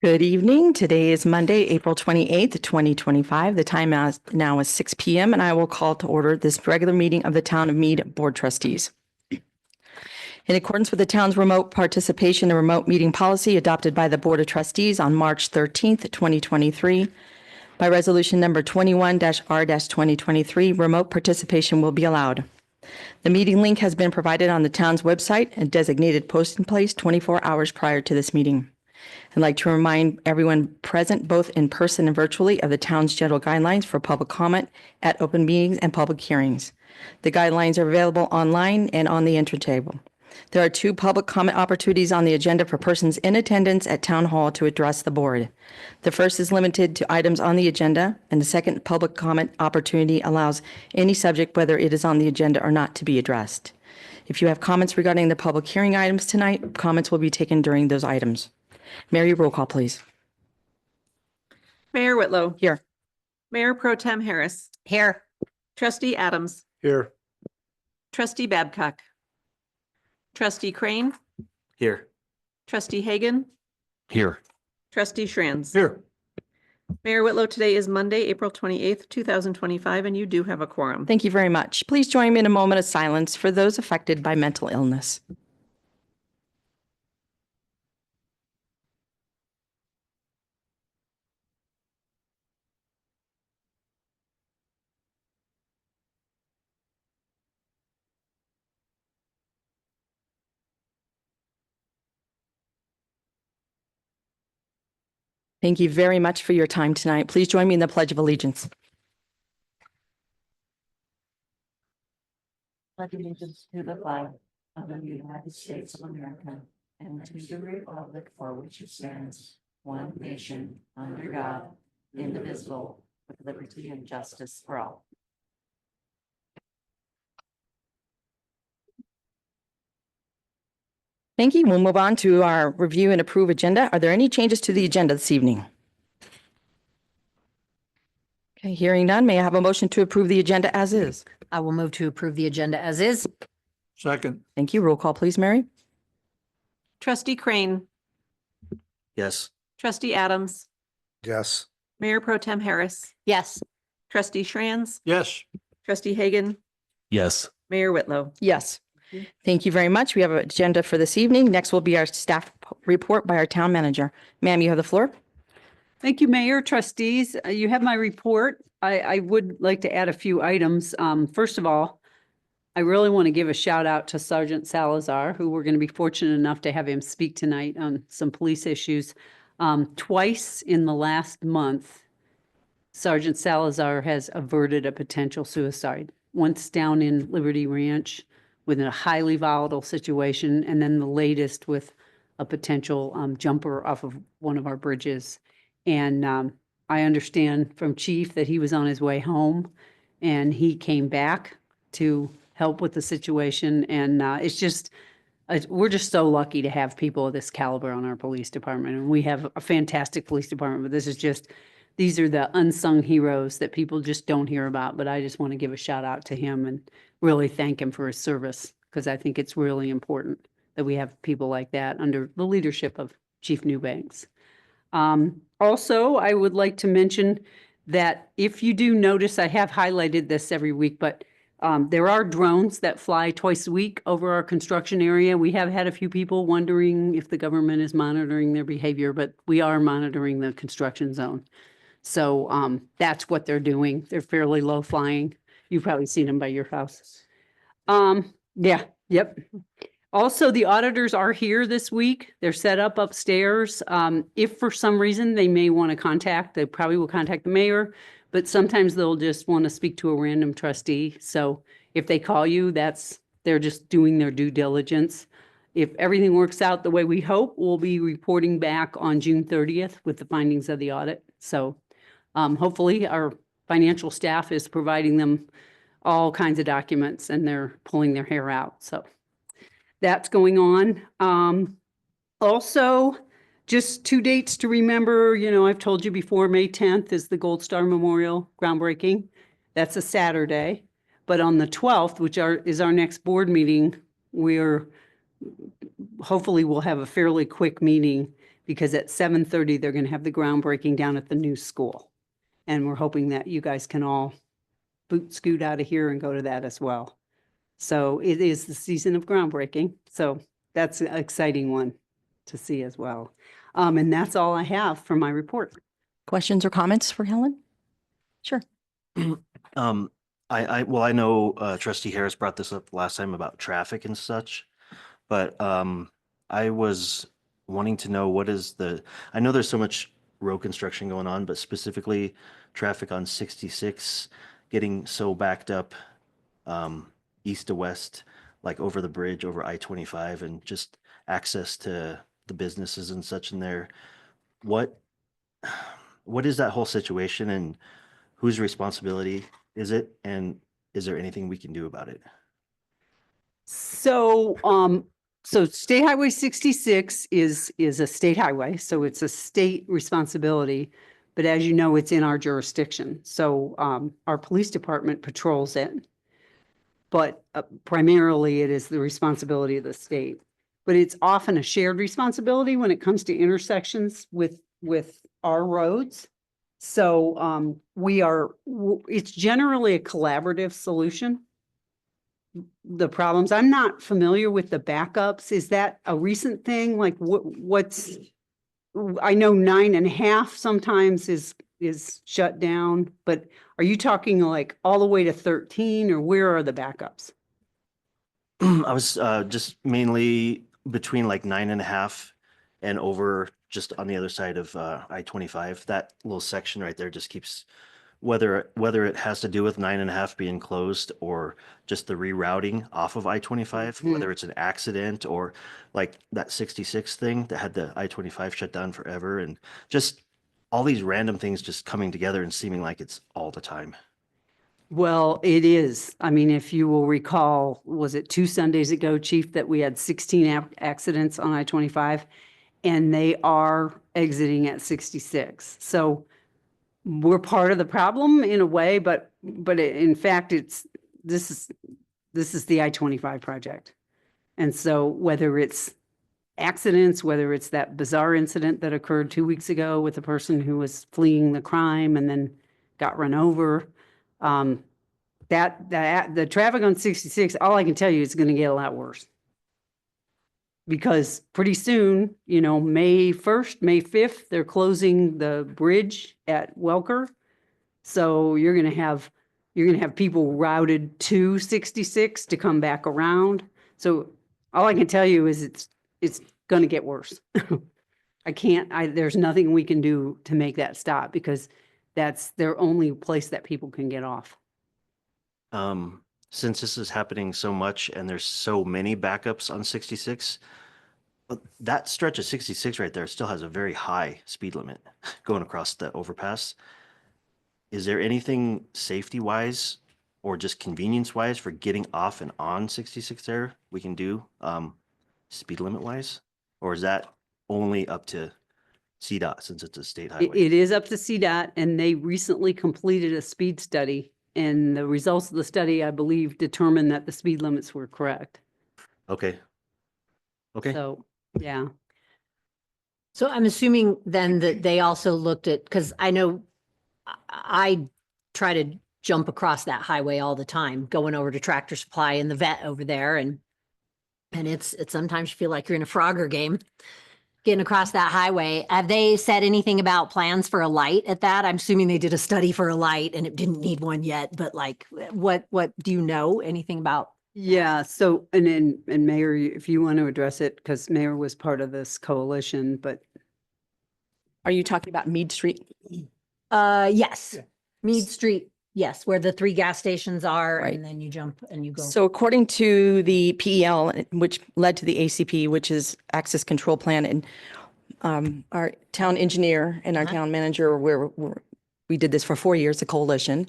Good evening. Today is Monday, April 28th, 2025. The time now is 6 p.m. and I will call to order this regular meeting of the Town of Mead Board Trustees. In accordance with the town's remote participation and remote meeting policy adopted by the Board of Trustees on March 13th, 2023, by resolution number 21-R-2023, remote participation will be allowed. The meeting link has been provided on the town's website and designated posting place 24 hours prior to this meeting. I'd like to remind everyone present, both in person and virtually, of the town's general guidelines for public comment at open meetings and public hearings. The guidelines are available online and on the entry table. There are 2 public comment opportunities on the agenda for persons in attendance at Town Hall to address the board. The first is limited to items on the agenda, and the second public comment opportunity allows any subject, whether it is on the agenda or not, to be addressed. If you have comments regarding the public hearing items tonight, comments will be taken during those items. Mary, roll call, please. Mayor Whitlow. Here. Mayor Pro Tem Harris. Here. Trustee Adams. Here. Trustee Babcock. Trustee Crane. Here. Trustee Hagan. Here. Trustee Schranz. Here. Mayor Whitlow, today is Monday, April 28th, 2025, and you do have a quorum. Thank you very much. Please join me in a moment of silence for those affected by mental illness. Thank you very much for your time tonight. Please join me in the Pledge of Allegiance. Pledge allegiance to the flag of the United States of America and to the republic for which it stands, one nation, under God, indivisible, with liberty and justice for all. Thank you. We'll move on to our review and approve agenda. Are there any changes to the agenda this evening? Okay, hearing none, may I have a motion to approve the agenda as is? I will move to approve the agenda as is. Second. Thank you. Roll call, please, Mary. Trustee Crane. Yes. Trustee Adams. Yes. Mayor Pro Tem Harris. Yes. Trustee Schranz. Yes. Trustee Hagan. Yes. Mayor Whitlow. Yes. Thank you very much. We have an agenda for this evening. Next will be our staff report by our town manager. Ma'am, you have the floor. Thank you, Mayor, trustees. You have my report. I would like to add a few items. First of all, I really want to give a shout out to Sergeant Salazar, who we're going to be fortunate enough to have him speak tonight on some police issues. Twice in the last month, Sergeant Salazar has averted a potential suicide. Once down in Liberty Ranch with a highly volatile situation, and then the latest with a potential jumper off of one of our bridges. And I understand from Chief that he was on his way home and he came back to help with the situation. And it's just, we're just so lucky to have people of this caliber on our police department. And we have a fantastic police department, but this is just, these are the unsung heroes that people just don't hear about. But I just want to give a shout out to him and really thank him for his service, because I think it's really important that we have people like that under the leadership of Chief Newbanks. Also, I would like to mention that if you do notice, I have highlighted this every week, but there are drones that fly twice a week over our construction area. We have had a few people wondering if the government is monitoring their behavior, but we are monitoring the construction zone. So that's what they're doing. They're fairly low flying. You've probably seen them by your house. Yeah, yep. Also, the auditors are here this week. They're set up upstairs. If for some reason they may want to contact, they probably will contact the mayor, but sometimes they'll just want to speak to a random trustee. So if they call you, they're just doing their due diligence. If everything works out the way we hope, we'll be reporting back on June 30th with the findings of the audit. So hopefully our financial staff is providing them all kinds of documents and they're pulling their hair out. So that's going on. Also, just 2 dates to remember. You know, I've told you before, May 10th is the Gold Star Memorial groundbreaking. That's a Saturday. But on the 12th, which is our next board meeting, hopefully we'll have a fairly quick meeting because at 7:30, they're going to have the groundbreaking down at the new school. And we're hoping that you guys can all scoot out of here and go to that as well. So it is the season of groundbreaking. So that's an exciting one to see as well. And that's all I have for my report. Questions or comments for Helen? Sure. Well, I know trustee Harris brought this up last time about traffic and such, but I was wanting to know I know there's so much road construction going on, but specifically traffic on 66 getting so backed up east to west, like over the bridge over I-25 and just access to the businesses and such in there. What is that whole situation and whose responsibility is it? And is there anything we can do about it? So, so State Highway 66 is a state highway, so it's a state responsibility. But as you know, it's in our jurisdiction. So, our police department patrols it. But primarily it is the responsibility of the state. But it's often a shared responsibility when it comes to intersections with our roads. So, it's generally a collaborative solution. The problems, I'm not familiar with the backups. Is that a recent thing? Like I know 9.5 sometimes is shut down, but are you talking like all the way to 13 or where are the backups? I was just mainly between like 9.5 and over just on the other side of I-25. That little section right there just keeps, whether it has to do with 9.5 being closed or just the rerouting off of I-25, whether it's an accident or like that 66 thing that had the I-25 shut down forever, and just all these random things just coming together and seeming like it's all the time. Well, it is. I mean, if you will recall, was it 2 Sundays ago, Chief, that we had 16 accidents on I-25 and they are exiting at 66. So we're part of the problem in a way, but in fact, this is the I-25 project. And so whether it's accidents, whether it's that bizarre incident that occurred 2 weeks ago with a person who was fleeing the crime and then got run over, the traffic on 66, all I can tell you is going to get a lot worse. Because pretty soon, May 1st, May 5th, they're closing the bridge at Welker. So you're going to have people routed to 66 to come back around. So all I can tell you is it's going to get worse. There's nothing we can do to make that stop because that's their only place that people can get off. Since this is happening so much and there's so many backups on 66, that stretch of 66 right there still has a very high speed limit going across the overpass. Is there anything safety wise or just convenience wise for getting off and on 66 there we can do speed limit wise? Or is that only up to CDOT since it's a state highway? It is up to CDOT, and they recently completed a speed study. And the results of the study, I believe, determined that the speed limits were correct. Okay. So, yeah. So I'm assuming then that they also looked at, because I know I try to jump across that highway all the time, going over to Tractor Supply and the vet over there. And it's sometimes you feel like you're in a Frogger game getting across that highway. Have they said anything about plans for a light at that? I'm assuming they did a study for a light and it didn't need one yet, but like what do you know anything about? Yeah. So, and Mayor, if you want to address it, because Mayor was part of this coalition, but. Are you talking about Mead Street? Yes. Mead Street. Yes. Where the 3 gas stations are. Right. And then you jump and you go. So according to the PEL, which led to the ACP, which is Access Control Plan, and our town engineer and our town manager, we did this for 4 years, the coalition.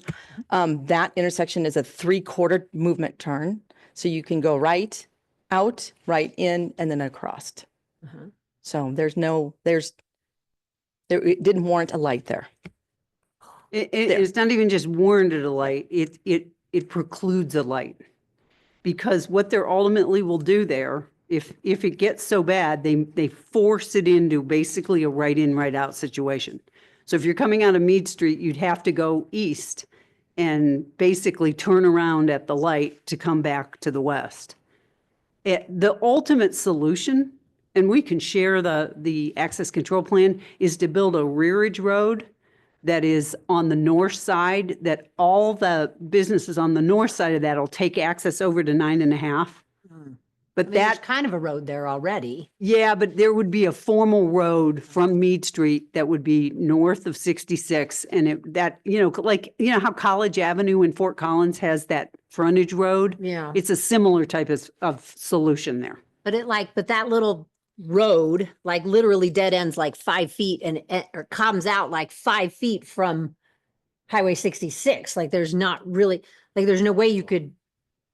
That intersection is a 3/4 movement turn. So you can go right out, right in, and then across. So it didn't warrant a light there. It's not even just warranted a light. It precludes a light. Because what they're ultimately will do there If it gets so bad, they force it into basically a right in, right out situation. So if you're coming out of Mead Street, you'd have to go east and basically turn around at the light to come back to the west. The ultimate solution, and we can share the access control plan, is to build a rearage road that is on the north side, that all the businesses on the north side of that will take access over to 9.5. But I mean, there's that, kind of a road there already. yeah, but there would be a formal road from Mead Street that would be north of 66. And how College Avenue in Fort Collins has that frontage road? Yeah. It's a similar type of solution there. But that little road, like literally dead ends like 5 feet or comes out like 5 feet from Highway 66. Like there's not really, like there's no way you could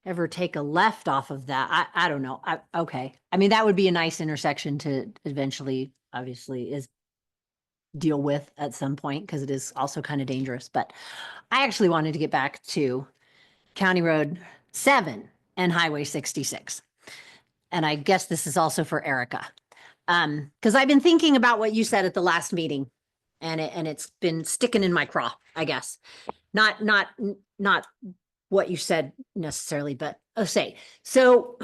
ever take a left off of that. I don't know. Okay. I mean, that would be a nice intersection to eventually, obviously, deal with at some point because it is also kind of dangerous. But I actually wanted to get back to County Road 7 and Highway 66. And I guess this is also for Erica. Because I've been thinking about what you said at the last meeting, and it's been sticking in my craw, I guess. Not what you said necessarily, but so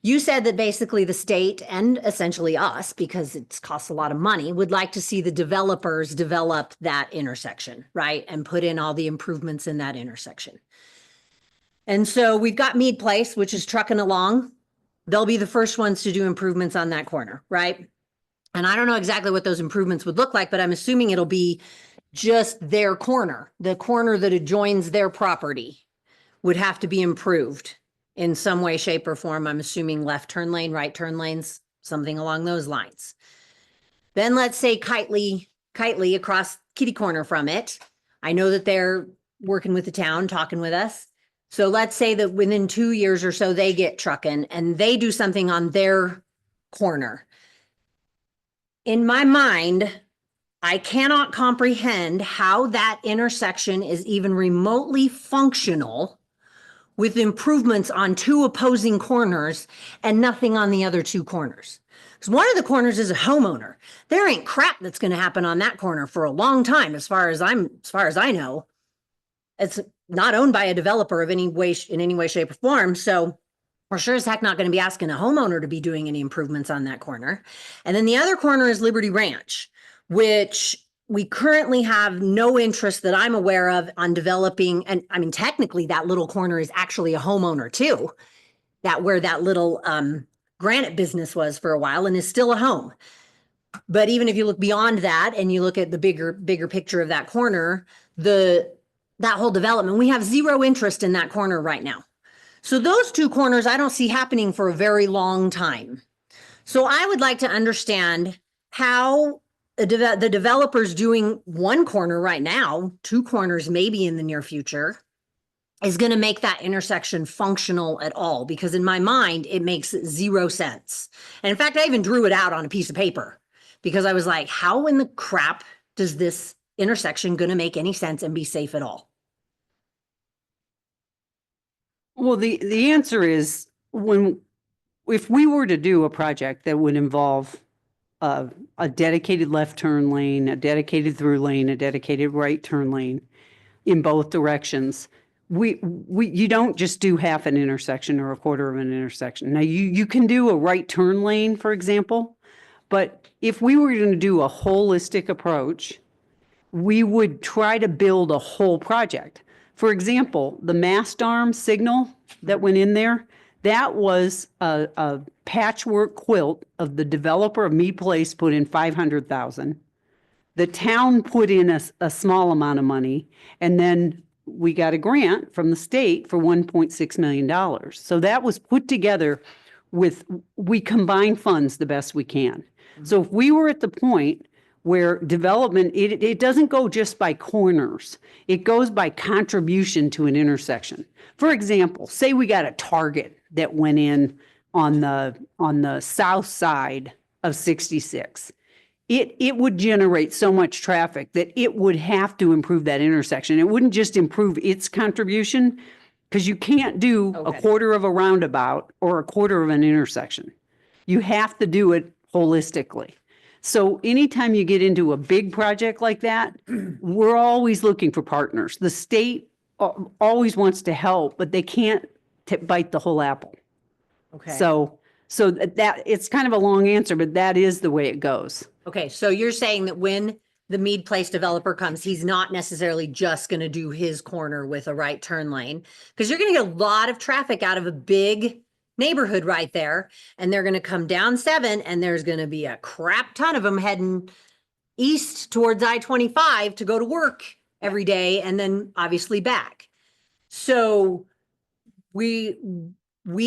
you said that basically the state and essentially us, because it's costs a lot of money, would like to see the developers develop that intersection, right? And put in all the improvements in that intersection. And so we've got Mead Place, which is trucking along. They'll be the first ones to do improvements on that corner, right? And I don't know exactly what those improvements would look like, but I'm assuming it'll be just their corner, the corner that adjoins their property would have to be improved in some way, shape, or form. I'm assuming left turn lane, right turn lanes, something along those lines. Then let's say Kitely across kitty corner from it. I know that they're working with the town, talking with us. So let's say that within 2 years or so, they get trucking and they do something on their corner. In my mind, I cannot comprehend how that intersection is even remotely functional with improvements on 2 opposing corners and nothing on the other 2 corners. Because one of the corners is a homeowner. There ain't crap that's going to happen on that corner for a long time, as far as I know. It's not owned by a developer in any way, shape, or form. So we're sure as heck not going to be asking a homeowner to be doing any improvements on that corner. And then the other corner is Liberty Ranch, which we currently have no interest that I'm aware of on developing. And I mean, technically that little corner is actually a homeowner too, where that little granite business was for a while and is still a home. But even if you look beyond that and you look at the bigger picture of that corner, that whole development, we have zero interest in that corner right now. So those 2 corners I don't see happening for a very long time. So I would like to understand how the developers doing 1 corner right now, 2 corners maybe in the near future, is going to make that intersection functional at all. Because in my mind, it makes 0 sense. And in fact, I even drew it out on a piece of paper because I was like, how in the crap does this intersection going to make any sense and be safe at all? Well, the answer is if we were to do a project that would involve a dedicated left turn lane, a dedicated through lane, a dedicated right turn lane in both directions, you don't just do half an intersection or a quarter of an intersection. Now you can do a right turn lane, for example, but if we were going to do a holistic approach, we would try to build a whole project. For example, the mast arm signal that went in there, that was a patchwork quilt of the developer of Mead Place put in $500,000. The town put in a small amount of money, and then we got a grant from the state for $1.6 million. So that was put together we combine funds the best we can. So if we were at the point where development, it doesn't go just by corners. It goes by contribution to an intersection. For example, say we got a Target that went in on the south side of 66. It would generate so much traffic that it would have to improve that intersection. It wouldn't just improve its contribution. Because you can't do a Okay. quarter of a roundabout or a quarter of an intersection. You have to do it holistically. So anytime you get into a big project like that, we're always looking for partners. The state always wants to help, but they can't bite the whole apple. Okay. So that, it's kind of a long answer, but that is the way it goes. Okay, so you're saying that when the Mead Place developer comes, he's not necessarily just gonna do his corner with a right turn lane? Because you're gonna get a lot of traffic out of a big neighborhood right there, and they're gonna come down 7, and there's gonna be a crap ton of them heading east towards I-25 to go to work every day, and then obviously back. So we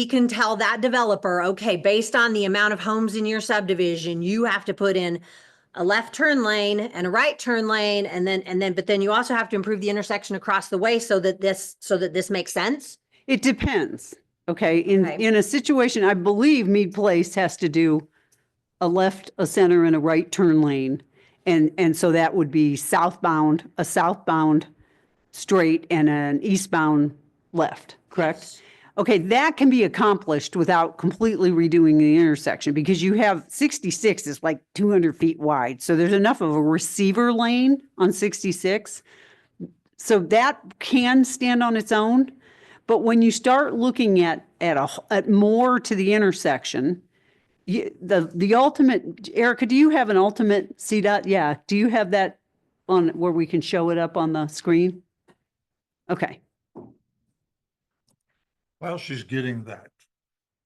can tell that developer, okay, based on the amount of homes in your subdivision, you have to put in a left turn lane and a right turn lane, but then you also have to improve the intersection across the way so that this makes sense. It depends. Okay. In Okay. a situation, I believe Mead Place has to do a left, a center, and a right turn lane. And so that would be a southbound straight and an eastbound left, correct? Okay, that can be accomplished without completely redoing the intersection because you have 66 is like 200 feet wide. So there's enough of a receiver lane on 66. So that can stand on its own. But when you start looking at more to the intersection, the ultimate, Erica, do you have an ultimate CDOT? Yeah. Do you have that on where we can show it up on the screen? Okay. While she's getting that,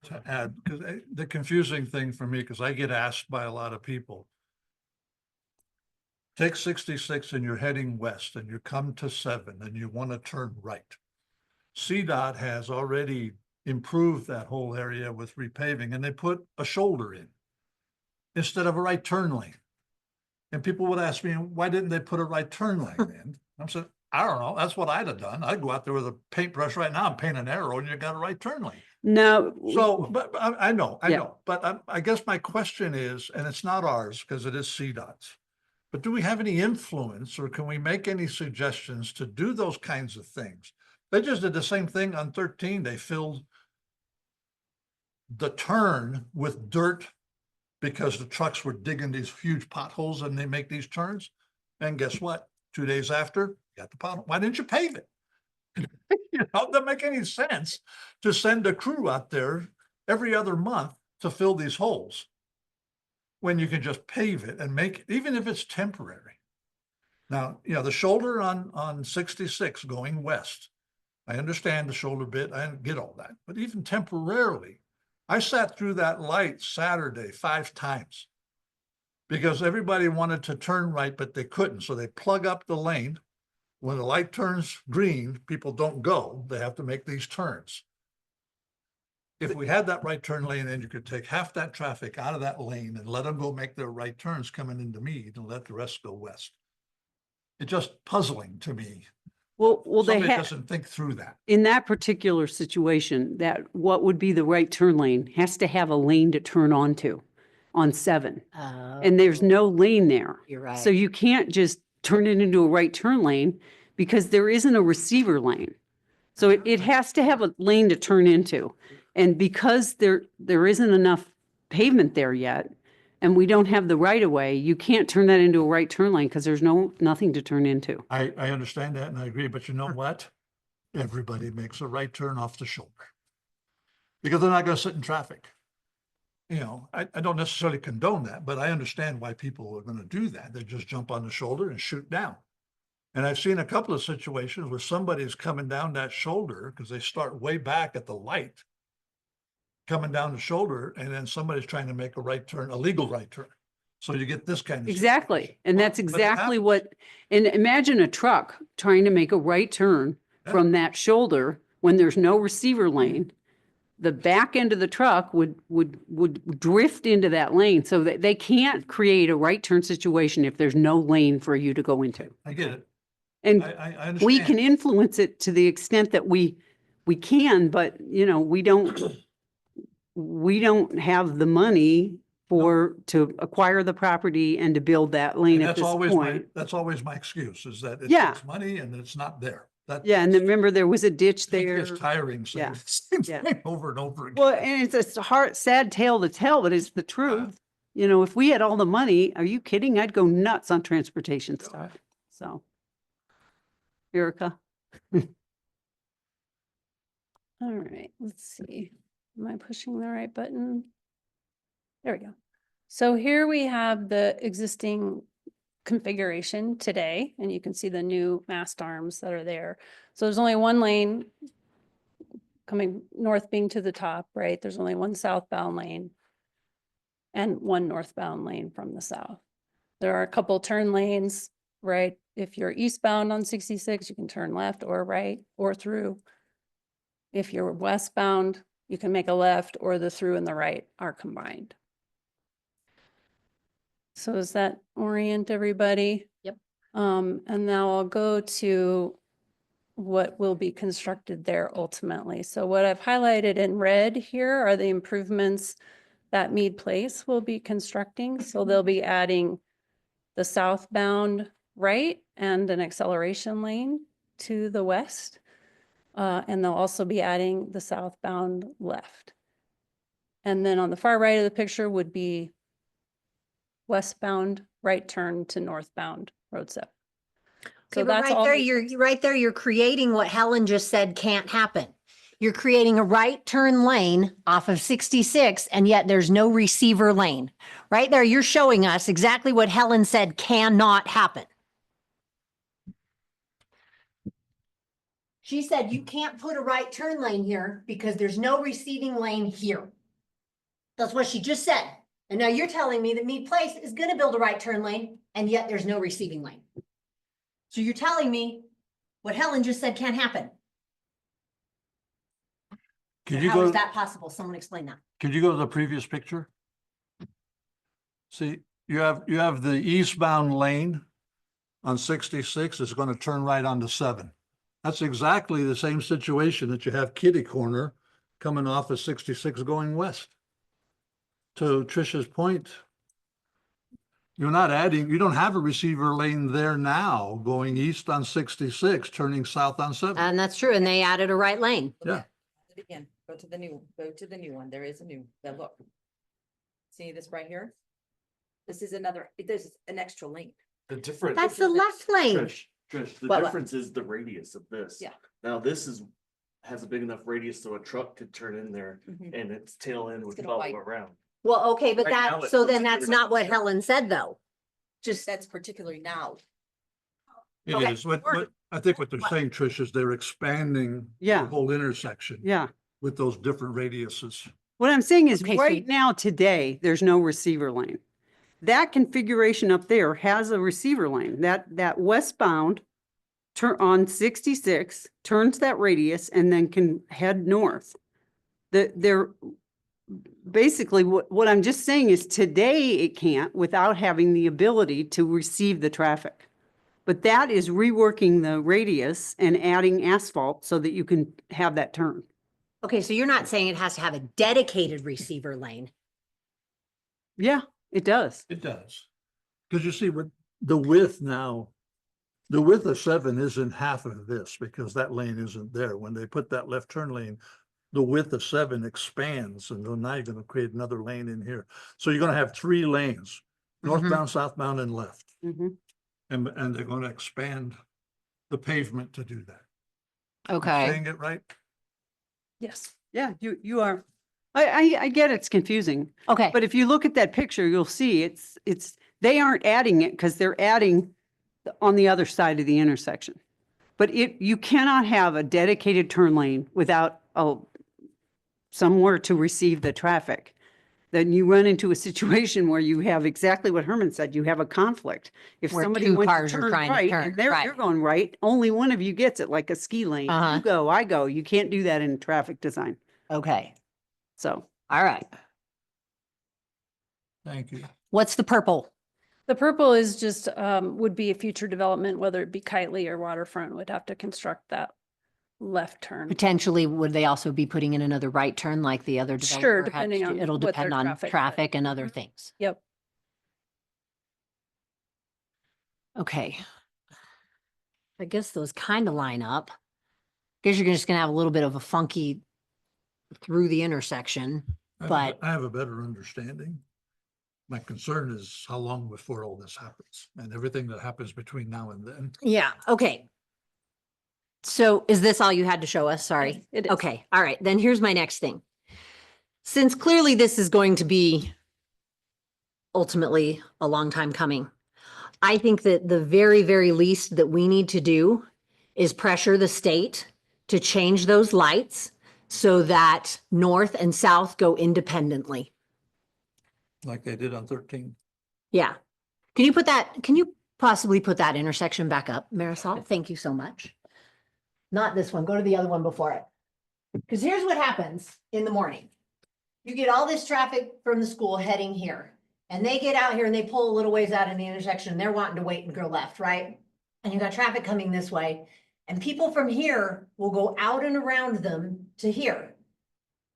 to add, because the confusing thing for me, because I get asked by a lot of people. Take 66 and you're heading west and you come to 7 and you want to turn right. CDOT has already improved that whole area with repaving, and they put a shoulder in instead of a right turn lane. And people would ask me, why didn't they put a right turn lane in? I said, I don't know. That's what I'd have done. I'd go out there with a paintbrush right now and paint an arrow and you got a right turn lane. No. So, but I know, Yeah. but I guess my question is, and it's not ours because it is CDOT's, but do we have any influence or can we make any suggestions to do those kinds of things? They just did the same thing on 13. They filled the turn with dirt because the trucks were digging these huge potholes and they make these turns. And guess what? 2 days after, got the pothole. Why didn't you pave it? You know, it doesn't make any sense to send a crew out there every other month to fill these holes when you can just pave it and make it, even if it's temporary. Now, you know, the shoulder on 66 going west, I understand the shoulder bit, I get all that, but even temporarily, I sat through that light Saturday 5 times because everybody wanted to turn right, but they couldn't. So they plug up the lane. When the light turns green, people don't go. They have to make these turns. If we had that right turn lane, then you could take half that traffic out of that lane and let them go make their right turns coming into Mead and let the rest go west. It's just puzzling to me. Well, they Somebody have, doesn't think through that. in that particular situation, that what would be the right turn lane has to have a lane to turn onto on 7. And there's no lane there. You're right. So you can't just turn it into a right turn lane because there isn't a receiver lane. So it has to have a lane to turn into. And because there isn't enough pavement there yet, and we don't have the right of way, you can't turn that into a right turn lane because there's nothing to turn into. I understand that and I agree, but you know what? Everybody makes a right turn off the shoulder because they're not going to sit in traffic. You know, I don't necessarily condone that, but I understand why people are going to do that. They just jump on the shoulder and shoot down. And I've seen a couple of situations where somebody's coming down that shoulder because they start way back at the light, coming down the shoulder, and then somebody's trying to make a right turn, a legal right turn. So you get this kind of. Exactly. situation. And that's But it exactly happens. what, and imagine a truck trying to make a right turn Yeah. from that shoulder when there's no receiver lane. The back end of the truck would drift into that lane. So that they can't create a right turn situation if there's no lane for you to go into. I get it. And I understand. we can influence it to the extent that we can, but you know, we don't have the money to acquire the property and to build that lane And at this point. that's always my excuse is that it Yeah. takes money and it's not there. That. Yeah, and then remember there was a ditch It there. gets tiring saying Yeah. the same Yeah. thing over and over again. Well, and it's a hard, sad tale to tell, but it's the truth. You know, if we had all the money, are you kidding? I'd go nuts on transportation stuff. So. Erica. All right, let's see. Am I pushing the right button? There we go. So here we have the existing configuration today, and you can see the new mast arms that are there. So there's only one lane coming north being to the top, right? There's only one southbound lane and one northbound lane from the south. There are a couple turn lanes, right? If you're eastbound on 66, you can turn left or right or through. If you're westbound, you can make a left, or the through and the right are combined. So does that orient everybody? Yep. And now I'll go to what will be constructed there ultimately. So what I've highlighted in red here are the improvements that Mead Place will be constructing. So they'll be adding the southbound right and an acceleration lane to the west. And they'll also be adding the southbound left. And then on the far right of the picture would be westbound right turn to northbound road set. Okay, So but that's right all. there, you're creating what Helen just said can't happen. You're creating a right turn lane off of 66, and yet there's no receiver lane. Right there, you're showing us exactly what Helen said cannot happen. She said you can't put a right turn lane here because there's no receiving lane here. That's what she just said. And now you're telling me that Mead Place is gonna build a right turn lane, and yet there's no receiving lane. So you're telling me what Helen just said can't happen. Could you How is go, that possible? Someone explain that. could you go to the previous picture? See, you have the eastbound lane on 66 is going to turn right onto 7. That's exactly the same situation that you have kitty corner coming off of 66 going west. To Tricia's point, you don't have a receiver lane there now going east on 66, turning south on 7. And that's true. And they added a right lane. Yeah. Again, go to the new one. There is a new, look. See this right here? This is an extra lane. The difference. That's the left lane. Trish, the What? difference is the radius of this. Yeah. Now this has a big enough radius so a truck could turn in there and its tail end would gonna follow bite. around. Well, okay, but Right now, so it's then that's not what Helen said, though. Just that's particularly now. It Okay. is. What I think what they're saying, Trish, is they're expanding the Yeah. whole intersection Yeah. with those different radiuses. What I'm saying is Okay, so- right now, today, there's no receiver lane. That configuration up there has a receiver lane. That westbound turn on 66, turns that radius and then can head north. They're basically what I'm just saying is today it can't without having the ability to receive the traffic. But that is reworking the radius and adding asphalt so that you can have that turn. Okay, so you're not saying it has to have a dedicated receiver lane. Yeah, it does. It does. Because you see, with the width now, the width of 7 isn't half of this because that lane isn't there. When they put that left turn lane, the width of 7 expands, and then now you're going to create another lane in here. So you're going to have 3 lanes, northbound, southbound, and left. Mhm. And they're going to expand the pavement to do that. Okay. Saying it right? Yes. Yeah, you are. I get it's confusing, Okay. but if you look at that picture, you'll see they aren't adding it because they're adding on the other side of the intersection. But you cannot have a dedicated turn lane without somewhere to receive the traffic. Then you run into a situation where you have exactly what Herman said, you have a conflict. If Where somebody two went to cars are turn trying to right turn, and you're right. going right, only one of you gets it, like a ski lane. Uh-huh. You go, I go. You can't do that in traffic design. Okay. So. All right. Thank you. What's the purple? The purple is just, would be a future development, whether it be Kitely or Waterfront would have to construct that left turn. Potentially, would they also be putting in another right turn like the other developer? Sure, had to depending do? on It'll what their depend on traffic- traffic and other Mhm. things. Yep. Okay. I guess those kind of line up. Guess you're just gonna have a little bit of a funky through the intersection. But- I have a better understanding. My concern is how long before all this happens and everything that happens between now and then. Yeah, okay. So is this all you had to show us? Sorry. It is. Okay, all right, then here's my next thing. Since clearly this is going to be ultimately a long time coming, I think that the very, very least that we need to do is pressure the state to change those lights so that north and south go independently. Like they did on 13. Yeah. Can you possibly put that intersection back up, Marisol? Thank you so much. Not this one. Go to the other one before it. Because here's what happens in the morning. You get all this traffic from the school heading here. And they get out here and they pull a little ways out in the intersection. They're wanting to wait and go left, right? And you got traffic coming this way. And people from here will go out and around them to here.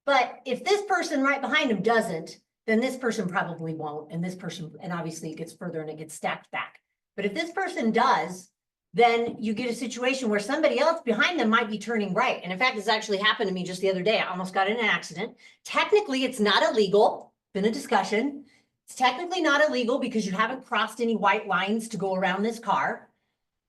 But if this person right behind them doesn't, then this person probably won't. And this person, and obviously it gets further and it gets stacked back. But if this person does, then you get a situation where somebody else behind them might be turning right. And in fact, this actually happened to me just the other day. I almost got in an accident. Technically, it's not illegal. Been a discussion. It's technically not illegal because you haven't crossed any white lines to go around this car.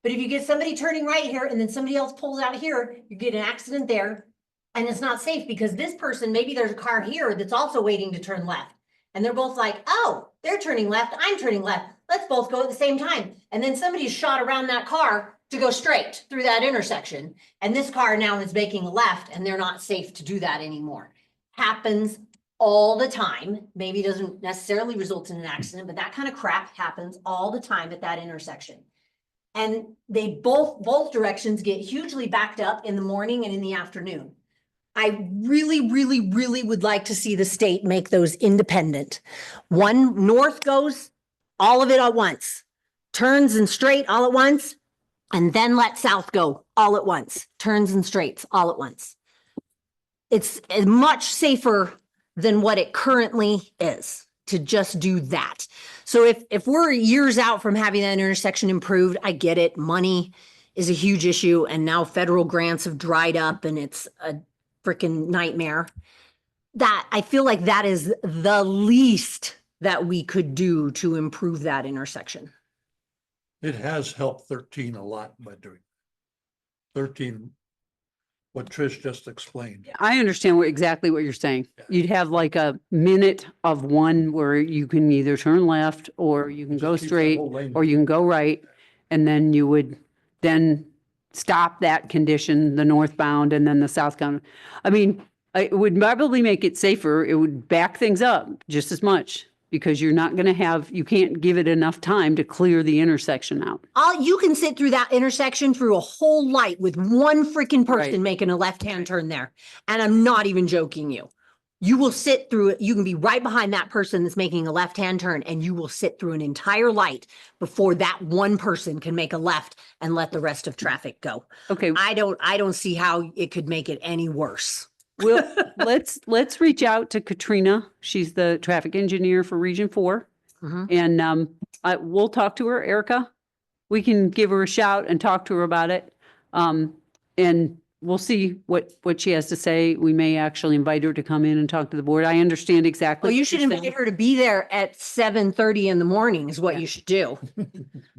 But if you get somebody turning right here and then somebody else pulls out here, you get an accident there. And it's not safe because this person, maybe there's a car here that's also waiting to turn left. And they're both like, oh, they're turning left, I'm turning left. Let's both go at the same time. And then somebody's shot around that car to go straight through that intersection. And this car now is making a left and they're not safe to do that anymore. Happens all the time. Maybe doesn't necessarily result in an accident, but that kind of crap happens all the time at that intersection. And they both directions get hugely backed up in the morning and in the afternoon. I really, really, really would like to see the state make those independent. One north goes all of it at once, turns and straight all at once, and then let south go all at once, turns and straights all at once. It's much safer than what it currently is to just do that. So if we're years out from having that intersection improved, I get it. Money is a huge issue, and now federal grants have dried up, and it's a freaking nightmare. That I feel like that is the least that we could do to improve that intersection. It has helped 13 a lot by doing 13, what Trish just explained. I understand exactly what you're saying. Yeah. You'd have like a minute of one where you can either turn left or you can Just go keeps that straight whole lane or you can go right. And then you would then stop that condition, the northbound and then the southbound. I mean, it would probably make it safer. It would back things up just as much because you're not going to have, you can't give it enough time to clear the intersection out. You can sit through that intersection through a whole light with one freaking person Right. making a left-hand turn there. And I'm not even joking you. You will sit through it. You can be right behind that person that's making a left-hand turn and you will sit through an entire light before that one person can make a left and let the rest of traffic go. Okay, I don't see how it could make it any worse. well, let's reach out to Katrina. She's the traffic engineer for Region 4. Mhm. And we'll talk to her, Erica. We can give her a shout and talk to her about it. And we'll see what she has to say. We may actually invite her to come in and talk to the board. I understand exactly. Well, you what should you're invite saying. her to be there at 7:30 in the morning is what Yeah. you should do.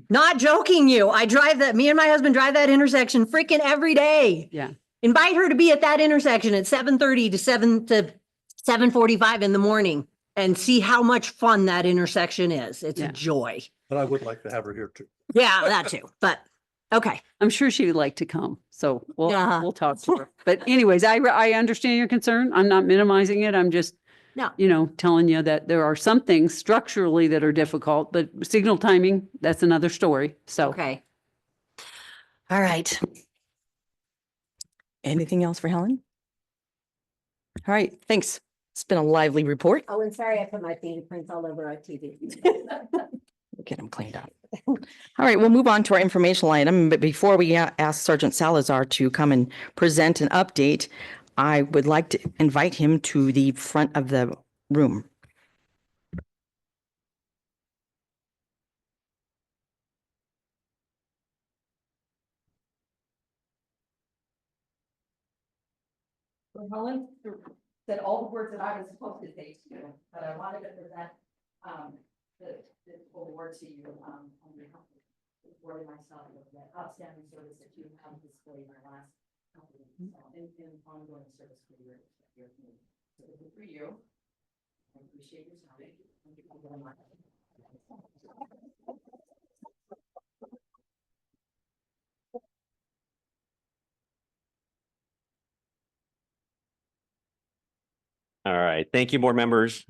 Not joking you. Me and my husband drive that intersection freaking every day. Yeah. Invite her to be at that intersection at 7:30 to 7:45 in the morning and see how much fun that intersection is. It's Yeah. a joy. But I would like to have her here too. Yeah, that too. But okay. I'm sure she would like to come. So Yeah. we'll talk to her. But anyways, I understand your concern. I'm not minimizing it. I'm just, No. telling you that there are some things structurally that are difficult, but signal timing, that's another story. So. Okay. All right. Anything else for Helen? All right, thanks. It's been a lively report. Oh, and sorry, I put my fingerprints all over our TV. We'll get them cleaned up. All right, we'll move on to our informational item, but before we ask Sergeant Salazar to come and present an update, I would like to invite him to the front of the room. Helen said all the words that I was supposed to say to you, but I wanted to present, the award to you, on behalf of the board and myself, of the outstanding service that you have displayed in our last couple of weeks, in ongoing service for your community. So this is for you. I appreciate your time. Thank you very much. All right. Thank you, board members.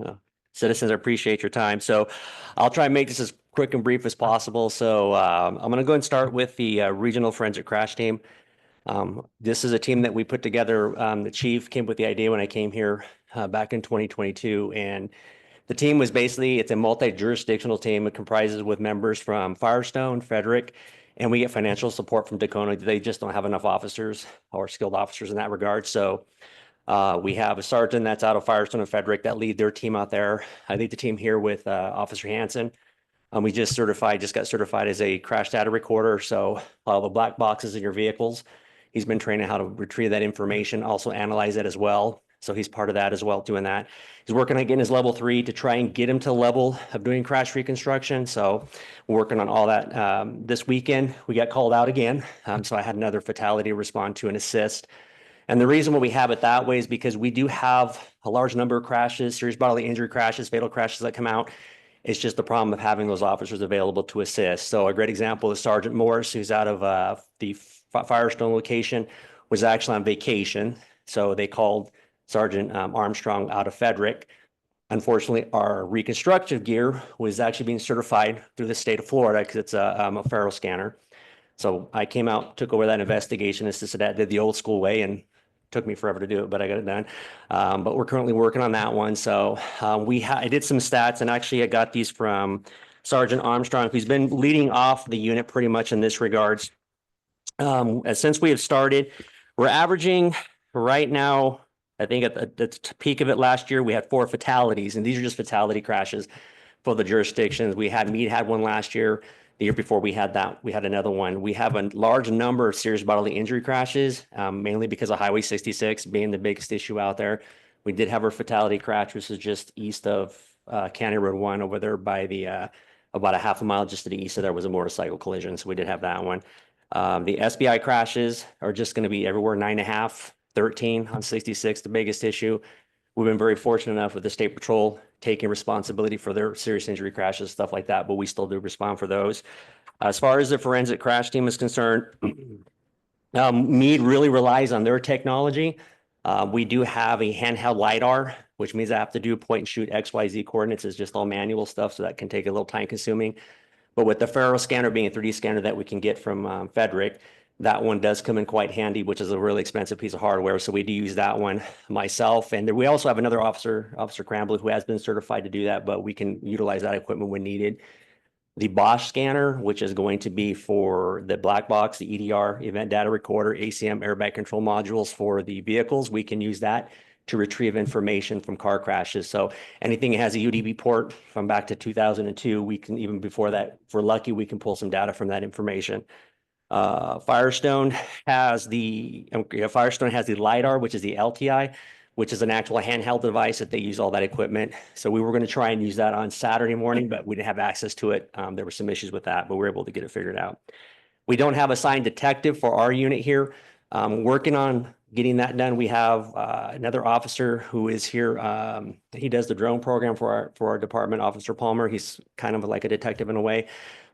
Citizens, I appreciate your time. So I'll try and make this as quick and brief as possible. So I'm going to go and start with the Regional Forensic Crash Team. This is a team that we put together. The chief came with the idea when I came here back in 2022. And the team was basically, it's a multi-jurisdictional team. It comprises with members from Firestone, Frederick, and we get financial support from Tacona. They just don't have enough officers or skilled officers in that regard. So we have a sergeant that's out of Firestone and Frederick that lead their team out there. I lead the team here with Officer Hansen. We just got certified as a crash data recorder. So all the black boxes in your vehicles, he's been trained on how to retrieve that information, also analyze it as well. So he's part of that as well, doing that. He's working on getting his level 3 to try and get him to the level of doing crash reconstruction. So we're working on all that. This weekend, we got called out again. So I had another fatality to respond to and assist. And the reason why we have it that way is because we do have a large number of crashes, serious bodily injury crashes, fatal crashes that come out. It's just the problem of having those officers available to assist. So a great example is Sergeant Morris, who's out of the Firestone location, was actually on vacation. So they called Sergeant Armstrong out of Frederick. Unfortunately, our reconstructive gear was actually being certified through the state of Florida because it's a Faro scanner. So I came out, took over that investigation, assisted that, did the old school way, and took me forever to do it, but I got it done. But we're currently working on that one. So I did some stats, and actually I got these from Sergeant Armstrong, who's been leading off the unit pretty much in this regards. Since we have started, we're averaging right now, I think at the peak of it last year, we had 4 fatalities, and these are just fatality crashes for the jurisdictions. Mead had one last year. The year before we had another one. We have a large number of serious bodily injury crashes, mainly because of Highway 66 being the biggest issue out there. We did have our fatality crash, which is just east of County Road 1 over there by the about a half a mile just to the east of there was a motorcycle collision. So we did have that one. The SBI crashes are just going to be everywhere 9.5, 13 on 66, the biggest issue. We've been very fortunate enough with the State Patrol taking responsibility for their serious injury crashes, stuff like that, but we still do respond for those. As far as the forensic crash team is concerned, Mead really relies on their technology. We do have a handheld LiDAR, which means I have to do point and shoot XYZ coordinates. It's just all manual stuff, so that can take a little time consuming. But with the Faro scanner being a 3D scanner that we can get from Frederick, that one does come in quite handy, which is a really expensive piece of hardware. So we do use that one myself. And we also have another Officer Crambley, who has been certified to do that, but we can utilize that equipment when needed. The Bosch scanner, which is going to be for the black box, the EDR, event data recorder, ACM airbag control modules for the vehicles, we can use that to retrieve information from car crashes. So anything that has a UDP port from back to 2002, we can, even before that, if we're lucky, we can pull some data from that information. Firestone has the LiDAR, which is the LTI, which is an actual handheld device that they use all that equipment. So we were going to try and use that on Saturday morning, but we didn't have access to it. There were some issues with that, but we were able to get it figured out. We don't have a assigned detective for our unit here. Working on getting that done. We have another officer who is here. He does the drone program for our department, Officer Palmer. He's kind of like a detective in a way.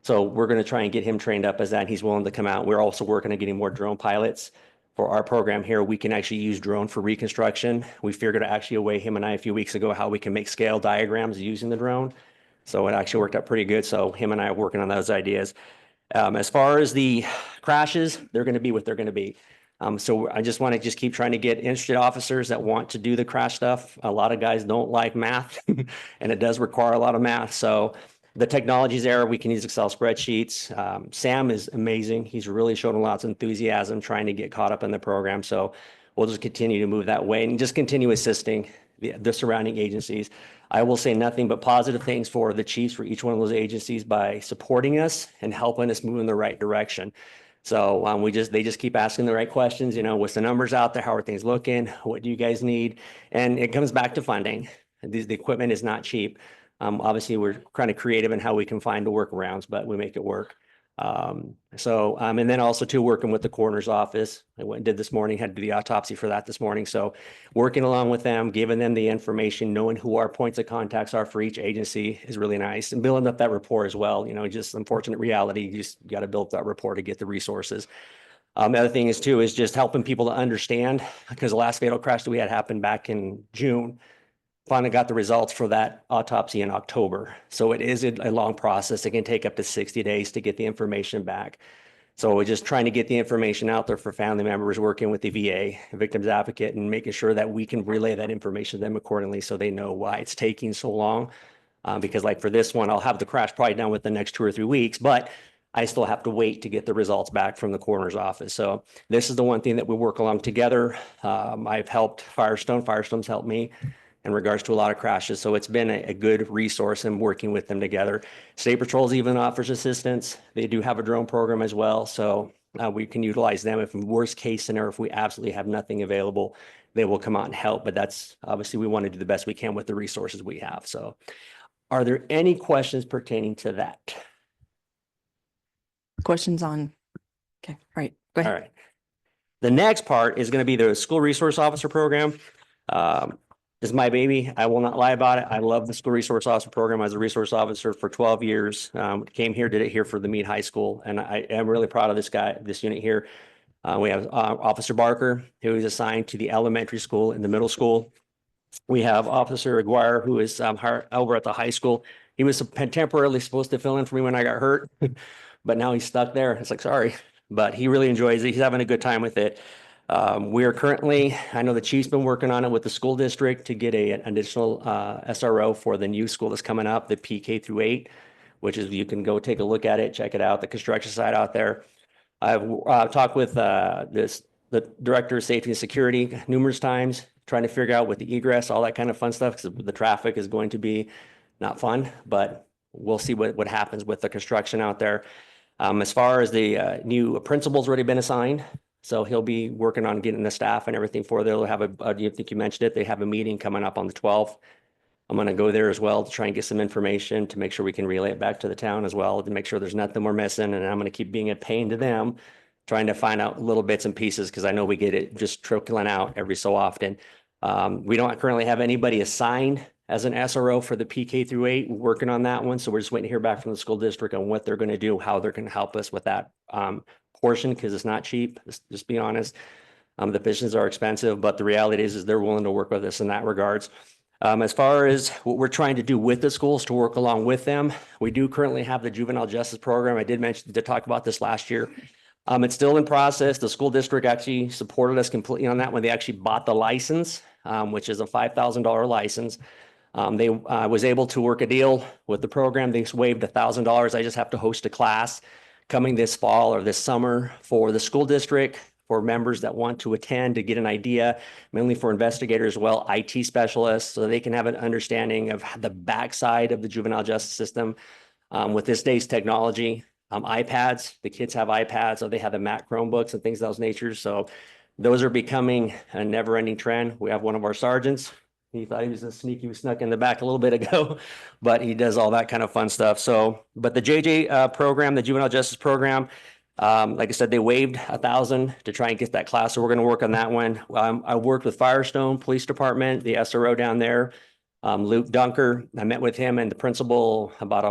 So we're going to try and get him trained up as that. He's willing to come out. We're also working on getting more drone pilots for our program here. We can actually use drone for reconstruction. We figured actually a way, him and I, a few weeks ago, how we can make scale diagrams using the drone. So it actually worked out pretty good. So him and I are working on those ideas. As far as the crashes, they're going to be what they're going to be. So I just want to keep trying to get interested officers that want to do the crash stuff. A lot of guys don't like math and it does require a lot of math. So the technology's there. We can use Excel spreadsheets. Sam is amazing. He's really shown lots of enthusiasm trying to get caught up in the program. So we'll just continue to move that way and just continue assisting the surrounding agencies. I will say nothing but positive things for the chiefs for each one of those agencies by supporting us and helping us move in the right direction. So they just keep asking the right questions, what's the numbers out there? How are things looking? What do you guys need? And it comes back to funding. The equipment is not cheap. Obviously, we're kind of creative in how we can find the workarounds, but we make it work. And then also too, working with the coroner's office. I went and did this morning, had to do the autopsy for that this morning. So working along with them, giving them the information, knowing who our points of contacts are for each agency is really nice, and building up that rapport as well. Just unfortunate reality, you just got to build that rapport to get the resources. The other thing is too, is just helping people to understand, because the last fatal crash that we had happened back in June, finally got the results for that autopsy in October. So it is a long process. It can take up to 60 days to get the information back. So we're just trying to get the information out there for family members, working with the VA, victims advocate, and making sure that we can relay that information to them accordingly so they know why it's taking so long. Because like for this one, I'll have the crash probably done with the next 2 or 3 weeks, but I still have to wait to get the results back from the coroner's office. So this is the one thing that we work along together. I've helped Firestone. Firestone's helped me in regards to a lot of crashes. So it's been a good resource in working with them together. State Patrols even offers assistance. They do have a drone program as well. So we can utilize them if in worst case scenario, if we absolutely have nothing available, they will come out and help. But that's obviously we want to do the best we can with the resources we have. So are there any questions pertaining to that? Questions on? Okay, all right, go All ahead. right. The next part is going to be the school resource officer program. This is my baby. I will not lie about it. I love the school resource officer program. I was a resource officer for 12 years. Came here, did it here for the Mead High School. And I am really proud of this unit here. We have Officer Barker, who is assigned to the elementary school and the middle school. We have Officer Aguirre, who is over at the high school. He was temporarily supposed to fill in for me when I got hurt, but now he's stuck there. It's like, sorry, but he really enjoys it. He's having a good time with it. We are currently, I know the chief's been working on it with the school district to get an additional SRO for the new school that's coming up, the PK through 8, which is, you can go take a look at it, check it out, the construction site out there. I've talked with the director of safety and security numerous times, trying to figure out with the egress, all that kind of fun stuff, because the traffic is going to be not fun, but we'll see what happens with the construction out there. As far as the new principal's already been assigned, so he'll be working on getting the staff and everything for. They'll have you think you mentioned it, they have a meeting coming up on the 12th. I'm going to go there as well to try and get some information to make sure we can relay it back to the town as well, to make sure there's nothing we're missing. And I'm going to keep being a pain to them, trying to find out little bits and pieces, because I know we get it just trickling out every so often. We don't currently have anybody assigned as an SRO for the PK through 8. We're working on that one. So we're just waiting to hear back from the school district on what they're going to do, how they're going to help us with that portion, because it's not cheap. Just be honest. The positions are expensive, but the reality is they're willing to work with us in that regards. As far as what we're trying to do with the schools to work along with them, we do currently have the juvenile justice program. I did talk about this last year. It's still in process. The school district actually supported us completely on that when they actually bought the license, which is a $5,000 license. They was able to work a deal with the program. They waived $1,000. I just have to host a class coming this fall or this summer for the school district, for members that want to attend to get an idea, mainly for investigators as well, IT specialists, so they can have an understanding of the backside of the juvenile justice system. With this day's technology, iPads, the kids have iPads, so they have the Mac Chromebooks and things of those natures. So those are becoming a never-ending trend. We have one of our sergeants. He thought he was a sneaky, he snuck in the back a little bit ago, but he does all that kind of fun stuff. So, but the JJ program, the juvenile justice program, like I said, they waived $1,000 to try and get that class. So we're going to work on that one. I worked with Firestone Police Department, the SRO down there, Luke Dunker. I met with him and the principal about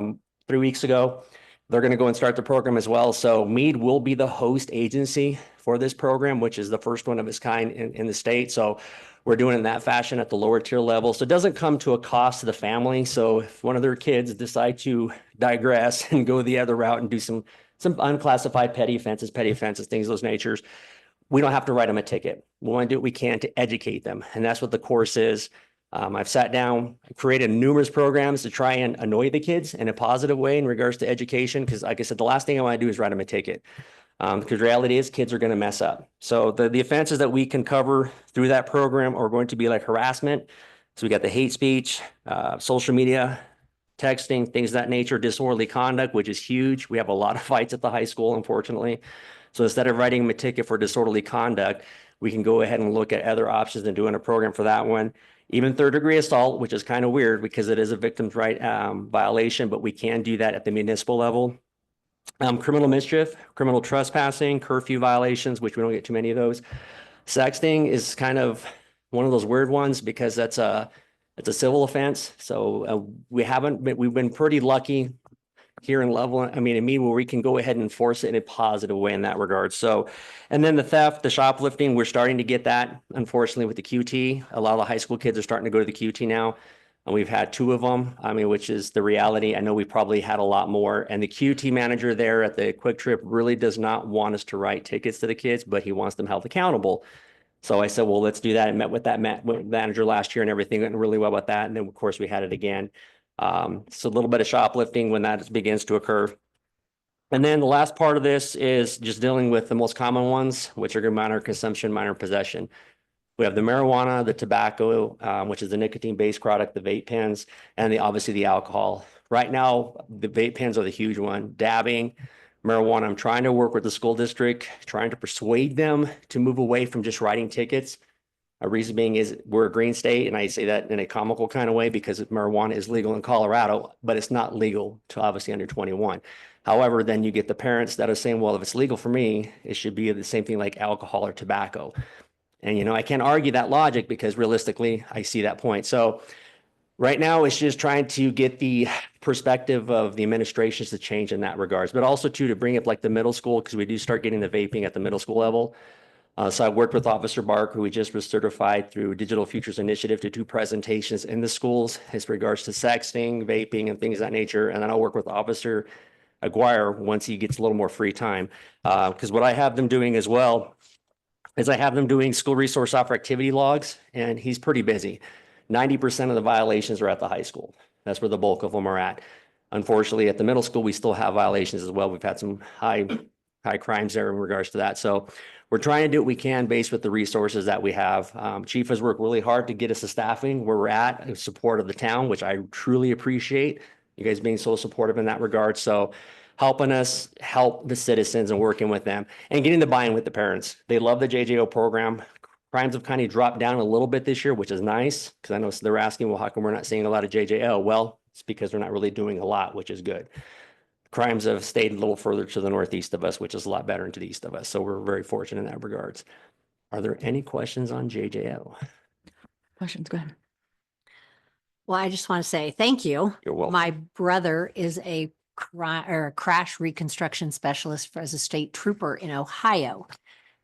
3 weeks ago. They're going to go and start the program as well. So Mead will be the host agency for this program, which is the first one of its kind in the state. So we're doing it in that fashion at the lower tier level. So it doesn't come to a cost to the family. So if one of their kids decide to digress and go the other route and do some unclassified petty offenses, things of those natures, we don't have to write them a ticket. We want to do what we can to educate them. And that's what the course is. I've sat down, created numerous programs to try and annoy the kids in a positive way in regards to education. Because like I said, the last thing I want to do is write them a ticket. Because reality is kids are going to mess up. So the offenses that we can cover through that program are going to be like harassment. So we got the hate speech, social media, texting, things of that nature, disorderly conduct, which is huge. We have a lot of fights at the high school, unfortunately. So instead of writing them a ticket for disorderly conduct, we can go ahead and look at other options and doing a program for that one. Even third degree assault, which is kind of weird because it is a victim's right violation, but we can do that at the municipal level. Criminal mischief, criminal trespassing, curfew violations, which we don't get too many of those. Sexting is kind of one of those weird ones because it's a civil offense. So we've been pretty lucky here in Loveland, in Mead, where we can go ahead and enforce it in a positive way in that regard. So, and then the theft, the shoplifting, we're starting to get that, unfortunately, with the QT. A lot of the high school kids are starting to go to the QT now. And we've had 2 of them, which is the reality. I know we probably had a lot more. And the QT manager there at the Quick Trip really does not want us to write tickets to the kids, but he wants them held accountable. So I said, well, let's do that. And met with that manager last year and everything went really well with that. And then, of course, we had it again. So a little bit of shoplifting when that begins to occur. And then the last part of this is just dealing with the most common ones, which are minor consumption, minor possession. We have the marijuana, the tobacco, which is the nicotine-based product, the vape pens, and obviously the alcohol. Right now, the vape pens are the huge one. Dabbing, marijuana. I'm trying to work with the school district, trying to persuade them to move away from just writing tickets. A reason being is we're a green state, and I say that in a comical kind of way because marijuana is legal in Colorado, but it's not legal to obviously under 21. However, then you get the parents that are saying, well, if it's legal for me, it should be the same thing like alcohol or tobacco. And, I can't argue that logic because realistically, I see that point. So right now, it's just trying to get the perspective of the administrations to change in that regards, but also to bring up like the middle school, because we do start getting the vaping at the middle school level. So I worked with Officer Bark, who we just was certified through Digital Futures Initiative to do presentations in the schools as regards to sexting, vaping, and things of that nature. And then I'll work with Officer Aguirre once he gets a little more free time. Because what I have them doing as well is I have them doing school resource officer activity logs, and he's pretty busy. 90% of the violations are at the high school. That's where the bulk of them are at. Unfortunately, at the middle school, we still have violations as well. We've had some high crimes there in regards to that. So we're trying to do what we can based with the resources that we have. Chief has worked really hard to get us the staffing where we're at in support of the town, which I truly appreciate. You guys being so supportive in that regard. So helping us help the citizens and working with them and getting the buy-in with the parents. They love the JJO program. Crimes have kind of dropped down a little bit this year, which is nice because I know they're asking, well, how come we're not seeing a lot of JJO? Well, it's because they're not really doing a lot, which is good. Crimes have stayed a little further to the northeast of us, which is a lot better into the east of us. So we're very fortunate in that regards. Are there any questions on JJO? Questions, go ahead. Well, I just want to say thank you. You're welcome. My brother is a crash reconstruction specialist as a state trooper in Ohio.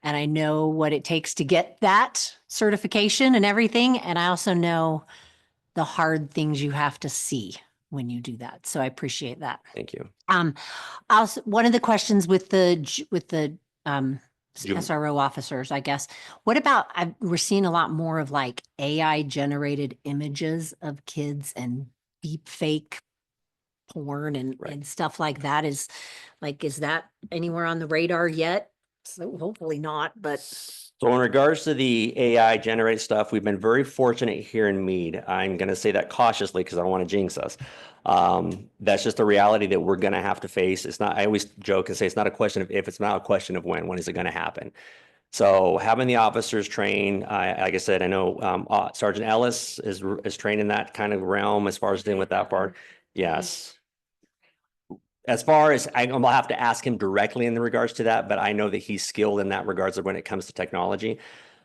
And I know what it takes to get that certification and everything. And I also know the hard things you have to see when you do that. So I appreciate that. Thank you. Also, one of the questions with the You- SRO officers, I guess, what about, we're seeing a lot more of like AI generated images of kids and deep fake porn and stuff like that. Is that anywhere on the radar yet? So hopefully not, but. So in regards to the AI generated stuff, we've been very fortunate here in Mead. I'm going to say that cautiously because I don't want to jinx us. That's just a reality that we're going to have to face. It's not, I always joke and say it's not a question of if, it's not a question of when. When is it going to happen? So having the officers train, like I said, I know Sergeant Ellis is trained in that kind of realm as far as dealing with that part. Yes. As far as I'll have to ask him directly in regards to that, but I know that he's skilled in that regards of when it comes to technology.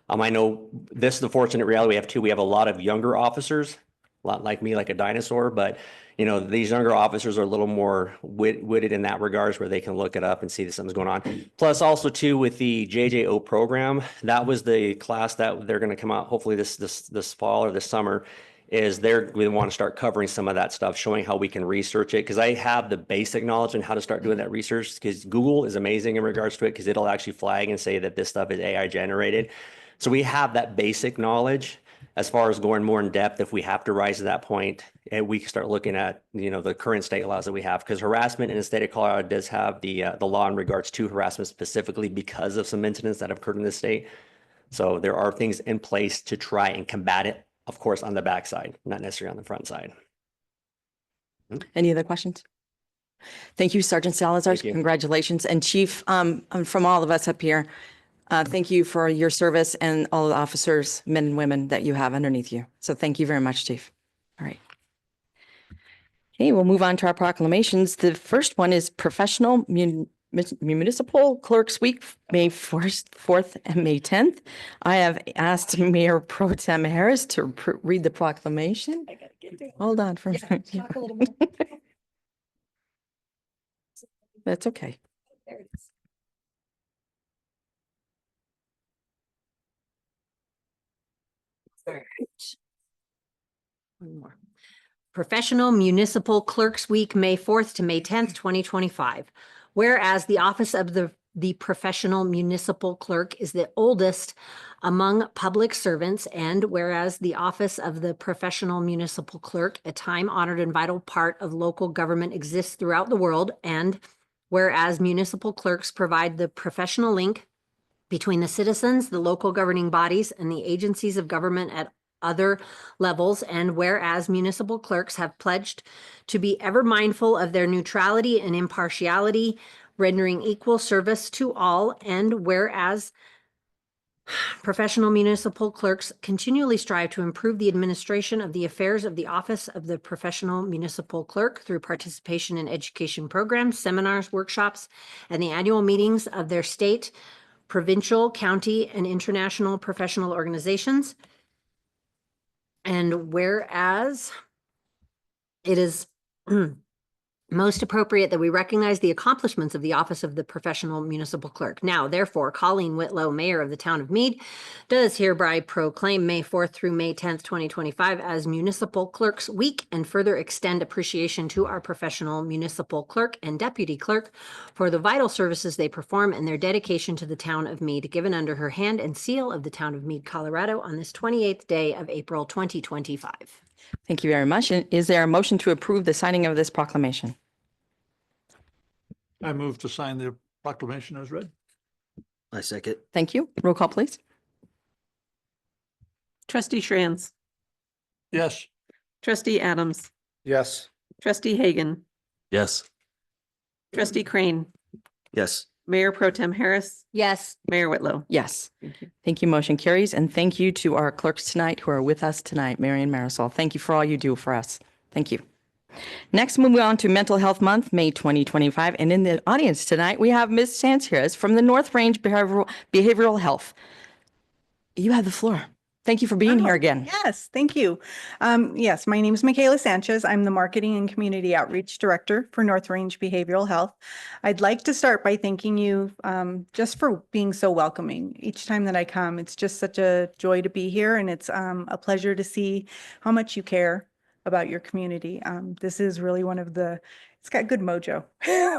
I know this is the fortunate reality we have too. We have a lot of younger officers, a lot like me, like a dinosaur, but these younger officers are a little more witted in that regards where they can look it up and see that something's going on. Plus also too, with the JJO program, that was the class that they're going to come out hopefully this fall or this summer. We want to start covering some of that stuff, showing how we can research it. Because I have the basic knowledge on how to start doing that research, because Google is amazing in regards to it, because it'll actually flag and say that this stuff is AI generated. So we have that basic knowledge as far as going more in depth. If we have to rise to that point, and we can start looking at, the current state laws that we have, because harassment in the state of Colorado does have the law in regards to harassment specifically because of some incidents that have occurred in the state. So there are things in place to try and combat it. Of course, on the back side, not necessarily on the front side. Any other questions? Thank you, Sergeant Salazar. Thank you. Congratulations. And Chief, from all of us up here, thank you for your service and all the officers, men and women that you have underneath you. So thank you very much, Chief. All right. Okay, we'll move on to our proclamations. The first one is Professional Municipal Clerks Week, May 4th and May 10th. I have asked Mayor Pro Tem Harris to read the proclamation. Hold on for a minute. Talk a little bit. That's okay. There it is. All right. One more. Professional Municipal Clerks Week, May 4th to May 10th, 2025. Whereas the office of the professional municipal clerk is the oldest among public servants, and whereas the office of the professional municipal clerk, a time-honored and vital part of local government, exists throughout the world, and whereas municipal clerks provide the professional link between the citizens, the local governing bodies, and the agencies of government at other levels, and whereas municipal clerks have pledged to be ever mindful of their neutrality and impartiality, rendering equal service to all, and whereas professional municipal clerks continually strive to improve the administration of the affairs of the office of the professional municipal clerk through participation in education programs, seminars, workshops, and the annual meetings of their state, provincial, county, and international professional organizations. And whereas it is most appropriate that we recognize the accomplishments of the office of the professional municipal clerk. Now, therefore, Colleen Whitlow, Mayor of the Town of Mead, does hereby proclaim May 4th through May 10th, 2025 as Municipal Clerks Week, and further extend appreciation to our professional municipal clerk and deputy clerk for the vital services they perform and their dedication to the Town of Mead, given under her hand and seal of the Town of Mead, Colorado on this 28th day of April, 2025. Thank you very much. And is there a motion to approve the signing of this proclamation? I move to sign the proclamation as read. I second. Thank you. Roll call, please. Trustee Shranz, Yes. trustee Adams, Yes. trustee Hagan, Yes. trustee Crane, Yes. Mayor Pro Tem Harris, Yes. Mayor Whitlow. Yes. Thank you. Thank you. Motion carries. And thank you to our clerks tonight who are with us tonight, Mary and Marisol. Thank you for all you do for us. Thank you. Next, moving on to Mental Health Month, May 2025. And in the audience tonight, we have Ms. Sanchez from the North Range Behavioral Health. You have the floor. Thank you for being here again. Yes, thank you. Yes, my name is Michaela Sanchez. I'm the Marketing and Community Outreach Director for North Range Behavioral Health. I'd like to start by thanking you just for being so welcoming. Each time that I come, it's just such a joy to be here, and it's a pleasure to see how much you care about your community. This is really one of the, it's got good mojo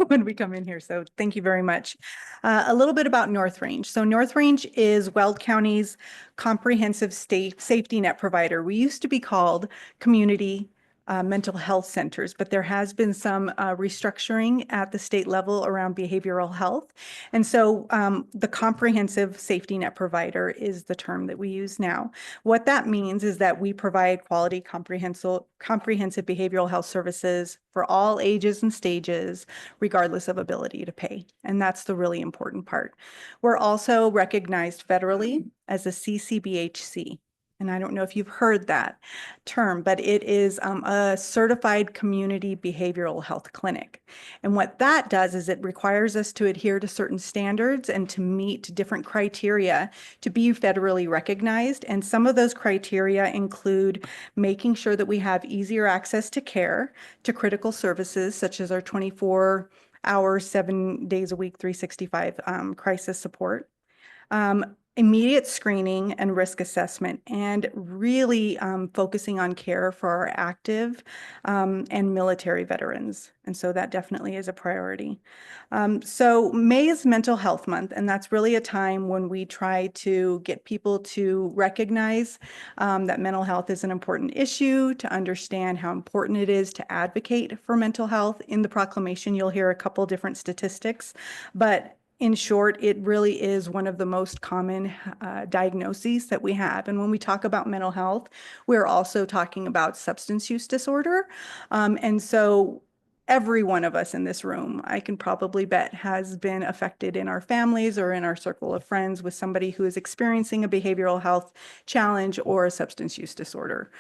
when we come in here. So thank you very much. A little bit about North Range. So North Range is Weld County's comprehensive state safety net provider. We used to be called Community Mental Health Centers, but there has been some restructuring at the state level around behavioral health. And so the comprehensive safety net provider is the term that we use now. What that means is that we provide quality comprehensive behavioral health services for all ages and stages, regardless of ability to pay. And that's the really important part. We're also recognized federally as a CCBHC. And I don't know if you've heard that term, but it is a certified community behavioral health clinic. And what that does is it requires us to adhere to certain standards and to meet different criteria to be federally recognized. And some of those criteria include making sure that we have easier access to care, to critical services, such as our 24-hour, 7 days a week, 365 crisis support. Immediate screening and risk assessment, and really focusing on care for our active and military veterans. And so that definitely is a priority. So May is Mental Health Month, and that's really a time when we try to get people to recognize that mental health is an important issue, to understand how important it is to advocate for mental health. In the proclamation, you'll hear a couple different statistics, but in short, it really is one of the most common diagnoses that we have. And when we talk about mental health, we're also talking about substance use disorder. And so every one of us in this room, I can probably bet, has been affected in our families or in our circle of friends with somebody who is experiencing a behavioral health challenge or a substance use disorder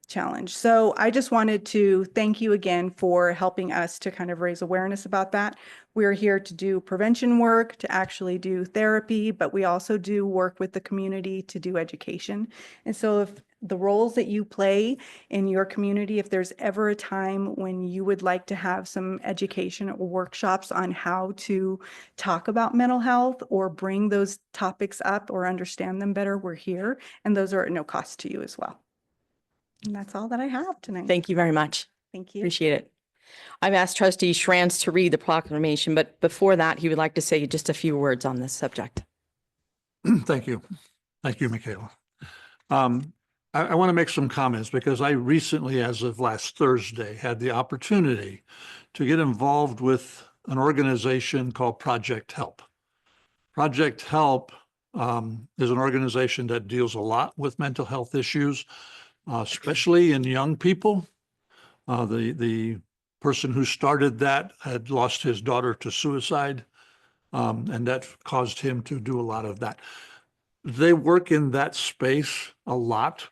challenge. So I just wanted to thank you again for helping us to kind of raise awareness about that. We're here to do prevention work, to actually do therapy, but we also do work with the community to do education. And so if the roles that you play in your community, if there's ever a time when you would like to have some education or workshops on how to talk about mental health or bring those topics up or understand them better, we're here. And those are at no cost to you as well. And that's all that I have tonight. Thank you very much. Thank you. Appreciate it. I've asked trustee Schranz to read the proclamation, but before that, he would like to say just a few words on this subject. Thank you. Thank you, Michaela. I want to make some comments because I recently, as of last Thursday, had the opportunity to get involved with an organization called Project Help. Project Help is an organization that deals a lot with mental health issues, especially in young people. The person who started that had lost his daughter to suicide, and that caused him to do a lot of that. They work in that space a lot,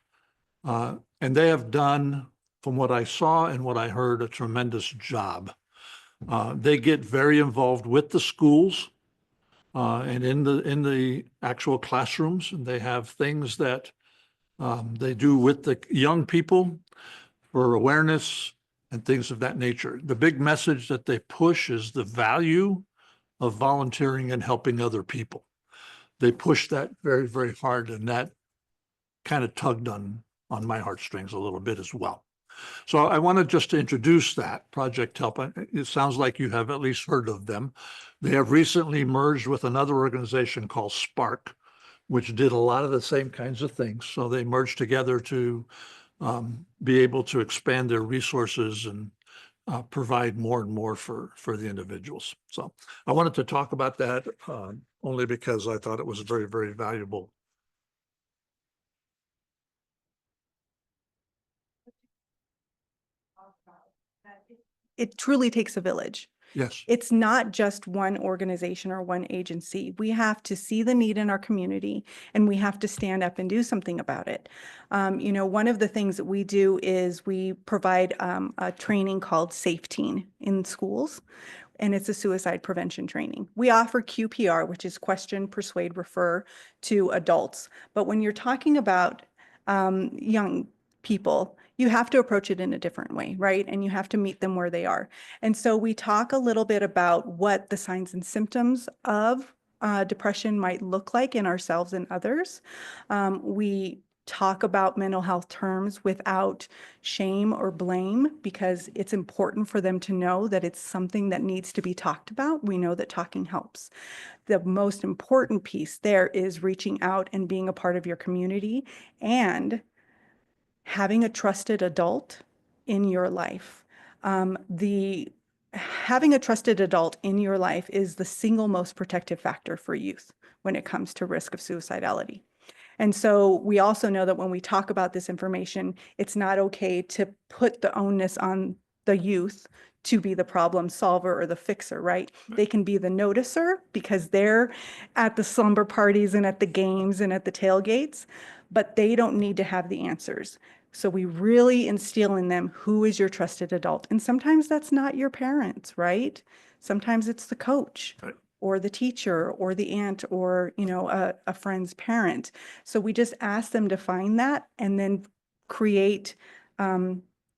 and they have done, from what I saw and what I heard, a tremendous job. They get very involved with the schools and in the actual classrooms, and they have things that they do with the young people for awareness and things of that nature. The big message that they push is the value of volunteering and helping other people. They push that very, very hard, and that kind of tugged on my heartstrings a little bit as well. So I wanted just to introduce that Project Help. It sounds like you have at least heard of them. They have recently merged with another organization called Spark, which did a lot of the same kinds of things. So they merged together to be able to expand their resources and provide more and more for the individuals. So I wanted to talk about that only because I thought it was very, very valuable. It truly takes a village. Yes. It's not just one organization or one agency. We have to see the need in our community and we have to stand up and do something about it. One of the things that we do is we provide a training called Safe Teen in schools, and it's a suicide prevention training. We offer QPR, which is question, persuade, refer to adults. But when you're talking about young people, you have to approach it in a different way, right? And you have to meet them where they are. And so we talk a little bit about what the signs and symptoms of depression might look like in ourselves and others. We talk about mental health terms without shame or blame because it's important for them to know that it's something that needs to be talked about. We know that talking helps. The most important piece there is reaching out and being a part of your community and having a trusted adult in your life. Having a trusted adult in your life is the single most protective factor for youth when it comes to risk of suicidality. And so we also know that when we talk about this information, it's not okay to put the onus on the youth to be the problem solver or the fixer, right? They can be the noticer because they're at the slumber parties and at the games and at the tailgates, but they don't need to have the answers. So we really instill in them, who is your trusted adult? And sometimes that's not your parents, right? Sometimes it's the coach. Right. Or the teacher or the aunt or, a friend's parent. So we just ask them to find that and then create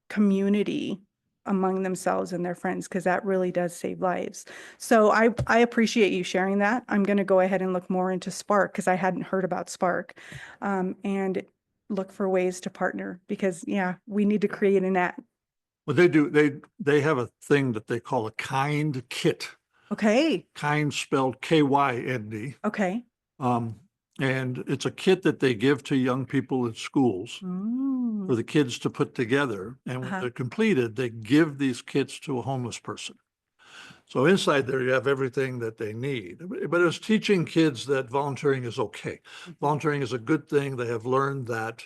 community among themselves and their friends, because that really does save lives. So I appreciate you sharing that. I'm going to go ahead and look more into Spark because I hadn't heard about Spark, and look for ways to partner because, we need to create an app. Well, they do. They have a thing that they call a kind kit. Okay. Kind spelled KYND. Okay. And it's a kit that they give to young people in schools for the kids to put together. And when they're completed, they give these kits to a homeless person. So inside there, you have everything that they need. But it's teaching kids that volunteering is okay. Volunteering is a good thing. They have learned that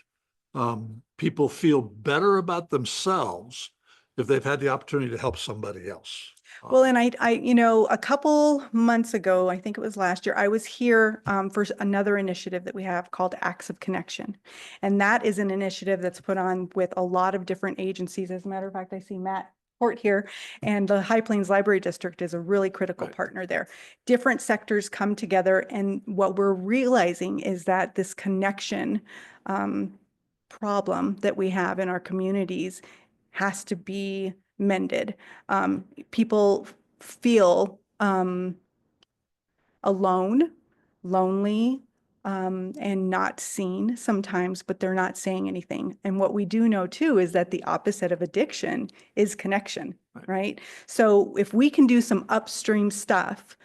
people feel better about themselves if they've had the opportunity to help somebody else. Well, and a couple months ago, I think it was last year, I was here for another initiative that we have called Acts of Connection. And that is an initiative that's put on with a lot of different agencies. As a matter of fact, I see Matt Port here, and the High Plains Library District is a really critical Right. partner there. Different sectors come together, and what we're realizing is that this connection problem that we have in our communities has to be mended. People feel alone, lonely, and not seen sometimes, but they're not saying anything. And what we do know too is that the opposite of addiction is connection, right? So if we can do some upstream stuff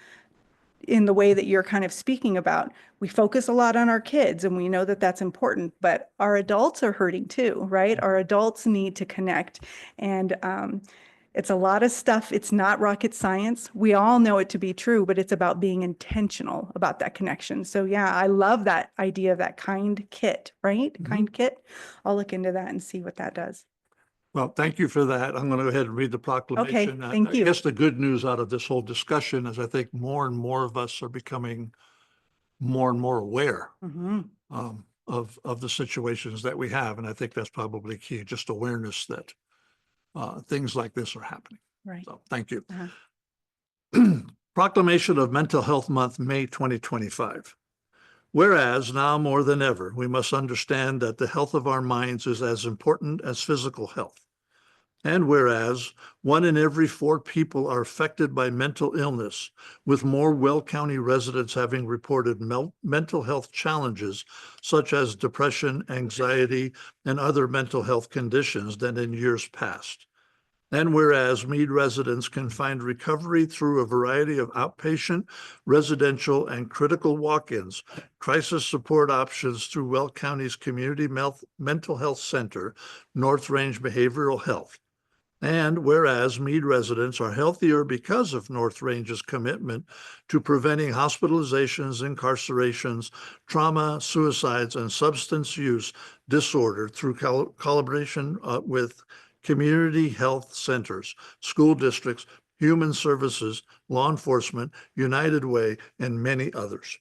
in the way that you're kind of speaking about, we focus a lot on our kids and we know that that's important, but our adults are hurting too, right? Our adults need to connect. And it's a lot of stuff. It's not rocket science. We all know it to be true, but it's about being intentional about that connection. So yeah, I love that idea of that kind kit, right? Kind kit. I'll look into that and see what that does. Well, thank you for that. I'm going to go ahead and read the proclamation. thank you. I guess the good news out of this whole discussion is I think more and more of us are becoming more and more aware of the situations that we have. And I think that's probably key, just awareness that things like this are happening. Right. So thank you. Proclamation of Mental Health Month, May 2025. Whereas now more than ever, we must understand that the health of our minds is as important as physical health. And whereas 1 in every 4 people are affected by mental illness, with more Will County residents having reported mental health challenges such as depression, anxiety, and other mental health conditions than in years past. And whereas Mead residents can find recovery through a variety of outpatient, residential, and critical walk-ins, crisis support options through Will County's Community Mental Health Center, North Range Behavioral Health. And whereas Mead residents are healthier because of North Range's commitment to preventing hospitalizations, incarcerations, trauma, suicides, and substance use disorder through collaboration with community health centers, school districts, human services, law enforcement, United Way, and many others.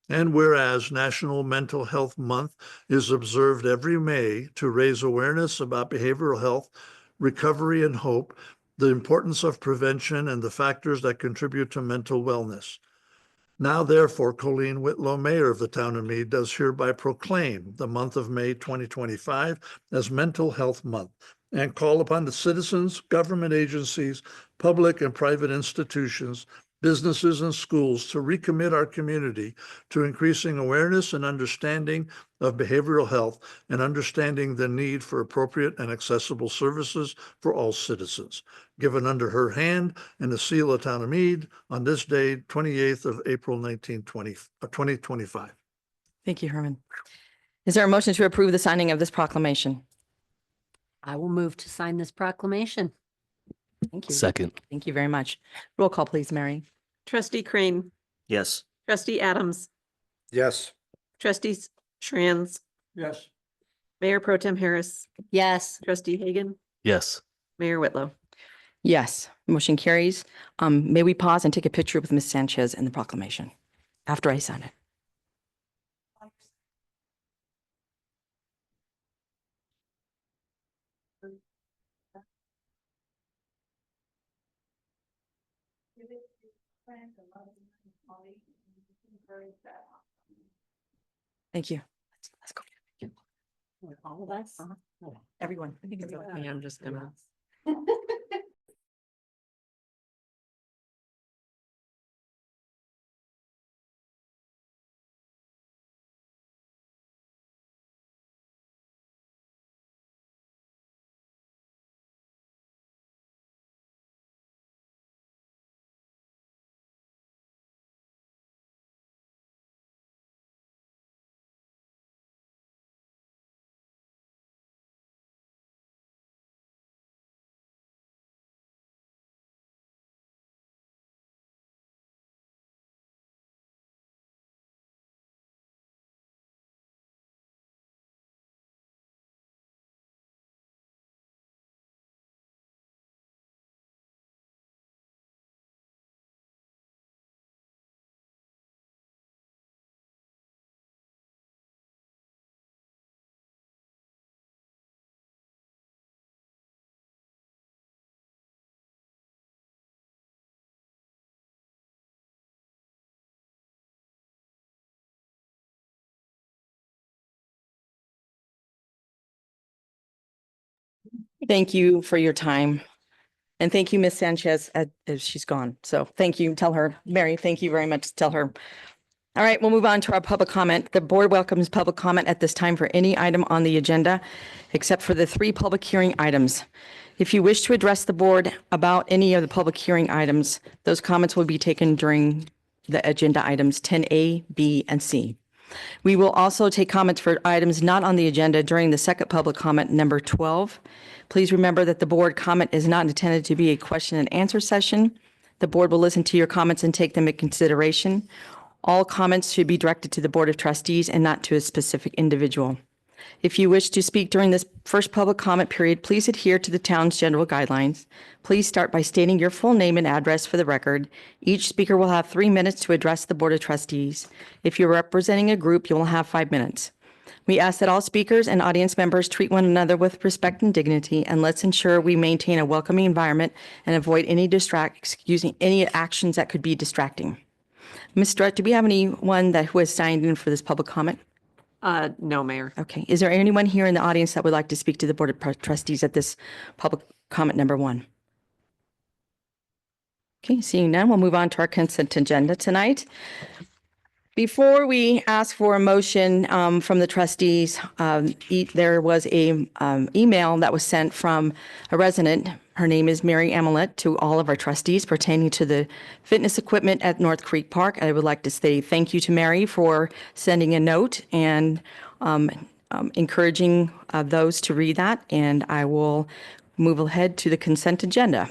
And whereas National Mental Health Month is observed every May to raise awareness about behavioral health, recovery, and hope, the importance of prevention, and the factors that contribute to mental wellness. Now, therefore, Colleen Whitlow, Mayor of the Town of Mead, does hereby proclaim the month of May 2025 as Mental Health Month and call upon the citizens, government agencies, public and private institutions, businesses, and schools to recommit our community to increasing awareness and understanding of behavioral health and understanding the need for appropriate and accessible services for all citizens. Given under her hand and the seal of Town of Mead on this day, 28th of April, 2025. Thank you, Herman. Is there a motion to approve the signing of this proclamation? I will move to sign this proclamation. Thank you. Second. Thank you very much. Roll call, please, Mary. Trustee Crane, Yes. trustee Adams, Yes. trustees Schranz, Yes. Mayor Pro Tem Harris, Yes. trustee Hagan, Yes. Mayor Whitlow. Yes, motion carries. May we pause and take a picture with Ms. Sanchez in the proclamation after I sign it? Thank you. Let's go. All of us? Everyone. I'm just gonna. Thank you for your time. And thank you, Ms. Sanchez, she's gone. So thank you. Tell her, Mary, thank you very much. Tell her. All right, we'll move on to our public comment. The board welcomes public comment at this time for any item on the agenda, except for the 3 public hearing items. If you wish to address the board about any of the public hearing items, those comments will be taken during the agenda items 10A, B, and C. We will also take comments for items not on the agenda during the second public comment, number 12. Please remember that the board comment is not intended to be a question and answer session. The board will listen to your comments and take them into consideration. All comments should be directed to the Board of Trustees and not to a specific individual. If you wish to speak during this first public comment period, please adhere to the town's general guidelines. Please start by stating your full name and address for the record. Each speaker will have 3 minutes to address the Board of Trustees. If you're representing a group, you will have 5 minutes. We ask that all speakers and audience members treat one another with respect and dignity, and let's ensure we maintain a welcoming environment and avoid any any actions that could be distracting. Ms. Strutt, do we have anyone who has signed in for this public comment? No, Mayor. Okay. Is there anyone here in the audience that would like to speak to the Board of Trustees at this public comment number 1? Okay, seeing none, we'll move on to our consent agenda tonight. Before we ask for a motion from the trustees, there was a email that was sent from a resident. Her name is Mary Amelet, to all of our trustees pertaining to the fitness equipment at North Creek Park. I would like to say thank you to Mary for sending a note and encouraging those to read that. And I will move ahead to the consent agenda.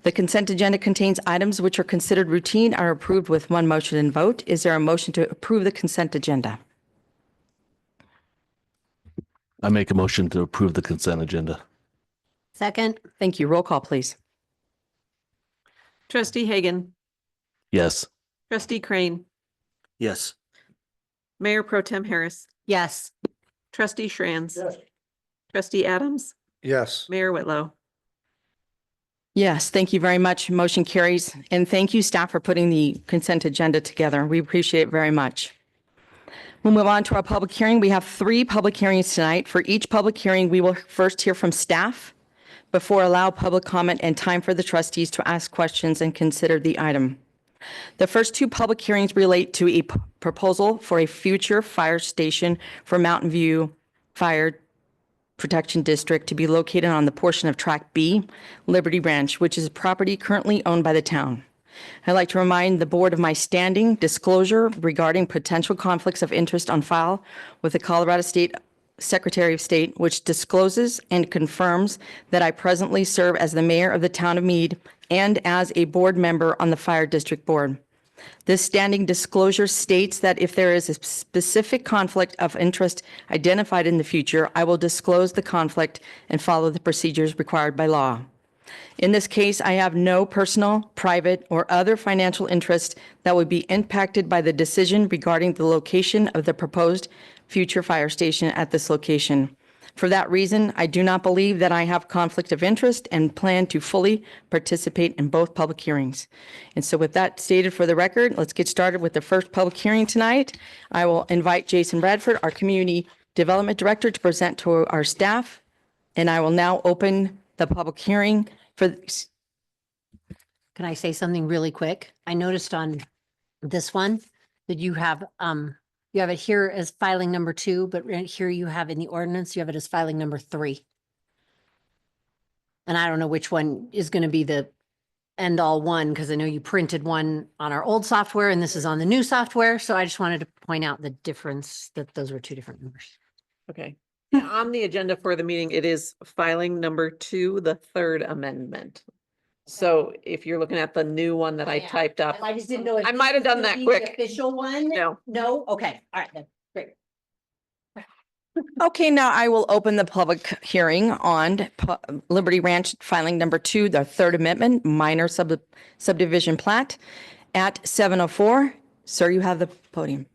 The consent agenda contains items which are considered routine, are approved with one motion and vote. Is there a motion to approve the consent agenda? I make a motion to approve the consent agenda. Second, Thank you. Roll call, please. Trustee Hagan, Yes. trustee Crane, Yes. Mayor Pro Tem Harris, yes. trustee Shranz. Trustee Adams, Yes. Mayor Whitlow. Yes, thank you very much. Motion carries. And thank you, staff, for putting the consent agenda together. We appreciate it very much. We'll move on to our public hearing. We have 3 public hearings tonight. For each public hearing, we will first hear from staff before allow public comment and time for the trustees to ask questions and consider the item. The first 2 public hearings relate to a proposal for a future fire station for Mountain View Fire Protection District to be located on the portion of Track B, Liberty Branch, which is a property currently owned by the town. I'd like to remind the board of my standing disclosure regarding potential conflicts of interest on file with the Colorado State Secretary of State, which discloses and confirms that I presently serve as the mayor of the town of Mead and as a board member on the Fire District Board. This standing disclosure states that if there is a specific conflict of interest identified in the future, I will disclose the conflict and follow the procedures required by law. In this case, I have no personal, private, or other financial interest that would be impacted by the decision regarding the location of the proposed future fire station at this location. For that reason, I do not believe that I have conflict of interest and plan to fully participate in both public hearings. And so with that stated for the record, let's get started with the first public hearing tonight. I will invite Jason Bradford, our Community Development Director, to present to our staff. And I will now open the public hearing for, Can I say something really quick? I noticed on this one that you have it here as filing number 2, but right here you have in the ordinance, you have it as filing number 3. And I don't know which one is going to be the end all one, because I know you printed one on our old software and this is on the new software. So I just wanted to point out the difference, that those were 2 different numbers. Okay. On the agenda for the meeting, it is filing number 2, the 3rd amendment. So if you're looking at the new one that I typed up, I just didn't know. I might have done that quick. Official one? No. No? Okay. All right then. Great. okay, now I will open the public hearing on Liberty Ranch filing number 2, the 3rd amendment, minor subdivision plat at 7:04. Sir, you have the podium.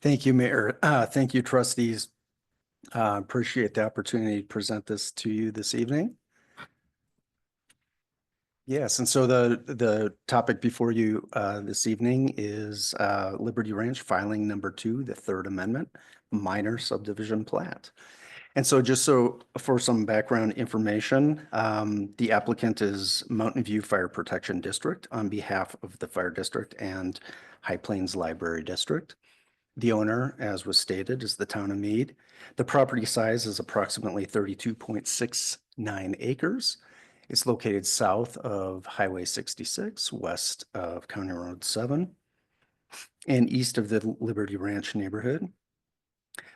Thank you, Mayor. Thank you, trustees. Appreciate the opportunity to present this to you this evening. Yes, and so the topic before you this evening is Liberty Ranch filing number 2, the 3rd amendment, minor subdivision plat. And so just so for some background information, the applicant is Mountain View Fire Protection District on behalf of the Fire District and High Plains Library District. The owner, as was stated, is the town of Mead. The property size is approximately 32.69 acres. It's located south of Highway 66, west of County Road 7, and east of the Liberty Ranch neighborhood.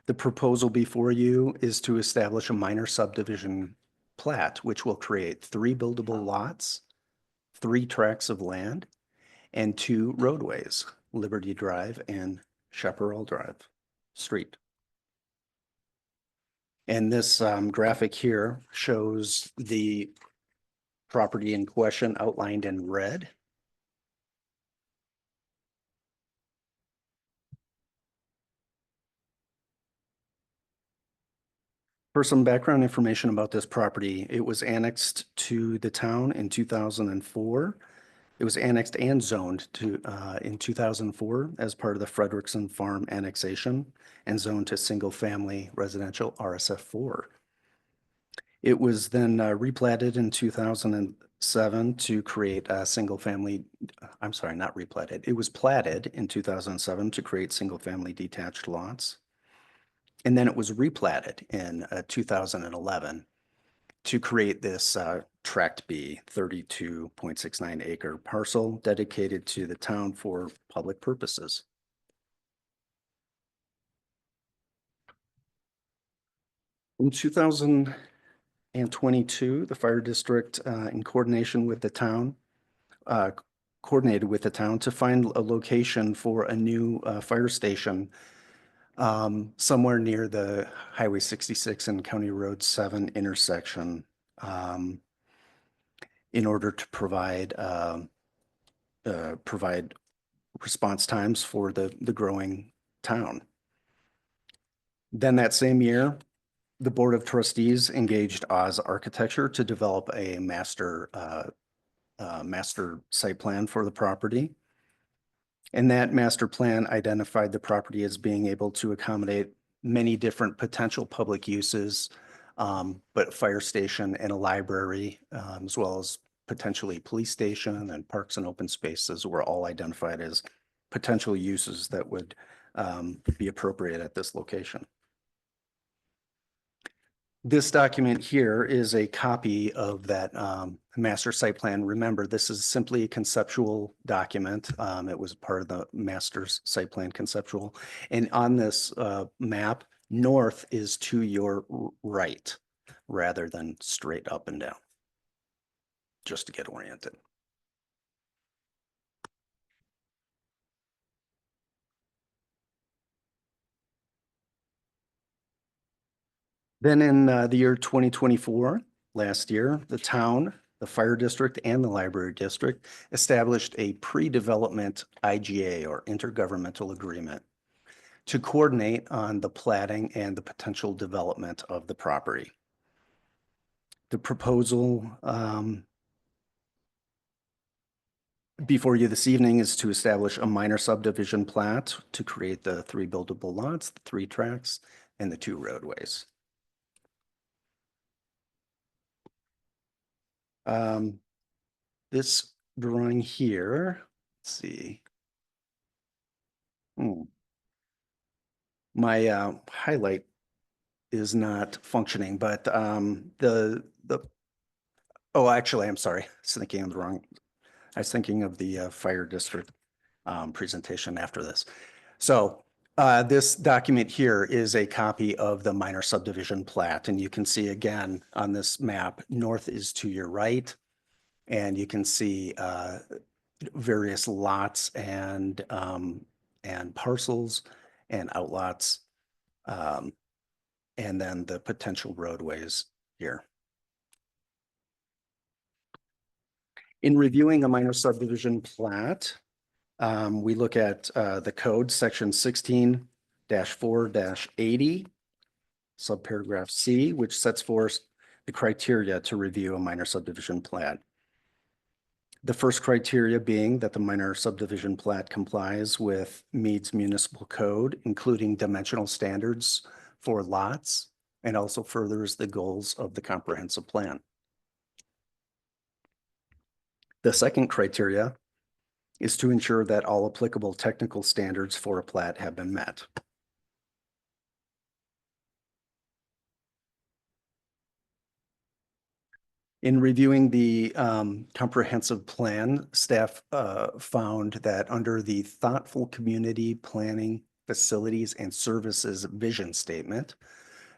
The proposal before you is to establish a minor subdivision plat, which will create 3 buildable lots, 3 tracts of land, and 2 roadways, Liberty Drive and Chaparral Drive Street. And this graphic here shows the property in question outlined in red. For some background information about this property, it was annexed to the town in 2004. It was annexed and zoned to in 2004 as part of the Frederickson Farm annexation and zoned to single-family residential RSF4. It was then replatted in 2007 to create a single-family, I'm sorry, not replatted. It was platted in 2007 to create single-family detached lots. And then it was replatted in 2011 to create this Tract B 32.69 acre parcel dedicated to the town for public purposes. In 2022, the fire district, in coordination with the town, coordinated with the town to find a location for a new fire station somewhere near the Highway 66 and County Road 7 intersection, in order to provide response times for the growing town. Then that same year, the Board of Trustees engaged Oz Architecture to develop a master site plan for the property. And that master plan identified the property as being able to accommodate many different potential public uses, but fire station and a library, as well as potentially police station and parks and open spaces were all identified as potential uses that would be appropriate at this location. This document here is a copy of that master site plan. Remember, this is simply a conceptual document. It was part of the master's site plan conceptual. And on this map, north is to your right rather than straight up and down, just to get oriented. Then in the year 2024, last year, the town, the fire district, and the library district established a pre-development IGA, or intergovernmental agreement, to coordinate on the platting and the potential development of the property. The proposal before you this evening is to establish a minor subdivision plat to create the 3 buildable lots, the 3 tracks, and the 2 roadways. This drawing here, let's see. My highlight is not functioning, but oh, actually, I'm sorry. I was thinking of the wrong. I was thinking of the fire district presentation after this. So this document here is a copy of the minor subdivision plat, and you can see again on this map, north is to your right. And you can see various lots and parcels and outlots, and then the potential roadways here. In reviewing a minor subdivision plat, we look at the code section 16-4-80, subparagraph C, which sets forth the criteria to review a minor subdivision plat. The first criteria being that the minor subdivision plat complies with Mead's municipal code, including dimensional standards for lots and also furthers the goals of the comprehensive plan. The second criteria is to ensure that all applicable technical standards for a plat have been met. In reviewing the comprehensive plan, staff found that under the thoughtful community planning, facilities and services vision statement,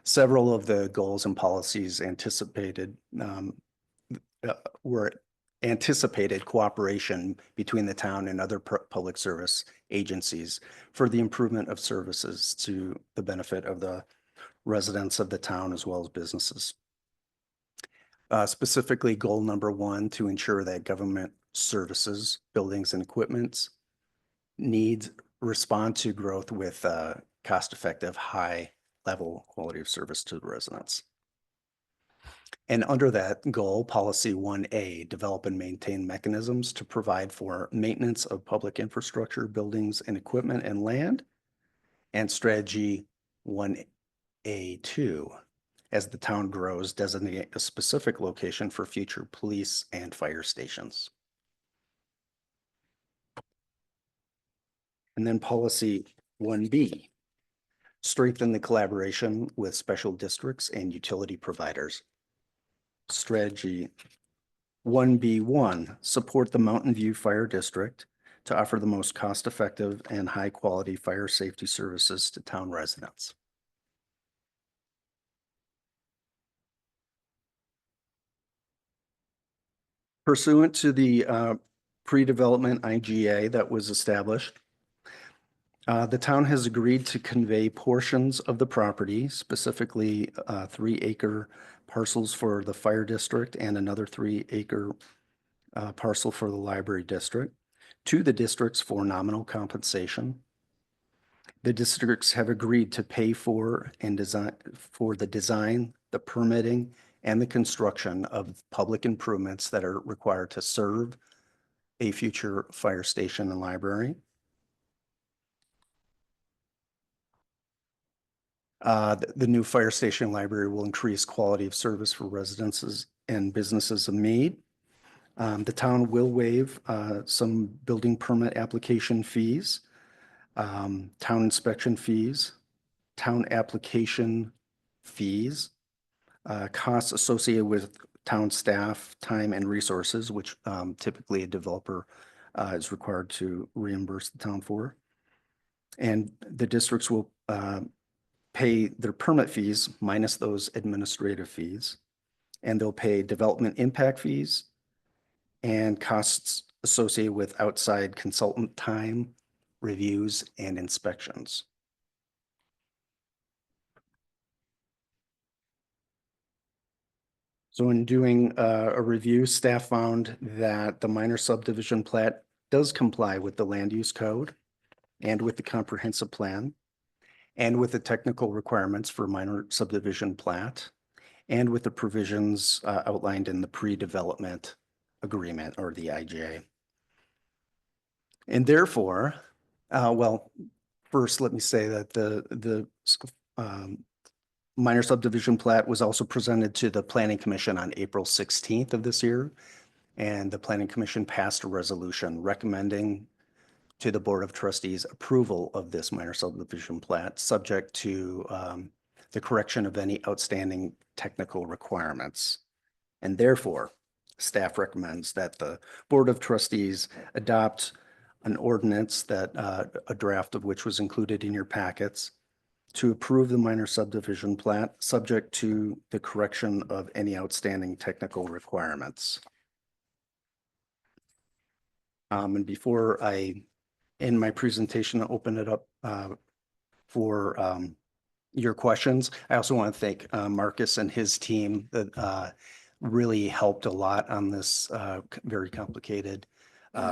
several of the goals and policies anticipated were anticipated cooperation between the town and other public service agencies for the improvement of services to the benefit of the residents of the town as well as businesses. Specifically, goal number 1, to ensure that government services, buildings and equipments needs respond to growth with cost-effective, high-level quality of service to the residents. And under that goal, policy 1A, develop and maintain mechanisms to provide for maintenance of public infrastructure, buildings and equipment and land. And strategy 1A2, as the town grows, designate a specific location for future police and fire stations. And then policy 1B, strengthen the collaboration with special districts and utility providers. Strategy 1B1, support the Mountain View Fire District to offer the most cost-effective and high-quality fire safety services to town residents. Pursuant to the pre-development IGA that was established, the town has agreed to convey portions of the property, specifically 3-acre parcels for the fire district and another 3-acre parcel for the library district, to the districts for nominal compensation. The districts have agreed to pay for and the design, the permitting, and the construction of public improvements that are required to serve a future fire station and library. The new fire station and library will increase quality of service for residences and businesses of Mead. The town will waive some building permit application fees, town inspection fees, town application fees, costs associated with town staff, time and resources, which typically a developer is required to reimburse the town for. And the districts will pay their permit fees minus those administrative fees, and they'll pay development impact fees and costs associated with outside consultant time, reviews, and inspections. So in doing a review, staff found that the minor subdivision plat does comply with the land use code and with the comprehensive plan and with the technical requirements for minor subdivision plat and with the provisions outlined in the pre-development agreement or the IGA. And therefore, well, first let me say that the minor subdivision plat was also presented to the Planning Commission on April 16th of this year. And the Planning Commission passed a resolution recommending to the Board of Trustees approval of this minor subdivision plat, subject to the correction of any outstanding technical requirements. And therefore, staff recommends that the Board of Trustees adopt an ordinance that a draft of which was included in your packets to approve the minor subdivision plat, subject to the correction of any outstanding technical requirements. And before I end my presentation, I'll open it up for your questions. I also want to thank Marcus and his team that really helped a lot on this very complicated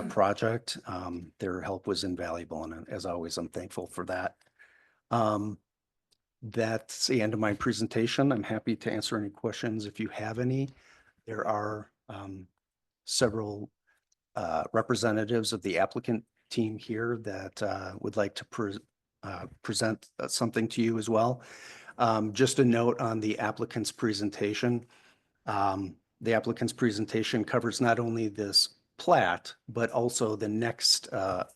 project. Their help was invaluable, and as always, I'm thankful for that. That's the end of my presentation. I'm happy to answer any questions if you have any. There are several representatives of the applicant team here that would like to present something to you as well. Just a note on the applicant's presentation. The applicant's presentation covers not only this plat, but also the next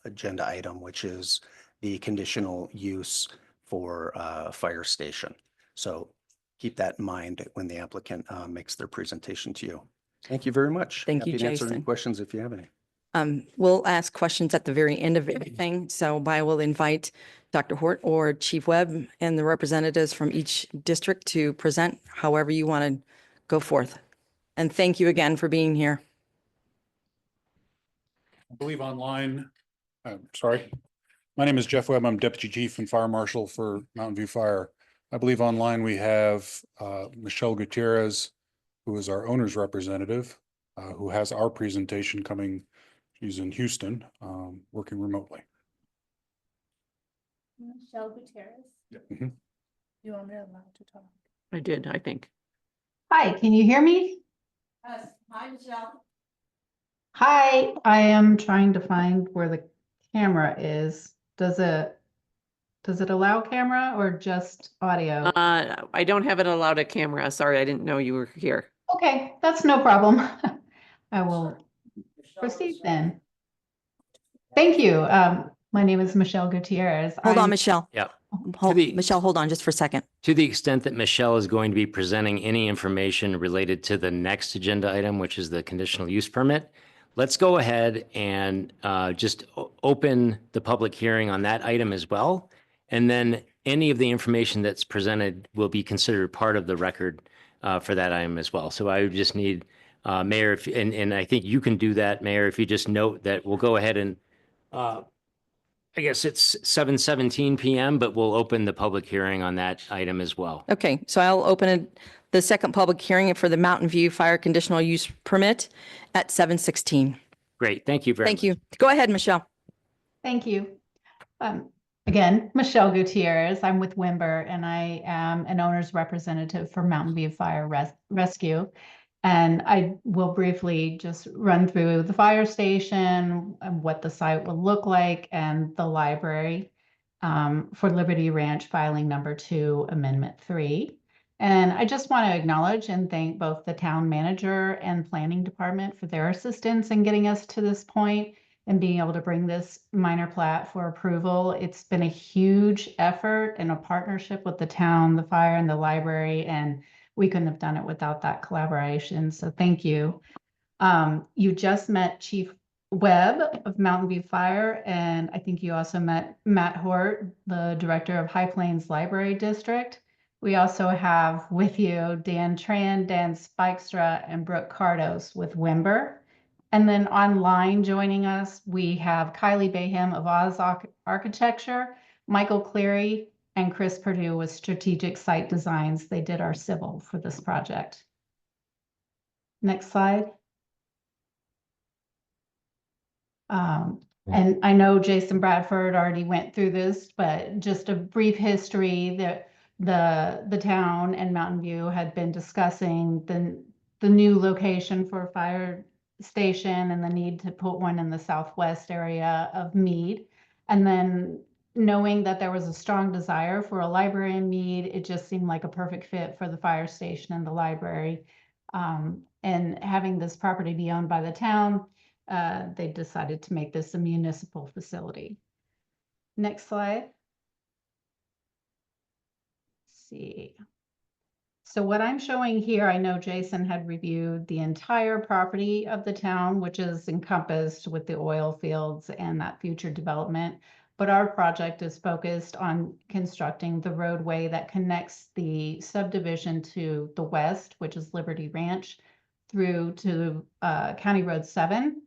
agenda item, which is the conditional use for fire station. So keep that in mind when the applicant makes their presentation to you. Thank you very much. Thank you, Happy to answer any Jason. questions if you have any. We'll ask questions at the very end of everything. So I will invite Dr. Hort or Chief Webb and the representatives from each district to present however you want to go forth. And thank you again for being here. I believe online, sorry. My name is Jeff Webb. I'm Deputy Chief and Fire Marshal for Mountain View Fire. I believe online we have Michelle Gutierrez, who is our owner's representative, who has our presentation coming. She's in Houston, working remotely. Michelle Gutierrez. Yeah. You want me allowed to talk? I did, I think. Hi, can you hear me? Yes. Hi, Michelle. Hi, I am trying to find where the camera is. Does it allow camera or just audio? I don't have it allowed a camera. Sorry, I didn't know you were here. Okay, that's no problem. I will proceed then. Thank you. My name is Michelle Gutierrez. Hold on, I'm- Michelle. Yeah. Michelle, hold on just for a second. To the extent that Michelle is going to be presenting any information related to the next agenda item, which is the conditional use permit, let's go ahead and just open the public hearing on that item as well. And then any of the information that's presented will be considered part of the record for that item as well. So I would just need Mayor, and I think you can do that, Mayor, if you just note that we'll go ahead and I guess it's 7:17 p.m., but we'll open the public hearing on that item as well. Okay, so I'll open the second public hearing for the Mountain View Fire Conditional Use Permit at 7:16. Great. Thank you very much. Thank you. Go ahead, Michelle. Thank you. Again, Michelle Gutierrez. I'm with Wimber and I am an owner's representative for Mountain View Fire Rescue. And I will briefly just run through the fire station and what the site will look like and the library for Liberty Ranch filing number 2, Amendment 3. And I just want to acknowledge and thank both the town manager and planning department for their assistance in getting us to this point and being able to bring this minor plat for approval. It's been a huge effort and a partnership with the town, the fire, and the library, and we couldn't have done it without that collaboration. So thank you. You just met Chief Webb of Mountain View Fire, and I think you also met Matt Hort, the director of High Plains Library District. We also have with you Dan Tran, Dan Spikestra, and Brooke Cardos with Wimber. And then online joining us, we have Kylie Bayham of Oz Architecture, Michael Cleary, and Chris Purdue with Strategic Site Designs. They did our civil for this project. Next slide. And I know Jason Bradford already went through this, but just a brief history that the town and Mountain View had been discussing the new location for a fire station and the need to put one in the southwest area of Mead. And then knowing that there was a strong desire for a library in Mead, it just seemed like a perfect fit for the fire station and the library. And having this property be owned by the town, they decided to make this a municipal facility. Next slide. Let's see. So what I'm showing here, I know Jason had reviewed the entire property of the town, which is encompassed with the oil fields and that future development. But our project is focused on constructing the roadway that connects the subdivision to the west, which is Liberty Ranch, through to County Road 7.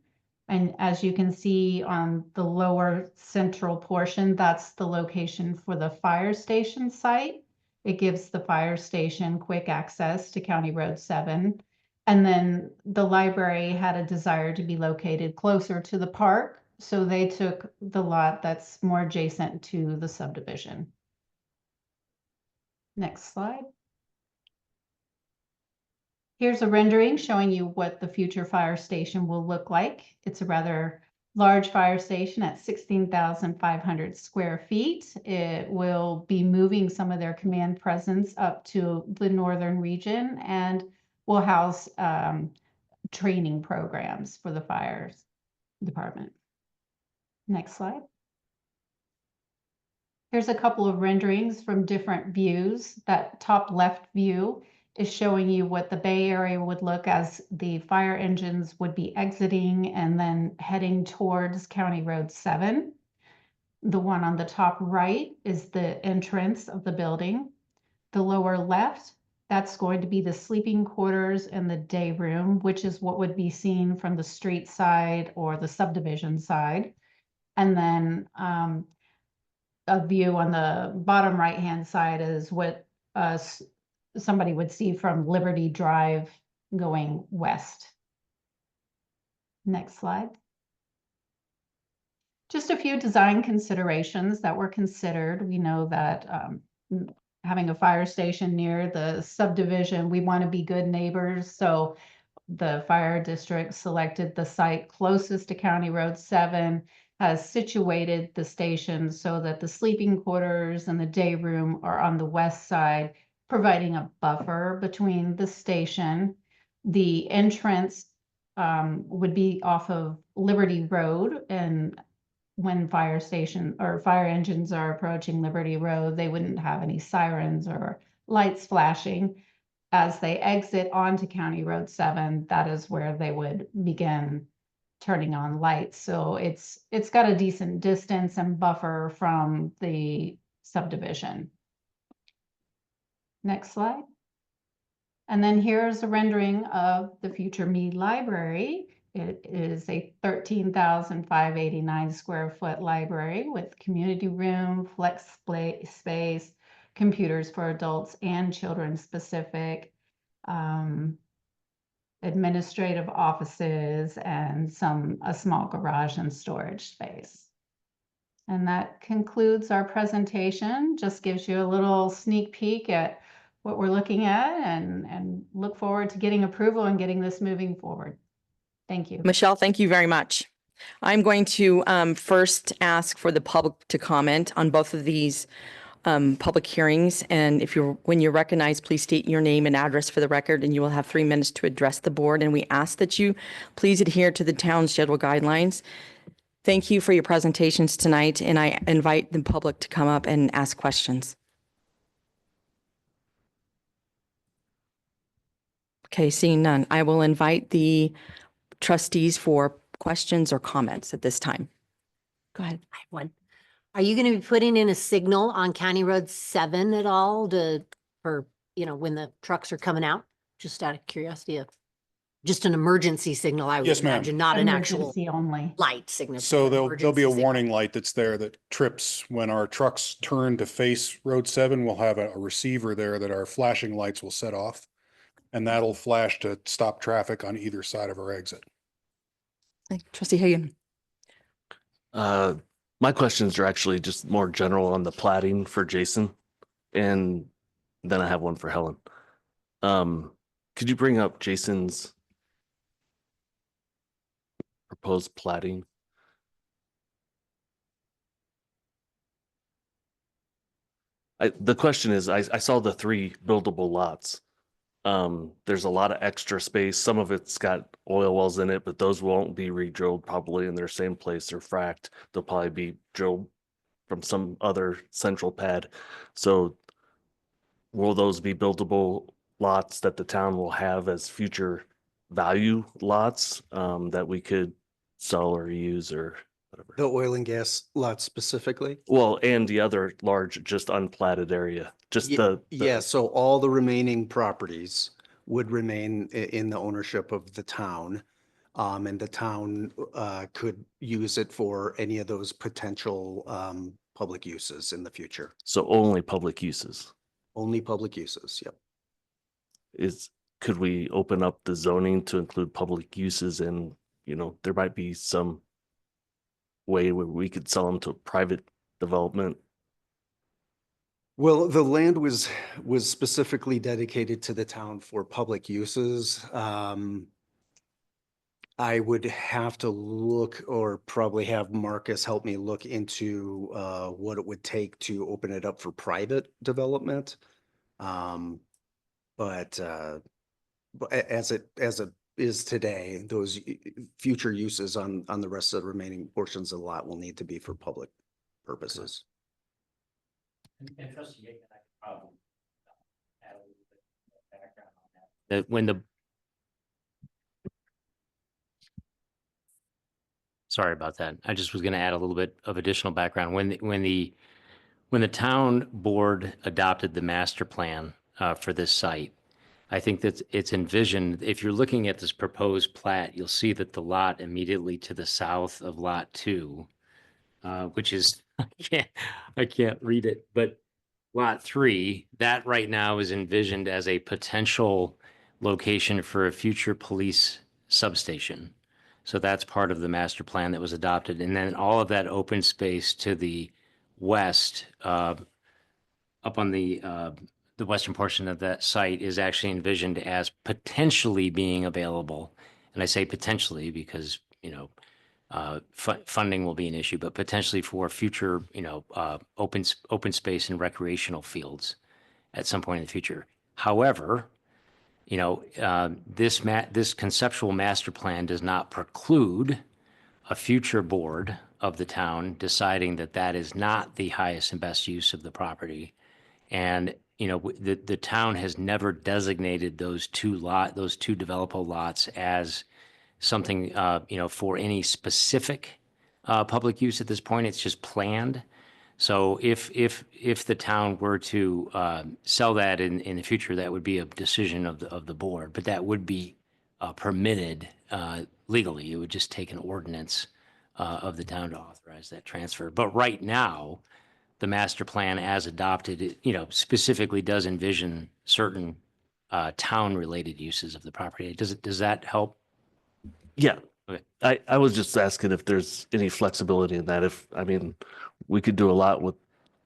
And as you can see on the lower central portion, that's the location for the fire station site. It gives the fire station quick access to County Road 7. And then the library had a desire to be located closer to the park, so they took the lot that's more adjacent to the subdivision. Next slide. Here's a rendering showing you what the future fire station will look like. It's a rather large fire station at 16,500 square feet. It will be moving some of their command presence up to the northern region and will house training programs for the fire department. Next slide. Here's a couple of renderings from different views. That top left view is showing you what the Bay Area would look as the fire engines would be exiting and then heading towards County Road 7. The one on the top right is the entrance of the building. The lower left, that's going to be the sleeping quarters and the day room, which is what would be seen from the street side or the subdivision side. And then a view on the bottom right-hand side is what somebody would see from Liberty Drive going west. Next slide. Just a few design considerations that were considered. We know that having a fire station near the subdivision, we want to be good neighbors. So the fire district selected the site closest to County Road 7, has situated the station so that the sleeping quarters and the day room are on the west side, providing a buffer between the station. The entrance would be off of Liberty Road, and when fire station or fire engines are approaching Liberty Road, they wouldn't have any sirens or lights flashing. As they exit onto County Road 7, that is where they would begin turning on lights. So it's got a decent distance and buffer from the subdivision. Next slide. And then here's a rendering of the future Mead Library. It is a 13,589 square foot library with community room, flex space, computers for adults and children specific, administrative offices, and a small garage and storage space. And that concludes our presentation. Just gives you a little sneak peek at what we're looking at, and look forward to getting approval and getting this moving forward. Thank you. Michelle, thank you very much. I'm going to first ask for the public to comment on both of these public hearings. And when you're recognized, please state your name and address for the record, and you will have 3 minutes to address the board. And we ask that you please adhere to the town's schedule guidelines. Thank you for your presentations tonight, and I invite the public to come up and ask questions. Okay, seeing none, I will invite the trustees for questions or comments at this time. Go ahead. I have one. Are you going to be putting in a signal on County Road 7 at all for when the trucks are coming out? Just out of curiosity, just an emergency signal, I would Yes, ma'am. imagine, not an actual Emergency only. light signal. So there'll be a emergency warning light that's there that trips when our trucks turn to face Road 7. We'll have a receiver there that our flashing lights will set off, and that'll flash to stop traffic on either side of our exit. Trustee Hagan. My questions are actually just more general on the plating for Jason, and then I have one for Helen. Could you bring up Jason's proposed plating? The question is, I saw the 3 buildable lots. There's a lot of extra space. Some of it's got oil wells in it, but those won't be re-drilled probably in their same place. They're fracked. They'll probably be drilled from some other central pad. So will those be buildable lots that the town will have as future value lots that we could sell or use or whatever? The oil and gas lots specifically? Well, and the other large, just unplatted area, just Yeah, so all the remaining properties would remain in the ownership of the town. And the town could use it for any of those potential public uses in the future. So only public uses. Only public uses, yep. Could we open up the zoning to include public uses, and there might be some way where we could sell them to private development? Well, the land was specifically dedicated to the town for public uses. I would have to look or probably have Marcus help me look into what it would take to open it up for private development. But as it is today, those future uses on the rest of the remaining portions of the lot will need to be for public purposes. And Trustee Aiken, I could probably add a little bit of background on that. When the Sorry about that. I just was going to add a little bit of additional background. When the town board adopted the master plan for this site, I think that it's envisioned, if you're looking at this proposed plat, you'll see that the lot immediately to the south of lot 2, which is, I can't read it, but lot 3, that right now is envisioned as a potential location for a future police substation. So that's part of the master plan that was adopted. And then all of that open space to the west, up on the western portion of that site is actually envisioned as potentially being available. And I say potentially because, funding will be an issue, but potentially for future, open space and recreational fields at some point in the future. However, this conceptual master plan does not preclude a future board of the town deciding that that is not the highest and best use of the property. And, the town has never designated those two developable lots as something, for any specific public use at this point. It's just planned. So if the town were to sell that in the future, that would be a decision of the board, but that would be permitted legally. It would just take an ordinance of the town to authorize that transfer. But right now, the master plan as adopted, specifically does envision certain town-related uses of the property. Does that help? Yeah. Okay. I was just asking if there's any flexibility in that. We could do a lot with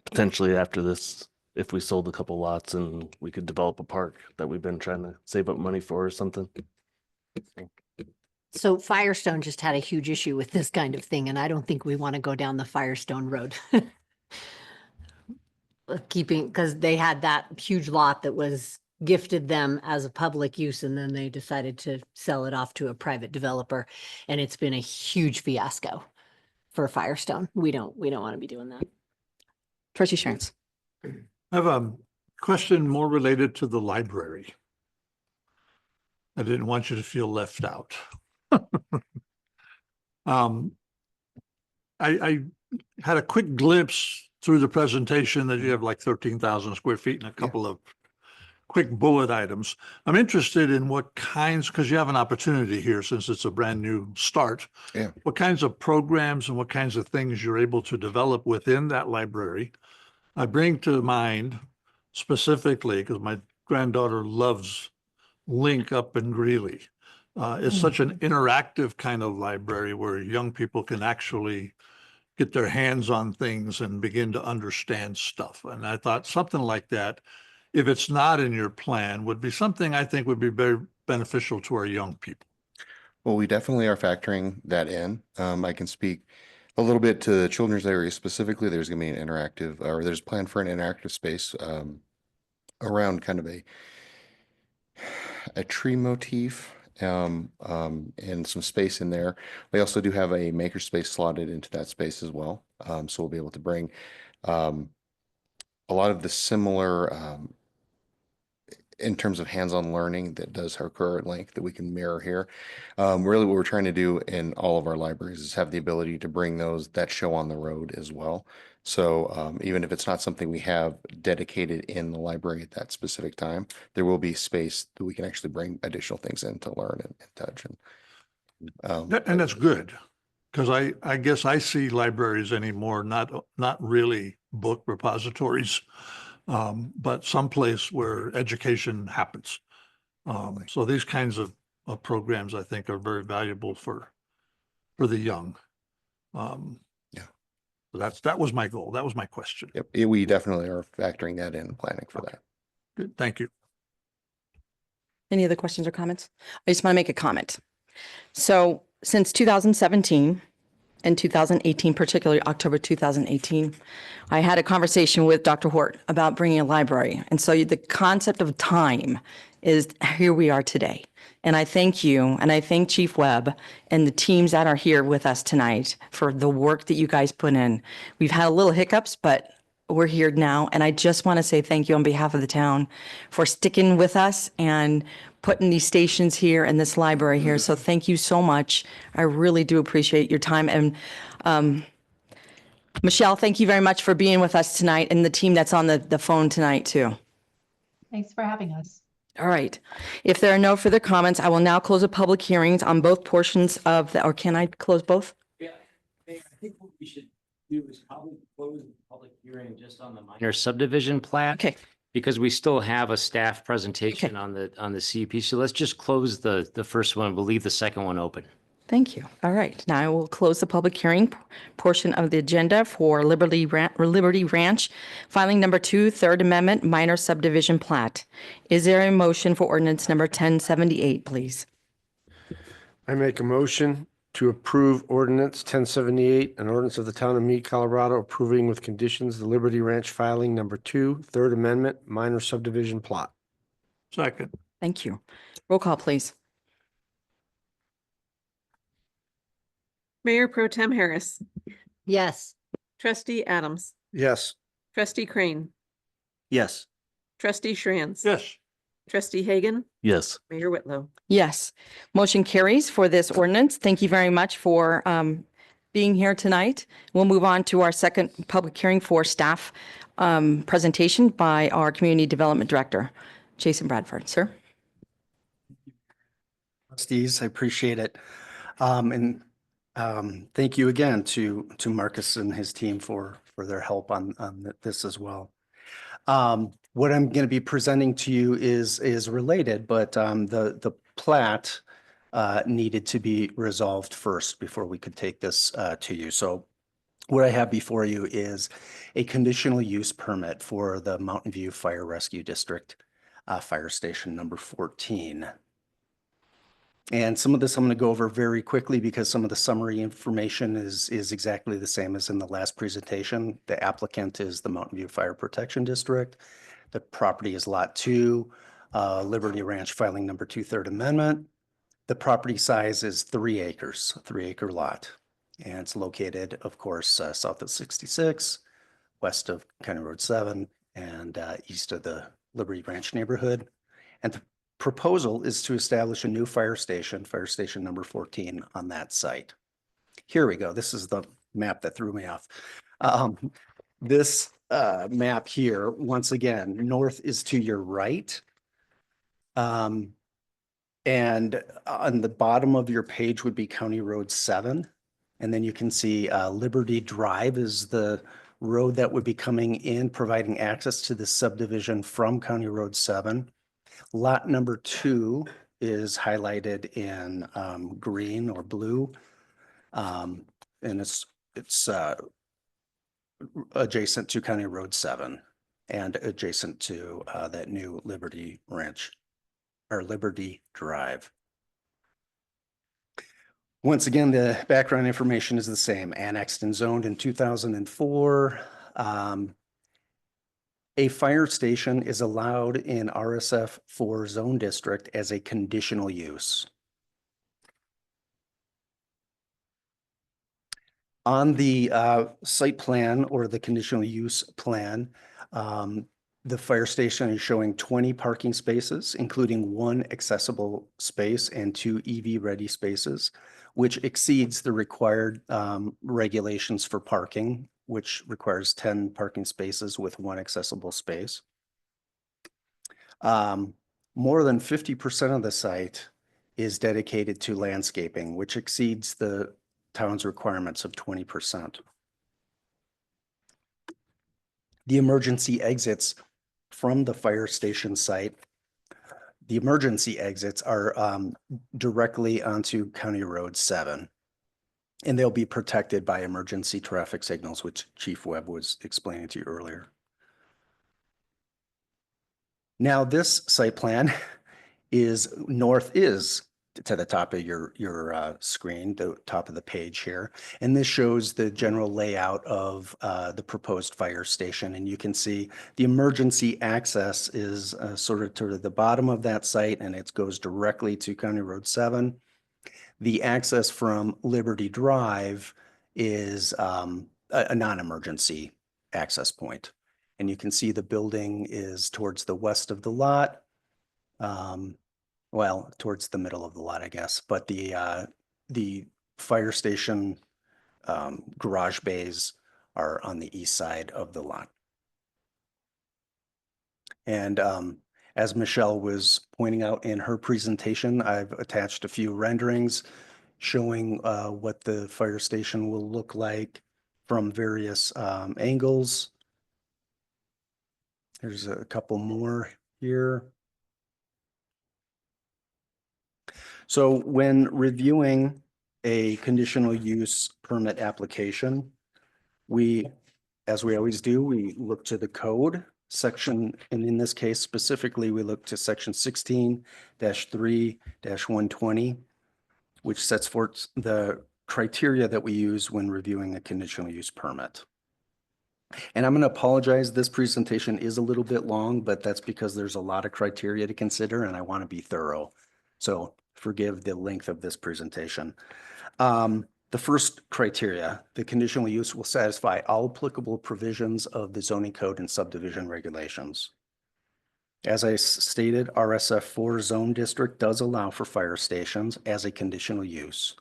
potentially after this, if we sold a couple lots and we could develop a park that we've been trying to save up money for or something. So Firestone just had a huge issue with this kind of thing, and I don't think we want to go down the Firestone road. Because they had that huge lot that was gifted them as a public use, and then they decided to sell it off to a private developer, and it's been a huge fiasco for Firestone. We don't want to be doing that. Trustee Shanks. I have a question more related to the library. I didn't want you to feel left out. I had a quick glimpse through the presentation that you have like 13,000 square feet and a couple of quick bullet items. I'm interested in what kinds, because you have an opportunity here since it's a brand new start. Yeah. What kinds of programs and what kinds of things you're able to develop within that library. I bring to mind specifically, because my granddaughter loves Link up in Greeley. It's such an interactive kind of library where young people can actually get their hands on things and begin to understand stuff. And I thought something like that, if it's not in your plan, would be something I think would be very beneficial to our young people. Well, we definitely are factoring that in. I can speak a little bit to the children's area specifically. There's going to be an interactive, or there's planned for an interactive space around kind of a tree motif and some space in there. We also do have a makerspace slotted into that space as well. So we'll be able to bring a lot of the similar in terms of hands-on learning that does occur at Link that we can mirror here. Really what we're trying to do in all of our libraries is have the ability to bring that show on the road as well. So even if it's not something we have dedicated in the library at that specific time, there will be space that we can actually bring additional things in to learn and touch. And that's good, because I guess I see libraries anymore, not really book repositories, but someplace where education happens. So these kinds of programs, I think, are very valuable for the young. That was my goal. That was my question. Yep, we definitely are factoring that in, planning for that. Good, thank you. Any other questions or comments? I just want to make a comment. So since 2017 and 2018, particularly October 2018, I had a conversation with Dr. Hort about bringing a library. And so the concept of time is here we are today. And I thank you, and I thank Chief Webb and the teams that are here with us tonight for the work that you guys put in. We've had a little hiccups, but we're here now. And I just want to say thank you on behalf of the town for sticking with us and putting these stations here and this library here. So thank you so much. I really do appreciate your time. And Michelle, thank you very much for being with us tonight, and the team that's on the phone tonight too. Thanks for having us. All right. If there are no further comments, I will now close the public hearings on both portions of the, or can I close both? Yeah, I think what we should do is probably close the public hearing just on the minor subdivision plat. Okay. Because we still have a staff presentation Okay. on the CUP. So let's just close the first one. We'll leave the second one open. Thank you. All right. Now I will close the public hearing portion of the agenda for Liberty Ranch, filing number 2, Third Amendment, minor subdivision plat. Is there a motion for ordinance number 1078, please? I make a motion to approve ordinance 1078, an ordinance of the town of Mead, Colorado, approving with conditions the Liberty Ranch filing number 2, Third Amendment, minor subdivision plot. Second. Thank you. Roll call, please. Mayor Pro Tem Harris, Yes. Trustee Adams, Yes. Trustee Crane, Yes. Trustee Shranz. Yes. Trustee Hagan, Yes. Mayor Whitlow. Yes. Motion carries for this ordinance. Thank you very much for being here tonight. We'll move on to our second public hearing for staff presentation by our Community Development Director, Jason Bradford. Sir? Trustees, I appreciate it. Thank you again to Marcus and his team for their help on this as well. What I'm going to be presenting to you is related, but the plat needed to be resolved first before we could take this to you. So what I have before you is a conditional use permit for the Mountain View Fire Rescue District, Fire Station number 14. And some of this I'm going to go over very quickly because some of the summary information is exactly the same as in the last presentation. The applicant is the Mountain View Fire Protection District. The property is Lot 2, Liberty Ranch filing number 2, Third Amendment. The property size is 3 acres, a 3-acre lot. And it's located, of course, south of 66, west of County Road 7, and east of the Liberty Ranch neighborhood. And the proposal is to establish a new fire station number 14 on that site. Here we go. This is the map that threw me off. This map here, once again, north is to your right. And on the bottom of your page would be County Road 7. And then you can see Liberty Drive is the road that would be coming in, providing access to the subdivision from County Road 7. Lot number 2 is highlighted in green or blue. And it's adjacent to County Road 7 and adjacent to that new Liberty Ranch or Liberty Drive. Once again, the background information is the same. Annexed and zoned in 2004. A fire station is allowed in RSF 4 zone district as a conditional use. On the site plan or the conditional use plan, the fire station is showing 20 parking spaces, including 1 accessible space and 2 EV-ready spaces, which exceeds the required regulations for parking, which requires 10 parking spaces with 1 accessible space. More than 50% of the site is dedicated to landscaping, which exceeds the town's requirements of 20%. The emergency exits from the fire station site, the emergency exits are directly onto County Road 7. And they'll be protected by emergency traffic signals, which Chief Webb was explaining to you earlier. Now, this site plan is north is to the top of your screen, the top of the page here. And this shows the general layout of the proposed fire station. And you can see the emergency access is sort of to the bottom of that site, and it goes directly to County Road 7. The access from Liberty Drive is a non-emergency access point. And you can see the building is towards the west of the lot. Well, towards the middle of the lot, I guess, but the fire station garage bays are on the east side of the lot. And as Michelle was pointing out in her presentation, I've attached a few renderings showing what the fire station will look like from various angles. There's a couple more here. So when reviewing a conditional use permit application, as we always do, we look to the code section, and in this case specifically, we look to section 16-3-120, which sets forth the criteria that we use when reviewing a conditional use permit. And I'm going to apologize, this presentation is a little bit long, but that's because there's a lot of criteria to consider and I want to be thorough. So forgive the length of this presentation. The first criteria, the conditional use will satisfy all applicable provisions of the zoning code and subdivision regulations. As I stated, RSF 4 zone district does allow for fire stations as a conditional use.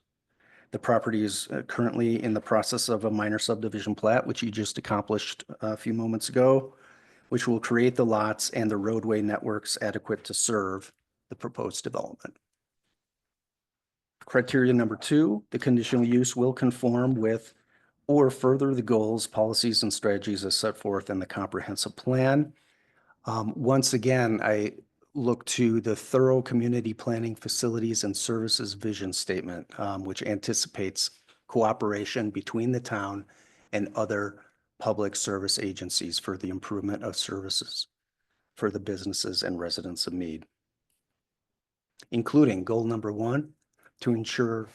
The property is currently in the process of a minor subdivision plat, which you just accomplished a few moments ago, which will create the lots and the roadway networks adequate to serve the proposed development. Criteria number 2, the conditional use will conform with or further the goals, policies, and strategies as set forth in the comprehensive plan. Once again, I look to the thorough community planning, facilities, and services vision statement, which anticipates cooperation between the town and other public service agencies for the improvement of services for the businesses and residents of Mead, including goal number 1, to ensure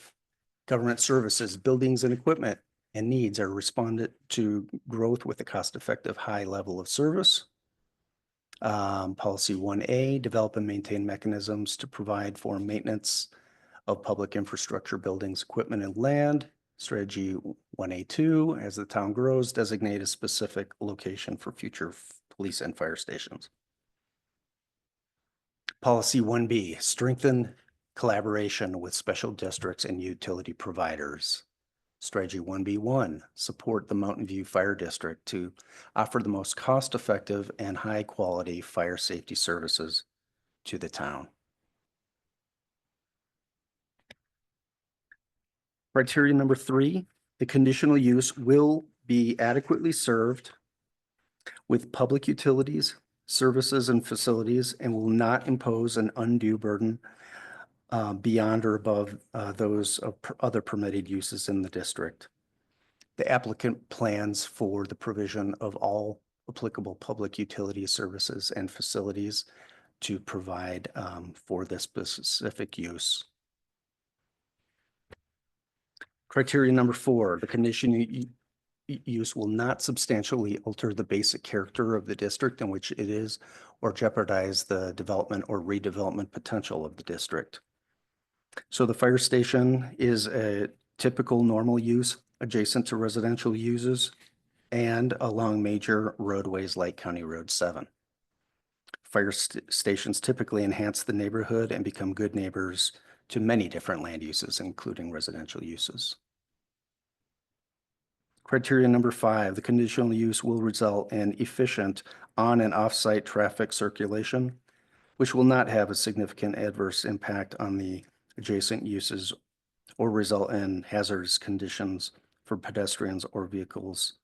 government services, buildings, and equipment and needs are responded to growth with a cost-effective high level of service. Policy 1A, develop and maintain mechanisms to provide for maintenance of public infrastructure, buildings, equipment, and land. Strategy 1A2, as the town grows, designate a specific location for future police and fire stations. Policy 1B, strengthen collaboration with special districts and utility providers. Strategy 1B1, support the Mountain View Fire District to offer the most cost-effective and high-quality fire safety services to the town. Criteria number 3, the conditional use will be adequately served with public utilities, services, and facilities, and will not impose an undue burden beyond or above those of other permitted uses in the district. The applicant plans for the provision of all applicable public utility services and facilities to provide for this specific use. Criteria number 4, the conditional use will not substantially alter the basic character of the district in which it is or jeopardize the development or redevelopment potential of the district. So the fire station is a typical normal use adjacent to residential uses and along major roadways like County Road 7. Fire stations typically enhance the neighborhood and become good neighbors to many different land uses, including residential uses. Criteria number 5, the conditional use will result in efficient on and off-site traffic circulation, which will not have a significant adverse impact on the adjacent uses or result in hazardous conditions for pedestrians or vehicles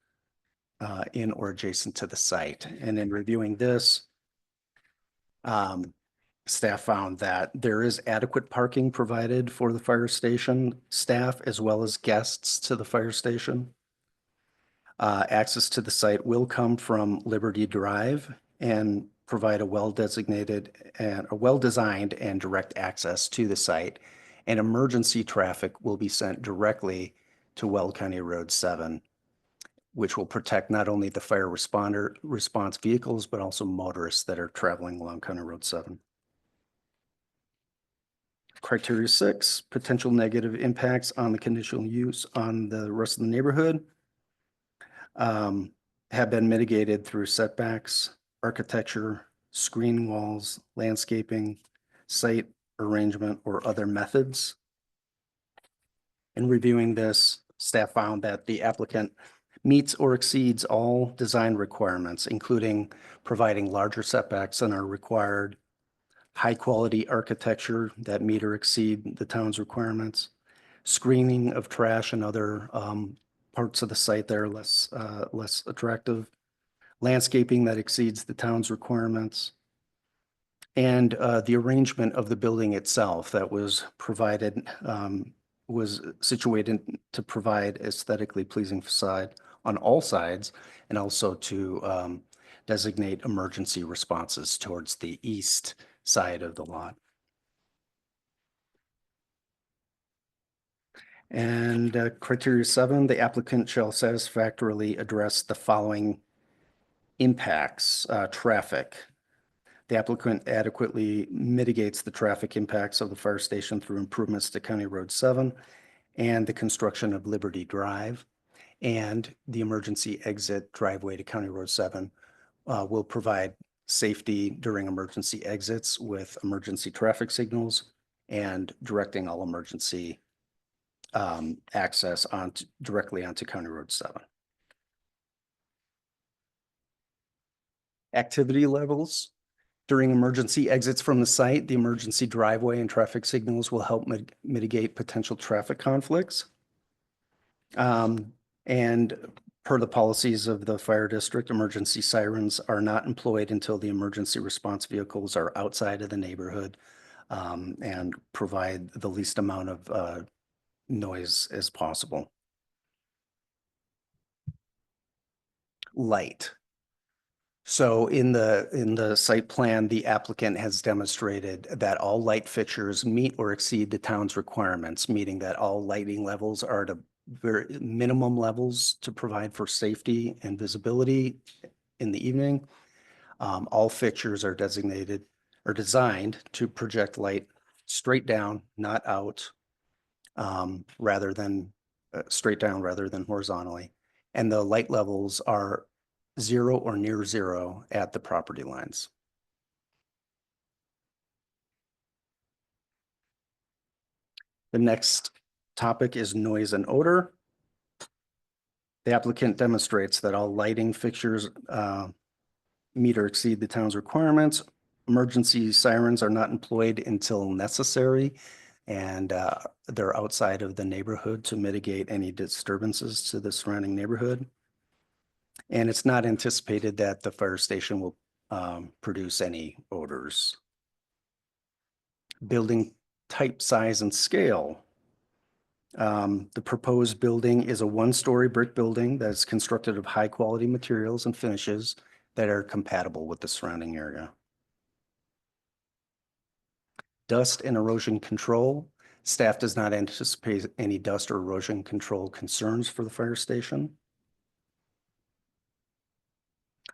in or adjacent to the site. And in reviewing this, staff found that there is adequate parking provided for the fire station staff as well as guests to the fire station. Access to the site will come from Liberty Drive and provide a well-designated and a well-designed and direct access to the site and emergency traffic will be sent directly to Weld County Road 7, which will protect not only the fire response vehicles, but also motorists that are traveling along County Road 7. Criteria 6, potential negative impacts on the conditional use on the rest of the neighborhood have been mitigated through setbacks, architecture, screening walls, landscaping, site arrangement, or other methods. In reviewing this, staff found that the applicant meets or exceeds all design requirements, including providing larger setbacks than are required, high-quality architecture that meet or exceed the town's requirements, screening of trash and other parts of the site that are less attractive, landscaping that exceeds the town's requirements, and the arrangement of the building itself that was provided, was situated to provide aesthetically pleasing facade on all sides, and also to designate emergency responses towards the east side of the lot. And criteria 7, the applicant shall satisfactorily address the following impacts: traffic. The applicant adequately mitigates the traffic impacts of the fire station through improvements to County Road 7 and the construction of Liberty Drive, and the emergency exit driveway to County Road 7 will provide safety during emergency exits with emergency traffic signals and directing all emergency access directly onto County Road 7. Activity levels. During emergency exits from the site, the emergency driveway and traffic signals will help mitigate potential traffic conflicts. And per the policies of the fire district, emergency sirens are not employed until the emergency response vehicles are outside of the neighborhood and provide the least amount of noise as possible. Light. So in the site plan, the applicant has demonstrated that all light fixtures meet or exceed the town's requirements, meaning that all lighting levels are at a very minimum levels to provide for safety and visibility in the evening. All fixtures are designated or designed to project light straight down, not out, rather than straight down rather than horizontally. And the light levels are 0 or near 0 at the property lines. The next topic is noise and odor. The applicant demonstrates that all lighting fixtures meet or exceed the town's requirements. Emergency sirens are not employed until necessary, and they're outside of the neighborhood to mitigate any disturbances to the surrounding neighborhood. And it's not anticipated that the fire station will produce any odors. Building type, size, and scale. The proposed building is a one-story brick building that's constructed of high-quality materials and finishes that are compatible with the surrounding area. Dust and erosion control. Staff does not anticipate any dust or erosion control concerns for the fire station.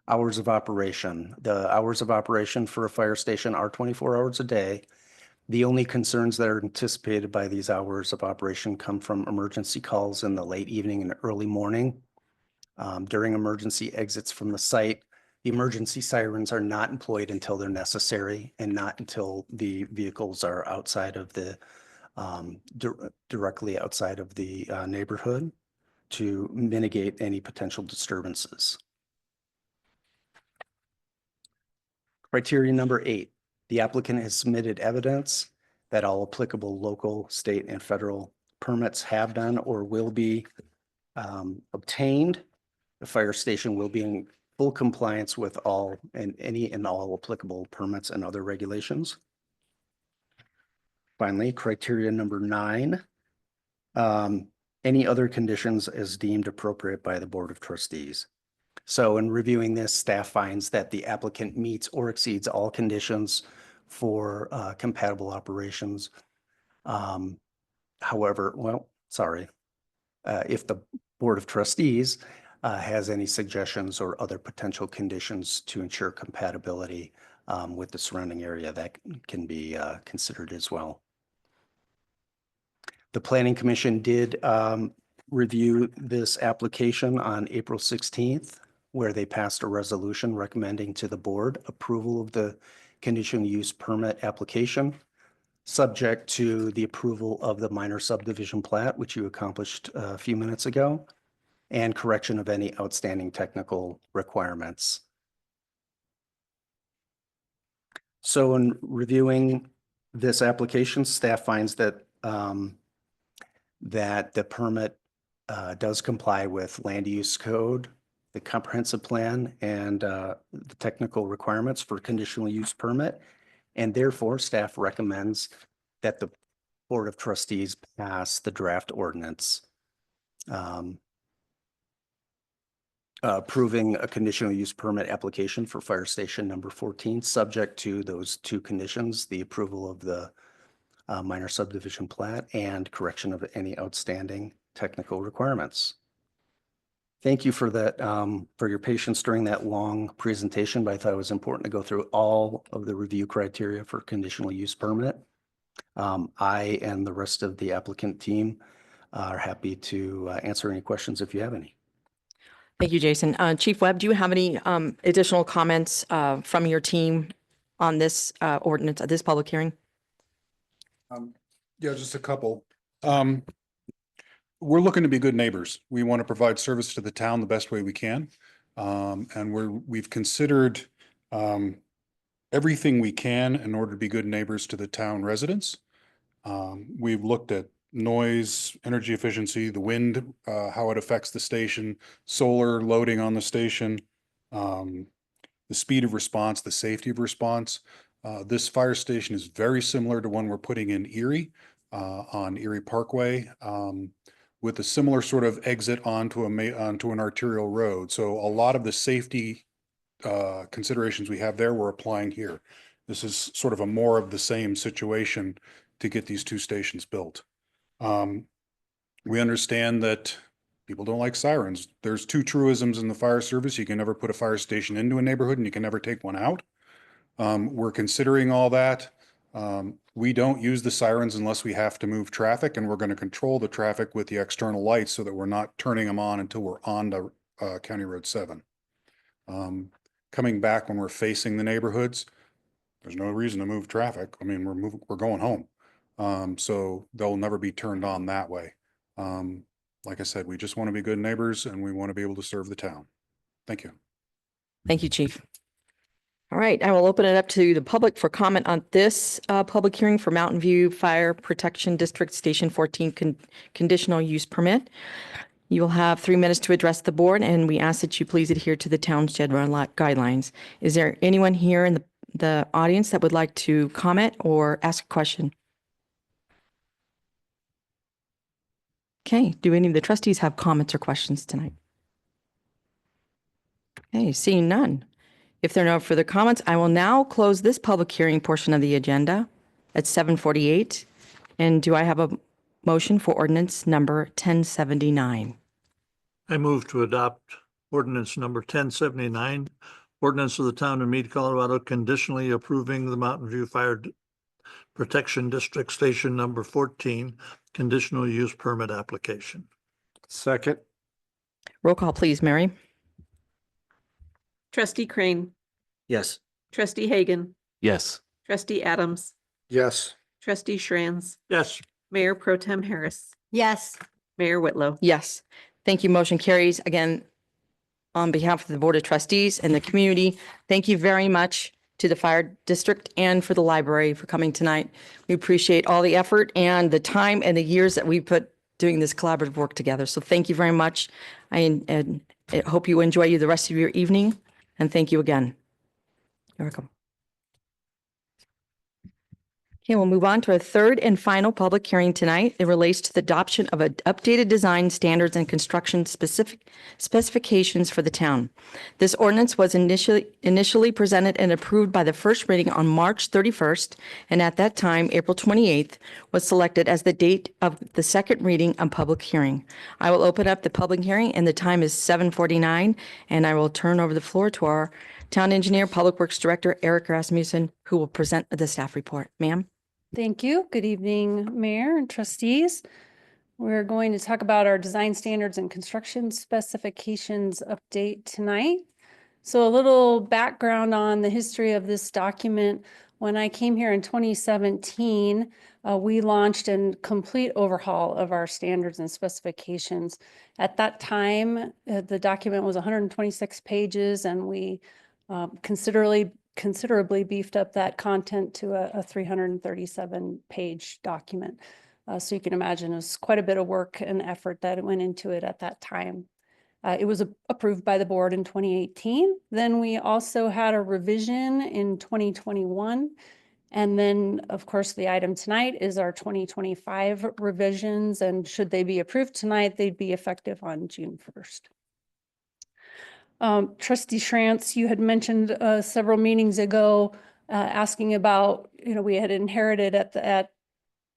Hours of operation. The hours of operation for a fire station are 24 hours a day. The only concerns that are anticipated by these hours of operation come from emergency calls in the late evening and early morning. During emergency exits from the site, the emergency sirens are not employed until they're necessary and not until the vehicles are outside of the, directly outside of the neighborhood to mitigate any potential disturbances. Criteria number 8, the applicant has submitted evidence that all applicable local, state, and federal permits have been or will be obtained. The fire station will be in full compliance with all and any and all applicable permits and other regulations. Finally, criteria number 9, any other conditions as deemed appropriate by the Board of Trustees. So in reviewing this, staff finds that the applicant meets or exceeds all conditions for compatible operations. However, well, sorry. If the Board of Trustees has any suggestions or other potential conditions to ensure compatibility with the surrounding area, that can be considered as well. The Planning Commission did review this application on April 16th, where they passed a resolution recommending to the board approval of the conditional use permit application, subject to the approval of the minor subdivision plat, which you accomplished a few minutes ago, and correction of any outstanding technical requirements. So in reviewing this application, staff finds that that the permit does comply with land use code, the comprehensive plan, and the technical requirements for conditional use permit. And therefore, staff recommends that the Board of Trustees pass the draft ordinance approving a conditional use permit application for fire station number 14, subject to those two conditions, the approval of the minor subdivision plat and correction of any outstanding technical requirements. Thank you for that, for your patience during that long presentation, but I thought it was important to go through all of the review criteria for conditional use permit. I and the rest of the applicant team are happy to answer any questions if you have any. Thank you, Jason. Chief Webb, do you have any additional comments from your team on this ordinance, this public hearing? Yeah, just a couple. We're looking to be good neighbors. We want to provide service to the town the best way we can. And we've considered everything we can in order to be good neighbors to the town residents. We've looked at noise, energy efficiency, the wind, how it affects the station, solar loading on the station, the speed of response, the safety of response. This fire station is very similar to one we're putting in Erie, on Erie Parkway, with a similar sort of exit onto an arterial road. So a lot of the safety considerations we have there, we're applying here. This is sort of a more of the same situation to get these two stations built. We understand that people don't like sirens. There's two truisms in the fire service. You can never put a fire station into a neighborhood and you can never take one out. We're considering all that. We don't use the sirens unless we have to move traffic, and we're going to control the traffic with the external lights so that we're not turning them on until we're on to County Road 7. Coming back when we're facing the neighborhoods, there's no reason to move traffic. I mean, we're going home. So they'll never be turned on that way. Like I said, we just want to be good neighbors and we want to be able to serve the town. Thank you. Thank you, Chief. All right, I will open it up to the public for comment on this public hearing for Mountain View Fire Protection District Station 14 conditional use permit. You will have 3 minutes to address the board, and we ask that you please adhere to the town's general guidelines. Is there anyone here in the audience that would like to comment or ask a question? Okay, do any of the trustees have comments or questions tonight? Okay, seeing none. If there are no further comments, I will now close this public hearing portion of the agenda at 7:48. And do I have a motion for ordinance number 1079? I move to adopt ordinance number 1079, ordinance of the town of Mead, Colorado, conditionally approving the Mountain View Fire Protection District Station number 14 conditional use permit application. Second. Roll call, please, Mary. Trustee Crane, Yes. trustee Hagan, Yes. trustee Adams, Yes. trustee Schranz, Yes. Mayor Pro Tem Harris, Yes. Mayor Whitlow. Yes. Thank you. Motion carries. Again, on behalf of the Board of Trustees and the community, thank you very much to the fire district and for the library for coming tonight. We appreciate all the effort and the time and the years that we put doing this collaborative work together. So thank you very much. I hope you enjoy the rest of your evening, and thank you again. You're welcome. Okay, we'll move on to a third and final public hearing tonight. It relates to the adoption of updated design standards and construction specifications for the town. This ordinance was initially presented and approved by the first reading on March 31st, and at that time, April 28th, was selected as the date of the second reading and public hearing. I will open up the public hearing, and the time is 7:49, and I will turn over the floor to our Town Engineer, Public Works Director, Eric Rasmussen, who will present the staff report. Ma'am? Thank you. Good evening, Mayor and trustees. We're going to talk about our design standards and construction specifications update tonight. So a little background on the history of this document. When I came here in 2017, we launched a complete overhaul of our standards and specifications. At that time, the document was 126 pages, and we considerably beefed up that content to a 337-page document. So you can imagine it was quite a bit of work and effort that went into it at that time. It was approved by the board in 2018. Then we also had a revision in 2021. And then, of course, the item tonight is our 2025 revisions. And should they be approved tonight, they'd be effective on June 1st. Trustee Schrantz, you had mentioned several meetings ago asking about, we had inherited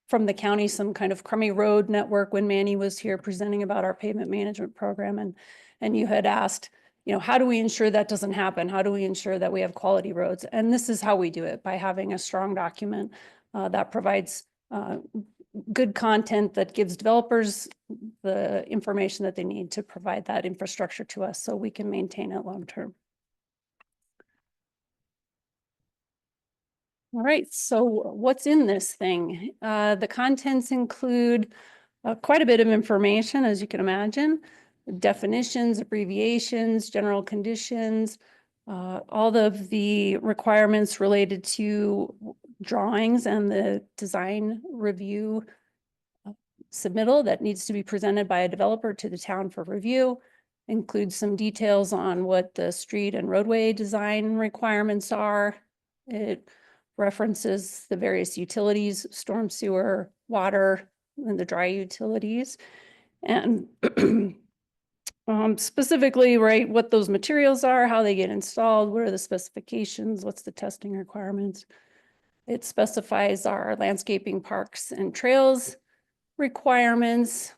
from the county some kind of crummy road network when Manny was here presenting about our pavement management program. And you had asked, how do we ensure that doesn't happen? How do we ensure that we have quality roads? And this is how we do it, by having a strong document that provides good content that gives developers the information that they need to provide that infrastructure to us so we can maintain it long term. All right, so what's in this thing? The contents include quite a bit of information, as you can imagine, definitions, abbreviations, general conditions, all of the requirements related to drawings and the design review submittal that needs to be presented by a developer to the town for review, includes some details on what the street and roadway design requirements are. It references the various utilities, storm sewer, water, and the dry utilities. And specifically, right, what those materials are, how they get installed, what are the specifications, what's the testing requirements. It specifies our landscaping, parks, and trails requirements,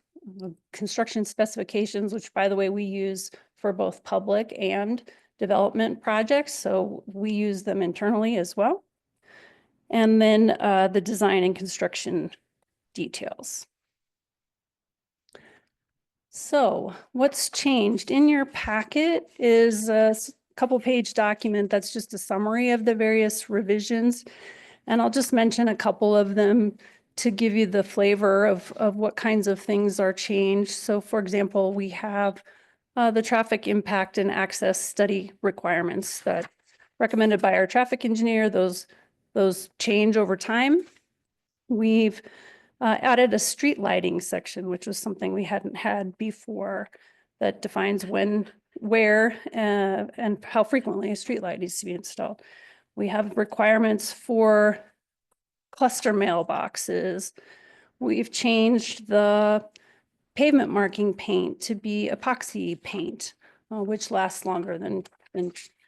construction specifications, which, by the way, we use for both public and development projects. So we use them internally as well. And then the design and construction details. So what's changed in your packet is a couple-page document that's just a summary of the various revisions. And I'll just mention a couple of them to give you the flavor of what kinds of things are changed. So for example, we have the traffic impact and access study requirements that recommended by our traffic engineer. Those change over time. We've added a street lighting section, which was something we hadn't had before, that defines when, where, and how frequently a street light needs to be installed. We have requirements for cluster mailboxes. We've changed the pavement marking paint to be epoxy paint, which lasts longer than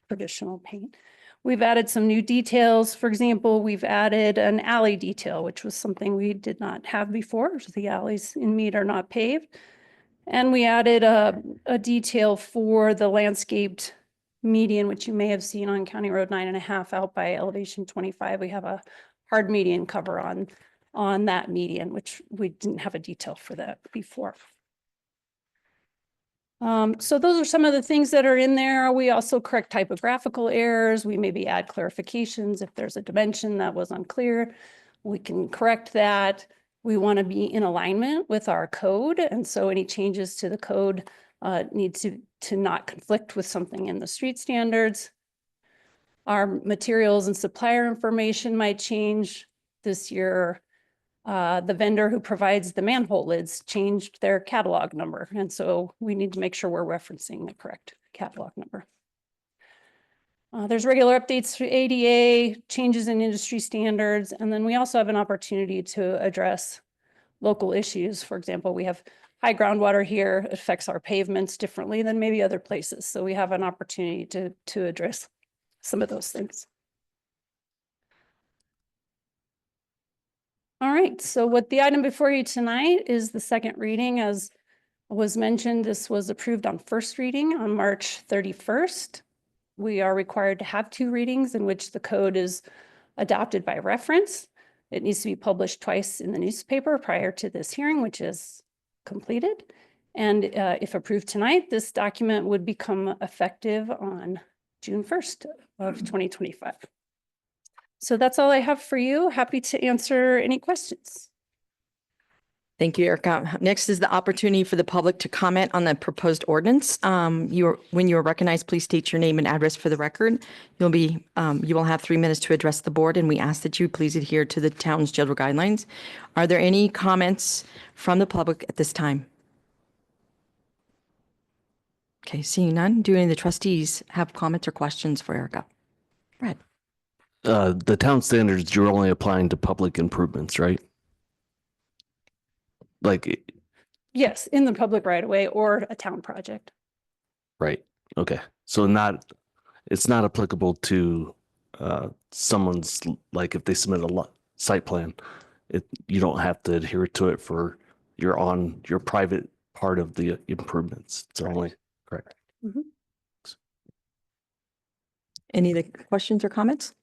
traditional paint. We've added some new details. For example, we've added an alley detail, which was something we did not have before. The alleys in Mead are not paved. And we added a detail for the landscaped median, which you may have seen on County Road 9.5 out by elevation 25. We have a hard median cover on that median, which we didn't have a detail for that before. So those are some of the things that are in there. We also correct typographical errors. We maybe add clarifications. If there's a dimension that was unclear, we can correct that. We want to be in alignment with our code. And so any changes to the code need to not conflict with something in the street standards. Our materials and supplier information might change this year. The vendor who provides the manhole lids changed their catalog number. And so we need to make sure we're referencing the correct catalog number. There's regular updates to ADA, changes in industry standards, and then we also have an opportunity to address local issues. For example, we have high groundwater here, it affects our pavements differently than maybe other places. So we have an opportunity to address some of those things. All right, so what the item before you tonight is the second reading. As was mentioned, this was approved on first reading on March 31st. We are required to have 2 readings in which the code is adopted by reference. It needs to be published twice in the newspaper prior to this hearing, which is completed. And if approved tonight, this document would become effective on June 1st of 2025. So that's all I have for you. Happy to answer any questions. Thank you, Erica. Next is the opportunity for the public to comment on the proposed ordinance. When you are recognized, please state your name and address for the record. You will have 3 minutes to address the board, and we ask that you please adhere to the town's general guidelines. Are there any comments from the public at this time? Okay, seeing none, do any of the trustees have comments or questions for Erica? Brad? The town standards, you're only applying to public improvements, right? Like, Yes, in the public right of way or a town project. right, okay. So it's not applicable to someone's, like if they submit a site plan, you don't have to adhere to it for your private part of the improvements. It's only, correct. Mhm. Any of the questions or comments?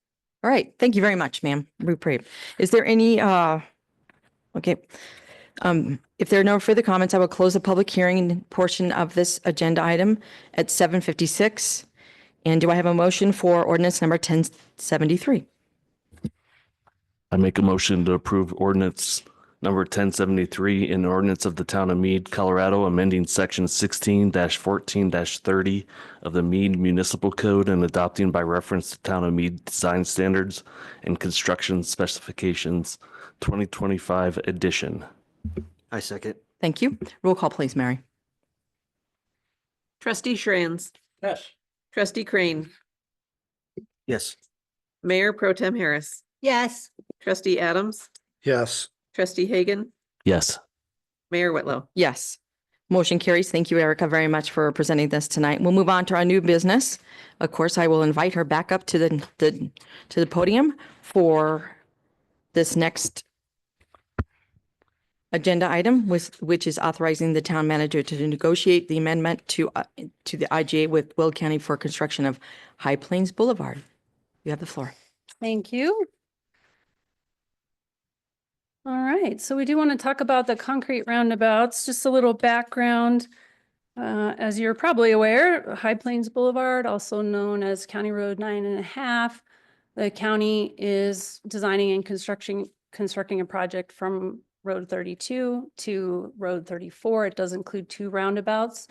All right, thank you very much, ma'am. We pray. Is there any, okay. If there are no further comments, I will close the public hearing portion of this agenda item at 7:56. And do I have a motion for ordinance number 1073? I make a motion to approve ordinance number 1073, an ordinance of the town of Mead, Colorado, amending section 16-14-30 of the Mead Municipal Code and adopting by reference to town of Mead design standards and construction specifications 2025 edition. I second. Thank you. Roll call, please, Mary. Trustee Shrans. Yes. Trustee Crane. Yes. Mayor Pro Tem Harris. Yes. Trustee Adams. Yes. Trustee Hagan. Yes. Mayor Whitlow. Yes. Motion carries. Thank you, Erica, very much for presenting this tonight. We'll move on to our new business. Of course, I will invite her back up to the podium for this next agenda item, which is authorizing the town manager to negotiate the amendment to the IGA with Will County for construction of High Plains Boulevard. You have the floor. Thank you. All right, so we do want to talk about the concrete roundabouts, just a little background. As you're probably aware, High Plains Boulevard, also known as County Road 9.5, the county is designing and constructing a project from Road 32 to Road 34. It does include 2 roundabouts,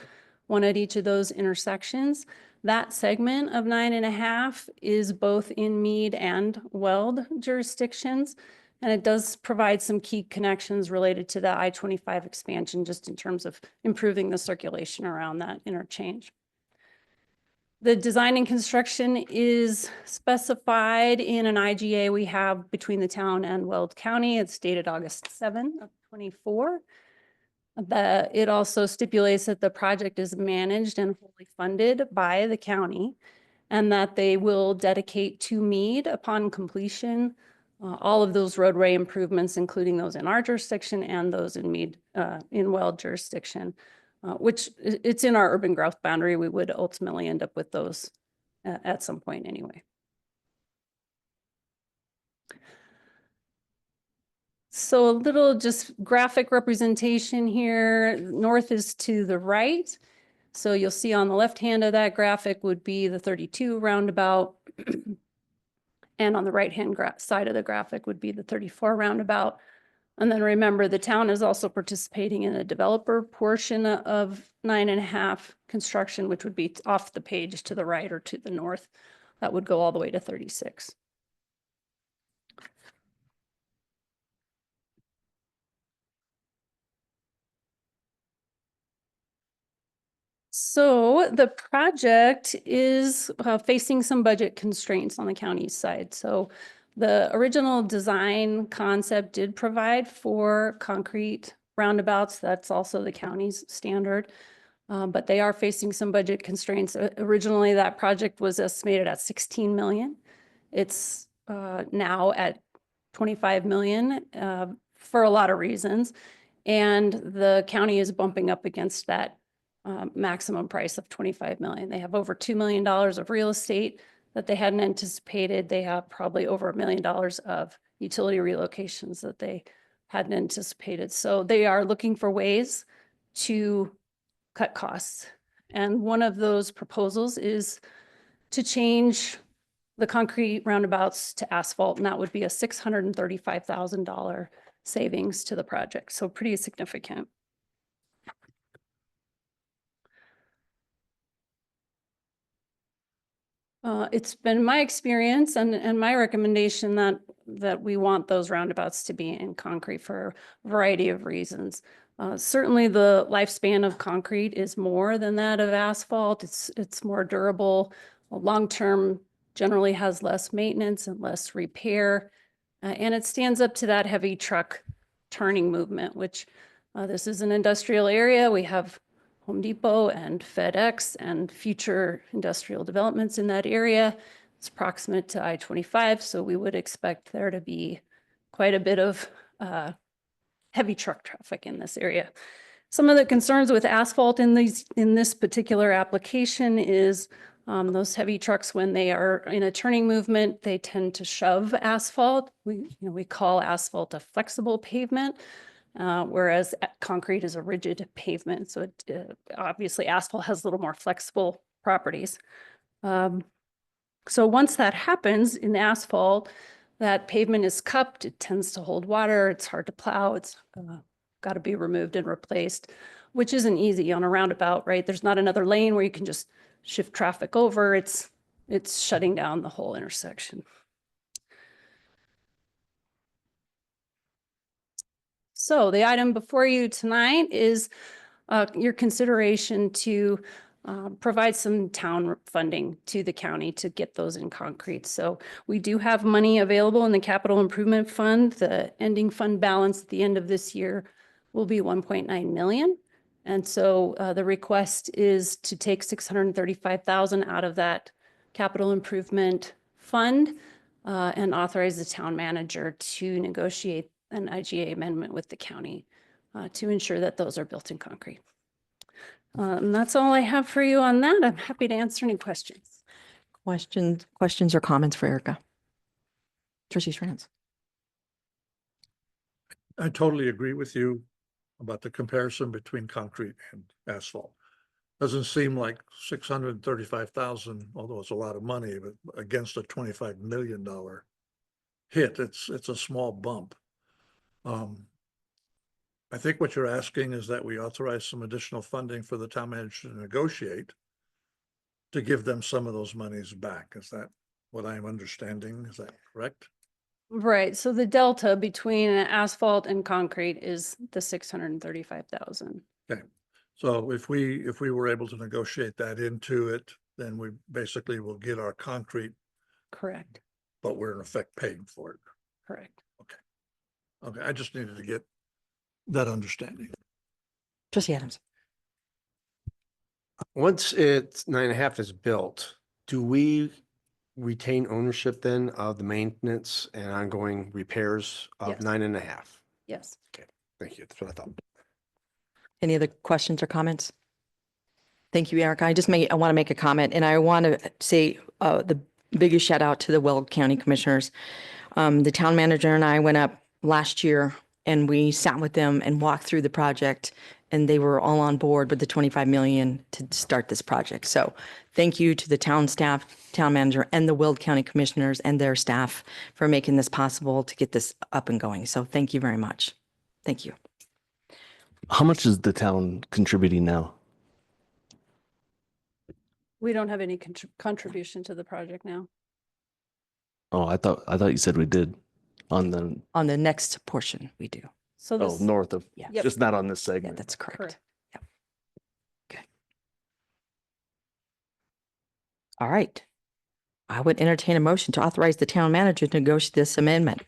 one at each of those intersections. That segment of 9.5 is both in Mead and Weld jurisdictions. And it does provide some key connections related to the I-25 expansion, just in terms of improving the circulation around that interchange. The design and construction is specified in an IGA we have between the town and Weld County. It's dated August 7 of 24. It also stipulates that the project is managed and wholly funded by the county, and that they will dedicate to Mead upon completion all of those roadway improvements, including those in our jurisdiction and those in Mead, in Weld jurisdiction, which it's in our urban growth boundary. We would ultimately end up with those at some point anyway. So a little just graphic representation here. North is to the right. So you'll see on the left hand of that graphic would be the 32 roundabout. And on the right-hand side of the graphic would be the 34 roundabout. And then remember, the town is also participating in a developer portion of 9.5 construction, which would be off the page to the right or to the north. That would go all the way to 36. So the project is facing some budget constraints on the county's side. So the original design concept did provide for concrete roundabouts. That's also the county's standard. But they are facing some budget constraints. Originally, that project was estimated at 16 million. It's now at 25 million for a lot of reasons. And the county is bumping up against that maximum price of 25 million. They have over $2 million of real estate that they hadn't anticipated. They have probably over $1 million of utility relocations that they hadn't anticipated. So they are looking for ways to cut costs. And one of those proposals is to change the concrete roundabouts to asphalt, and that would be a $635,000 savings to the project. So pretty significant. It's been my experience and my recommendation that we want those roundabouts to be in concrete for a variety of reasons. Certainly the lifespan of concrete is more than that of asphalt. It's more durable. Long-term generally has less maintenance and less repair. And it stands up to that heavy truck turning movement, which this is an industrial area. We have Home Depot and FedEx and future industrial developments in that area. It's proximate to I-25, so we would expect there to be quite a bit of heavy truck traffic in this area. Some of the concerns with asphalt in this particular application is those heavy trucks, when they are in a turning movement, they tend to shove asphalt. We call asphalt a flexible pavement. Whereas concrete is a rigid pavement. So obviously asphalt has a little more flexible properties. So once that happens in asphalt, that pavement is cupped, it tends to hold water, it's hard to plow, it's got to be removed and replaced, which isn't easy on a roundabout, right? There's not another lane where you can just shift traffic over. It's shutting down the whole intersection. So the item before you tonight is your consideration to provide some town funding to the county to get those in concrete. So we do have money available in the Capital Improvement Fund. The ending fund balance at the end of this year will be 1.9 million. And so the request is to take 635,000 out of that Capital Improvement Fund and authorize the town manager to negotiate an IGA amendment with the county to ensure that those are built in concrete. And that's all I have for you on that. I'm happy to answer any questions. Questions or comments for Erica? Trustee Trans. I totally agree with you about the comparison between concrete and asphalt. Doesn't seem like 635,000, although it's a lot of money, but against a $25 million hit, it's a small bump. I think what you're asking is that we authorize some additional funding for the town manager to negotiate to give them some of those monies back. Is that what I'm understanding? Is that correct? Right. So the delta between asphalt and concrete is the 635,000. Okay. So if we were able to negotiate that into it, then we basically will get our concrete. Correct. But we're in effect paying for it. Correct. Okay. I just needed to get that understanding. Trustee Adams. Once it's 9.5 is built, do we retain ownership then of the maintenance and ongoing repairs of Yes. 9.5? Yes. Okay, thank you. That's what I thought. Any other questions or comments? Thank you, Erica. I want to make a comment, and I want to say the biggest shout out to the Weld County Commissioners. The town manager and I went up last year and we sat with them and walked through the project, and they were all on board with the 25 million to start this project. So thank you to the town staff, town manager, and the Weld County Commissioners and their staff for making this possible to get this up and going. So thank you very much. Thank you. How much is the town contributing now? We don't have any contribution to the project now. Oh, I thought you said we did on the next portion we do. So this, north of, Yep. just not on this Yeah, segment. that's correct. Correct. Okay. All right. I would entertain a motion to authorize the town manager to negotiate this amendment.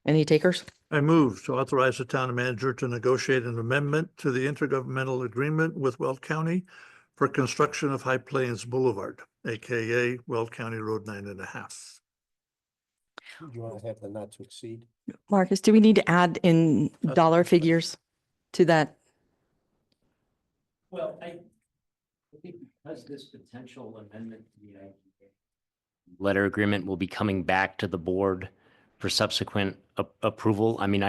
Any takers? I move to authorize the town manager to negotiate an amendment to the intergovernmental agreement with Weld County for construction of High Plains Boulevard, AKA Weld County Road 9.5. You want to have the not to exceed? Marcus, do we need to add in dollar figures to that? Well, I think because this potential amendment to the IGA letter agreement will be coming back to the board for subsequent approval. I mean,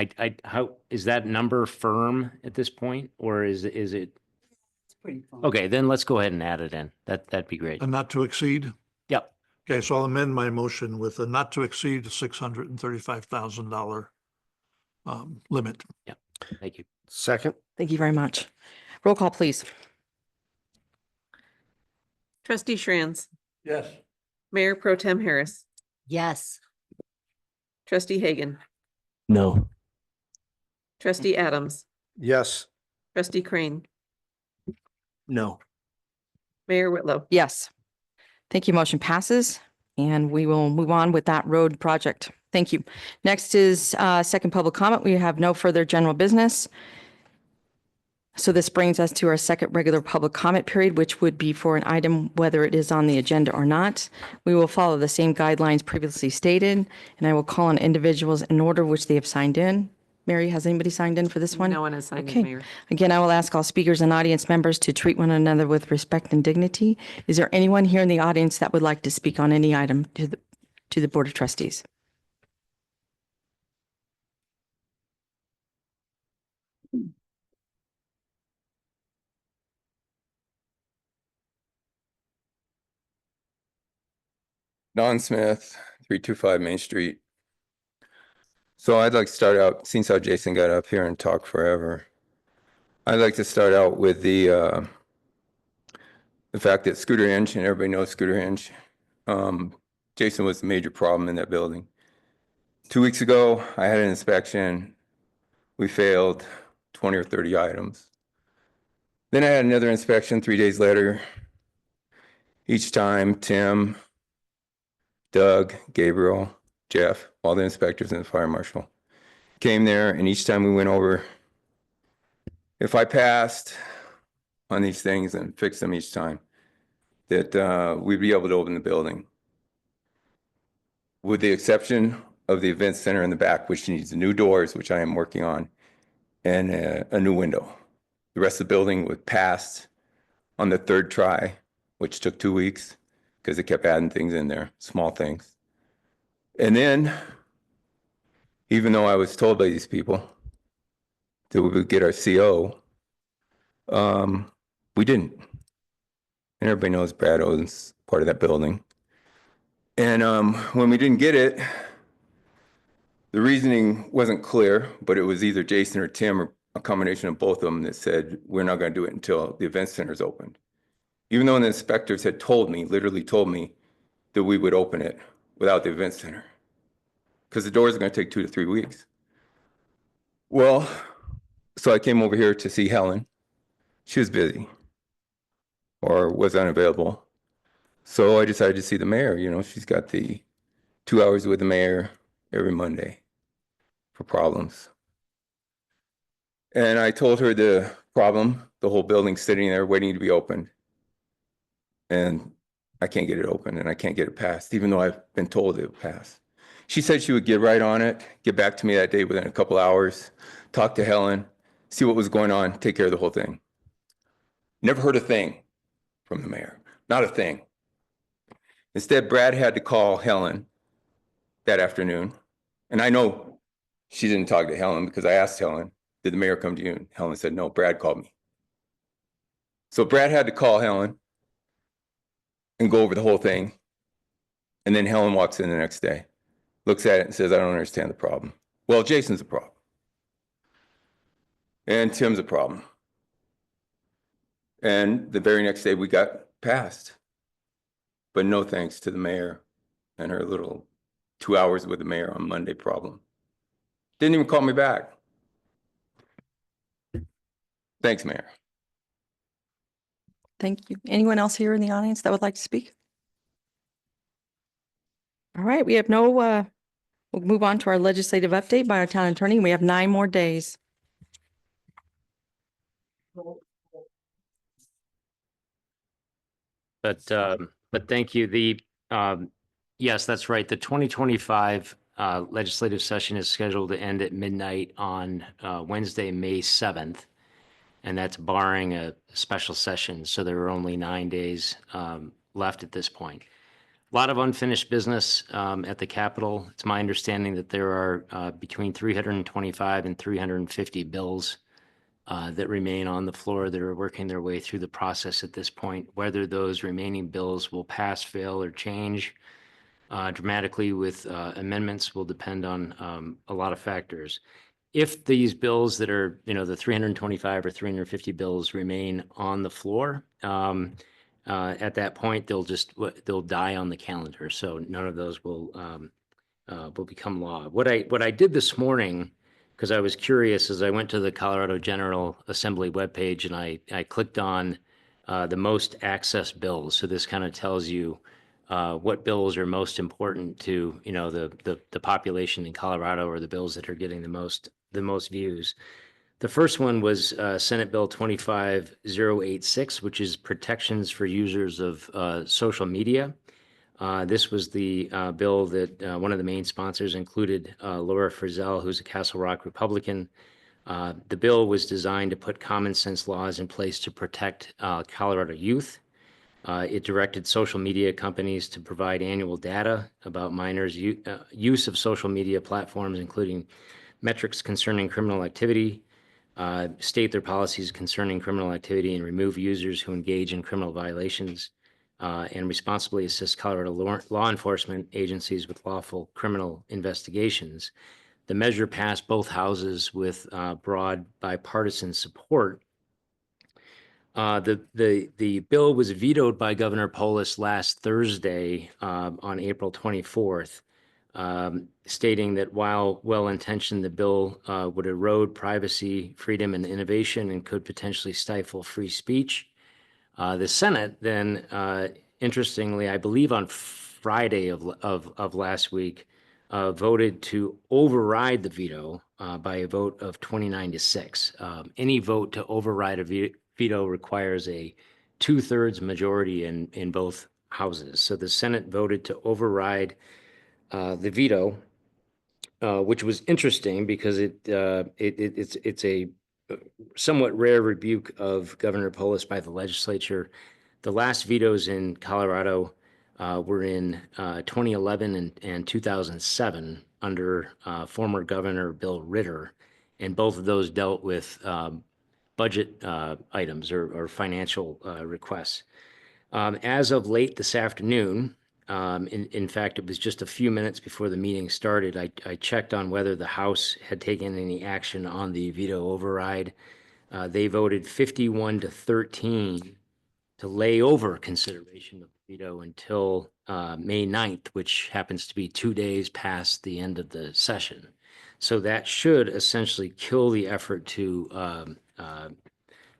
how, is that number firm at this point, or is it? It's pretty fun. Okay, then let's go ahead and add it in. That'd be great. And not to exceed? Yep. Okay, so I'll amend my motion with a not to exceed $635,000 limit. Yep. Thank you. Second? Thank you very much. Roll call, please. Trustee Shranz, Yes. Mayor Pro Tem Harris, Yes. Trustee Hagan, No. Trustee Adams, Yes. Trustee Crane, No. Mayor Whitlow. Yes. Thank you. Motion passes, and we will move on with that road project. Thank you. Next is second public comment. We have no further general business. So this brings us to our second regular public comment period, which would be for an item, whether it is on the agenda or not. We will follow the same guidelines previously stated, and I will call on individuals in order which they have signed in. Mary, has anybody signed in for this one? No one has signed Okay. in, Mayor. Again, I will ask all speakers and audience members to treat one another with respect and dignity. Is there anyone here in the audience that would like to speak on any item to the Board of Trustees? Don Smith, 325 Main Street. So I'd like to start out, since how Jason got up here and talked forever, I'd like to start out with the fact that Scooter Hinge, and everybody knows Scooter Hinge, Jason was the major problem in that building. 2 weeks ago, I had an inspection. We failed 20 or 30 items. Then I had another inspection 3 days later. Each time, Tim, Doug, Gabriel, Jeff, all the inspectors and the fire marshal came there, and each time we went over, if I passed on these things and fixed them each time, that we'd be able to open the building. With the exception of the event center in the back, which needs new doors, which I am working on, and a new window. The rest of the building was passed on the third try, which took 2 weeks because they kept adding things in there, small things. And then, even though I was told by these people that we would get our CO, we didn't. And everybody knows Brad owns part of that building. And when we didn't get it, the reasoning wasn't clear, but it was either Jason or Tim or a combination of both of them that said, we're not going to do it until the event center's opened. Even though the inspectors had told me, literally told me, that we would open it without the event center. Because the doors are going to take 2 to 3 weeks. Well, so I came over here to see Helen. She was busy or was unavailable. So I decided to see the mayor. You know, she's got the 2 hours with the mayor every Monday for problems. And I told her the problem, the whole building's sitting there waiting to be opened. And I can't get it open and I can't get it passed, even though I've been told it would pass. She said she would get right on it, get back to me that day within a couple hours, talk to Helen, see what was going on, take care of the whole thing. Never heard a thing from the mayor, not a thing. Instead, Brad had to call Helen that afternoon. And I know she didn't talk to Helen because I asked Helen, did the mayor come to you? And Helen said, no, Brad called me. So Brad had to call Helen and go over the whole thing. And then Helen walks in the next day, looks at it and says, I don't understand the problem. Well, Jason's a problem. And Tim's a problem. And the very next day we got passed. But no thanks to the mayor and her little 2 hours with the mayor on Monday problem. Didn't even call me back. Thanks, Mayor. Thank you. Anyone else here in the audience that would like to speak? All right, we have no, we'll move on to our legislative update by our town attorney. We have 9 more days. But thank you. Yes, that's right. The 2025 legislative session is scheduled to end at midnight on Wednesday, May 7th. And that's barring a special session. So there are only 9 days left at this point. A lot of unfinished business at the Capitol. It's my understanding that there are between 325 and 350 bills that remain on the floor that are working their way through the process at this point. Whether those remaining bills will pass, fail, or change dramatically with amendments will depend on a lot of factors. If these bills that are, the 325 or 350 bills remain on the floor, at that point, they'll die on the calendar. So none of those will become law. What I did this morning, because I was curious, as I went to the Colorado General Assembly webpage and I clicked on the most accessed bills. So this kind of tells you what bills are most important to the population in Colorado, or the bills that are getting the most views. The first one was Senate Bill 25086, which is protections for users of social media. This was the bill that one of the main sponsors included Laura Frizzell, who's a Castle Rock Republican. The bill was designed to put common sense laws in place to protect Colorado youth. It directed social media companies to provide annual data about minors' use of social media platforms, including metrics concerning criminal activity, state their policies concerning criminal activity, and remove users who engage in criminal violations, and responsibly assist Colorado law enforcement agencies with lawful criminal investigations. The measure passed both houses with broad bipartisan support. The bill was vetoed by Governor Polis last Thursday on April 24th, stating that while well-intentioned, the bill would erode privacy, freedom, and innovation and could potentially stifle free speech. The Senate then, interestingly, I believe on Friday of last week, voted to override the veto by a vote of 29-6. Any vote to override a veto requires a 2/3 majority in both houses. So the Senate voted to override the veto, which was interesting because it's a somewhat rare rebuke of Governor Polis by the legislature. The last vetoes in Colorado were in 2011 and 2007 under former Governor Bill Ritter, and both of those dealt with budget items or financial requests. As of late this afternoon, in fact, it was just a few minutes before the meeting started, I checked on whether the House had taken any action on the veto override. They voted 51-13 to lay over consideration of the veto until May 9th, which happens to be 2 days past the end of the session. So that should essentially kill the effort to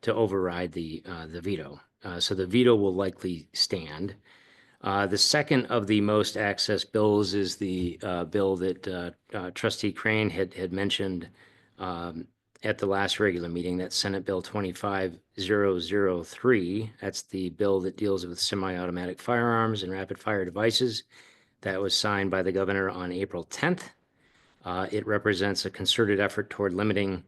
override the veto. So the veto will likely stand. The second of the most accessed bills is the bill that Trustee Crane had mentioned at the last regular meeting. That's Senate Bill 25003. That's the bill that deals with semi-automatic firearms and rapid fire devices. That was signed by the governor on April 10th. It represents a concerted effort toward limiting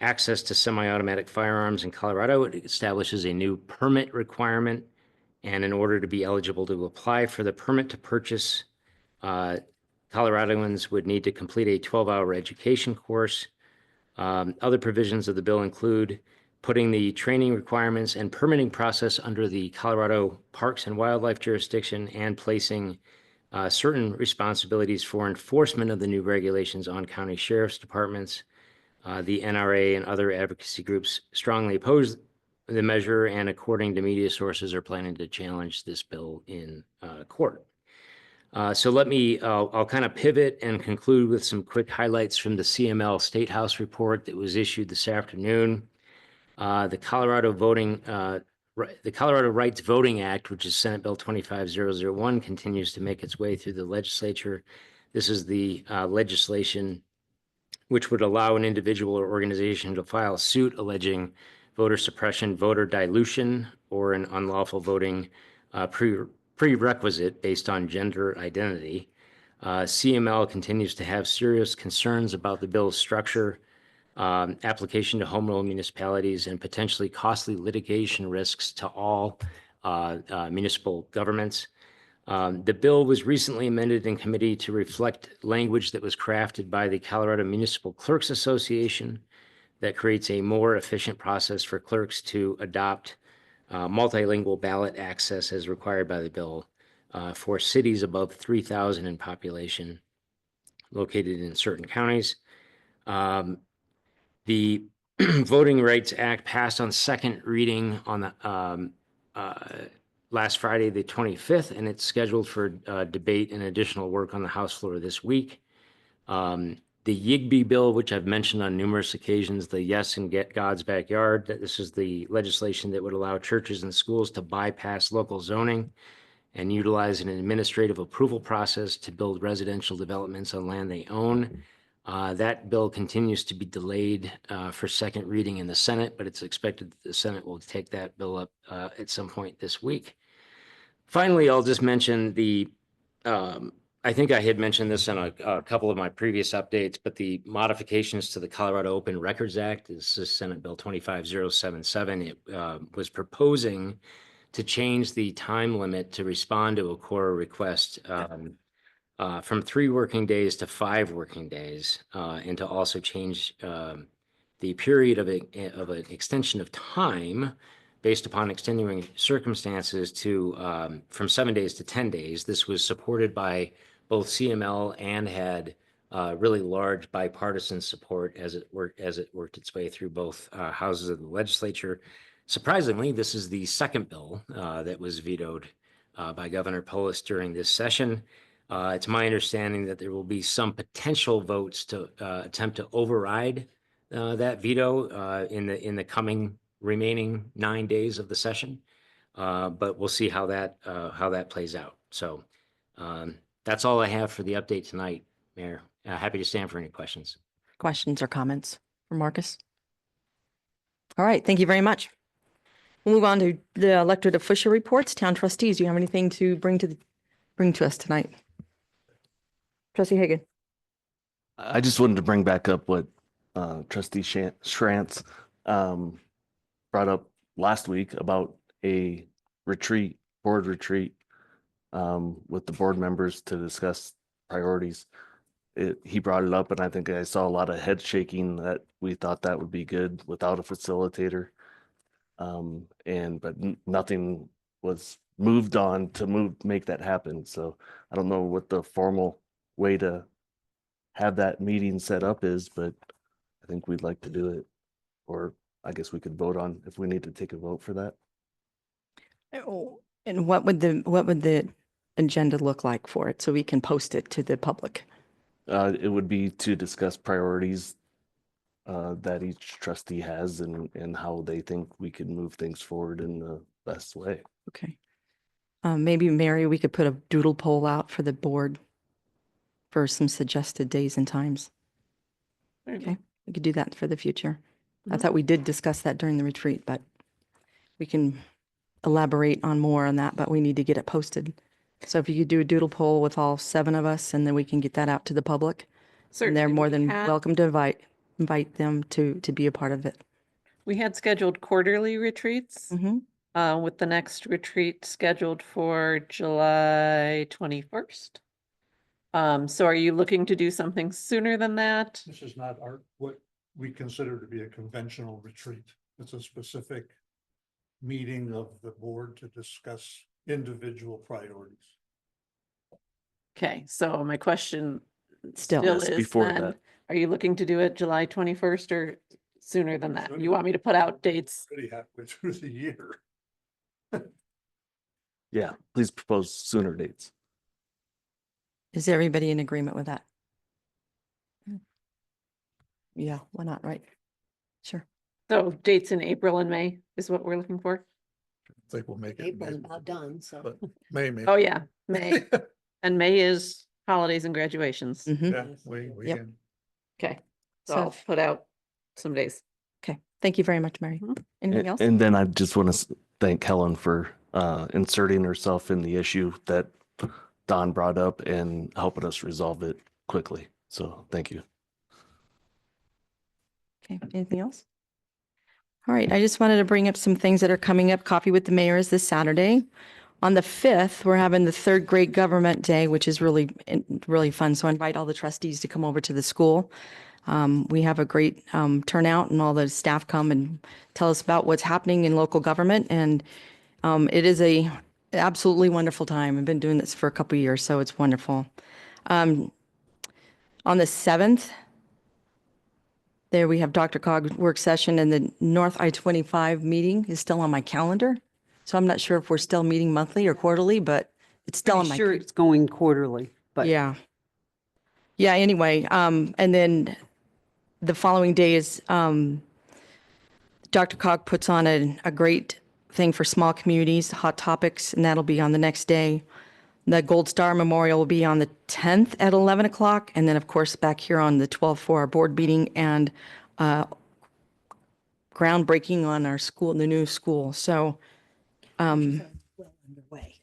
access to semi-automatic firearms in Colorado. It establishes a new permit requirement, and in order to be eligible to apply for the permit to purchase, Coloradoans would need to complete a 12-hour education course. Other provisions of the bill include putting the training requirements and permitting process under the Colorado Parks and Wildlife jurisdiction, and placing certain responsibilities for enforcement of the new regulations on county sheriff's departments. The NRA and other advocacy groups strongly oppose the measure, and according to media sources, are planning to challenge this bill in court. So I'll kind of pivot and conclude with some quick highlights from the CML State House report that was issued this afternoon. The Colorado voting the Colorado Rights Voting Act, which is Senate Bill 25001, continues to make its way through the legislature. This is the legislation which would allow an individual or organization to file suit alleging voter suppression, voter dilution, or an unlawful voting prerequisite based on gender identity. CML continues to have serious concerns about the bill's structure, application to home rule municipalities, and potentially costly litigation risks to all municipal governments. The bill was recently amended in committee to reflect language that was crafted by the Colorado Municipal Clerks Association that creates a more efficient process for clerks to adopt multilingual ballot access as required by the bill for cities above 3,000 in population located in certain counties. The Voting Rights Act passed on second reading on the last Friday, the 25th, and it's scheduled for debate and additional work on the House floor this week. The YIGBY bill, which I've mentioned on numerous occasions, the Yes and Get God's Backyard, that this is the legislation that would allow churches and schools to bypass local zoning and utilize an administrative approval process to build residential developments on land they own. That bill continues to be delayed for second reading in the Senate, but it's expected that the Senate will take that bill up at some point this week. Finally, I'll just mention I think I had mentioned this in a couple of my previous updates, but the modifications to the Colorado Open Records Act, this is Senate Bill 25077. It was proposing to change the time limit to respond to a core request from 3 working days to 5 working days, and to also change the period of an extension of time based upon extenuating circumstances to from 7 days to 10 days. This was supported by both CML and had really large bipartisan support as it worked its way through both houses of the legislature. Surprisingly, this is the second bill that was vetoed by Governor Polis during this session. It's my understanding that there will be some potential votes to attempt to override that veto in the coming remaining 9 days of the session, but we'll see how that plays out. So that's all I have for the update tonight, Mayor. Happy to stand for any questions. Questions or comments for Marcus? All right, thank you very much. We'll move on to the elected official reports. Town trustees, do you have anything to bring to us tonight? Trustee Hagan. I just wanted to bring back up what Trustee Schrantz brought up last week about a board retreat with the board members to discuss priorities. He brought it up, and I think I saw a lot of head shaking that we thought that would be good without a facilitator. But nothing was moved on to make that happen. So I don't know what the formal way to have that meeting set up is, but I think we'd like to do it. Or I guess we could vote on if we need to take a vote for that. And what would the agenda look like for it so we can post it to the public? It would be to discuss priorities that each trustee has and how they think we can move things forward in the best way. Okay. Maybe Mary, we could put a doodle poll out for the board for some suggested days and times. Okay, we could do that for the future. I thought we did discuss that during the retreat, but we can elaborate on more on that, but we need to get it posted. So if you could do a doodle poll with all 7 of us, and then we can get that out to the public. And they're more than welcome to invite them to be a part of it. We had scheduled quarterly retreats with the next retreat scheduled for July 21st. So are you looking to do something sooner than that? This is not what we consider to be a conventional retreat. It's a specific meeting of the board to discuss individual priorities. Okay, so my question Still is before then, that. are you looking to do it July 21st or sooner than that? You want me to put out dates? Pretty halfway through the year. Yeah, please propose sooner dates. Is everybody in agreement with that? Yeah, why not, right? Sure. So dates in April and May is what we're looking for? think we'll make it. in April's May, about done, so. but May. Oh, yeah, May. And May is holidays and graduations. Yeah, we Yep. can. Okay, so So- I'll put out some days. Okay, thank you very much, Mary. Anything else? And then I just want to thank Helen for inserting herself in the issue that Don brought up and helping us resolve it quickly. So thank you. Okay, anything else? All right, I just wanted to bring up some things that are coming up. Coffee with the Mayor is this Saturday. On the 5th, we're having the third grade government day, which is really, really fun. So I invite all the trustees to come over to the school. We have a great turnout and all the staff come and tell us about what's happening in local government. And it is a absolutely wonderful time. I've been doing this for a couple of years, so it's wonderful. On the 7th, there we have Dr. Cog's work session, and the North I-25 meeting is still on my calendar. So I'm not sure if we're still meeting monthly or quarterly, but it's still on Pretty my. sure it's going quarterly, but. Yeah. Yeah, anyway, and then the following day is Dr. Cog puts on a great thing for small communities, Hot Topics, and that'll be on the next day. The Gold Star Memorial will be on the 10th at 11 o'clock, and then, of course, back here on the 12th for our board meeting and groundbreaking on our school, the new school. So,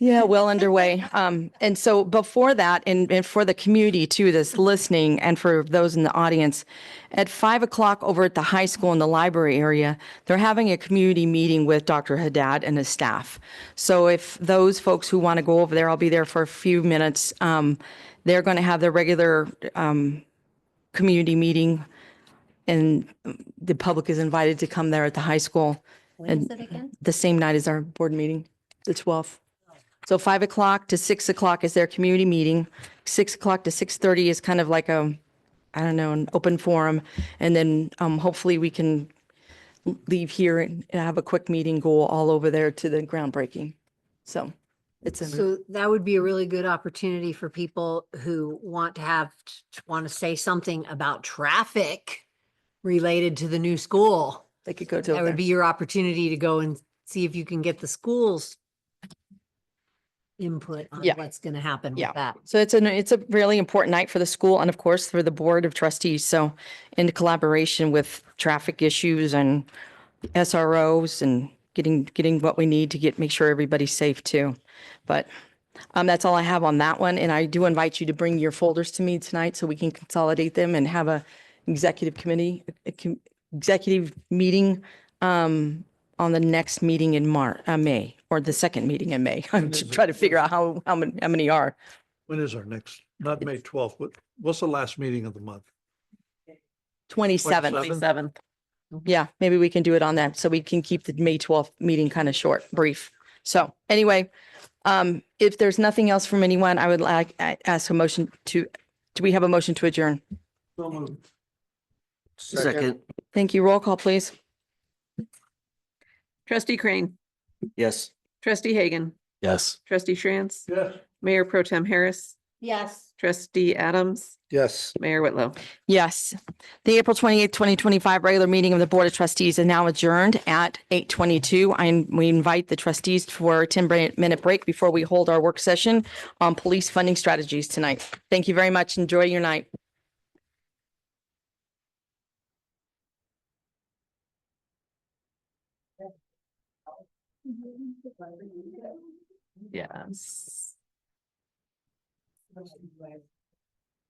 yeah, well underway. And so before that, and for the community too, that's listening, and for those in the audience, at 5 o'clock over at the high school in the library area, they're having a community meeting with Dr. Haddad and his staff. So if those folks who want to go over there, I'll be there for a few minutes. They're going to have their regular community meeting, and the public is invited to come there at the high school. When is it again? The same night as our board meeting, the 12th. So 5 o'clock to 6 o'clock is their community meeting. 6 o'clock to 6:30 is kind of like an open forum. And then hopefully we can leave here and have a quick meeting, go all over there to the groundbreaking. So it's So that would be a really good opportunity for people who want to say something about traffic related to the new school. They could go to. That would be your opportunity to go and see if you can get the schools input on Yeah. what's going to happen Yeah. with that. So it's a really important night for the school and of course for the board of trustees. So in collaboration with traffic issues and SROs and getting what we need to make sure everybody's safe too. But that's all I have on that one. And I do invite you to bring your folders to me tonight so we can consolidate them and have a executive meeting on the next meeting in May, or the second meeting in May. I'm just trying to figure out how many are. When is our next, not May 12th, what's the last meeting of the month? 27th. 27th. Yeah, maybe we can do it on that so we can keep the May 12th meeting kind of short, brief. So anyway, if there's nothing else from anyone, I would like ask a motion do we have a motion to adjourn? So moved. Second. Thank you. Roll call, please. Trustee Crane, Yes. trustee Hagan, Yes. trustee Schranz, Yes. Mayor Pro Tem Harris, Yes. trustee Adams, Yes. Mayor Whitlow. Yes. The April 28th, 2025 regular meeting of the Board of Trustees is now adjourned at 8:22. We invite the trustees for a 10-minute break before we hold our work session on police funding strategies tonight. Thank you very much. Enjoy your night. Yes.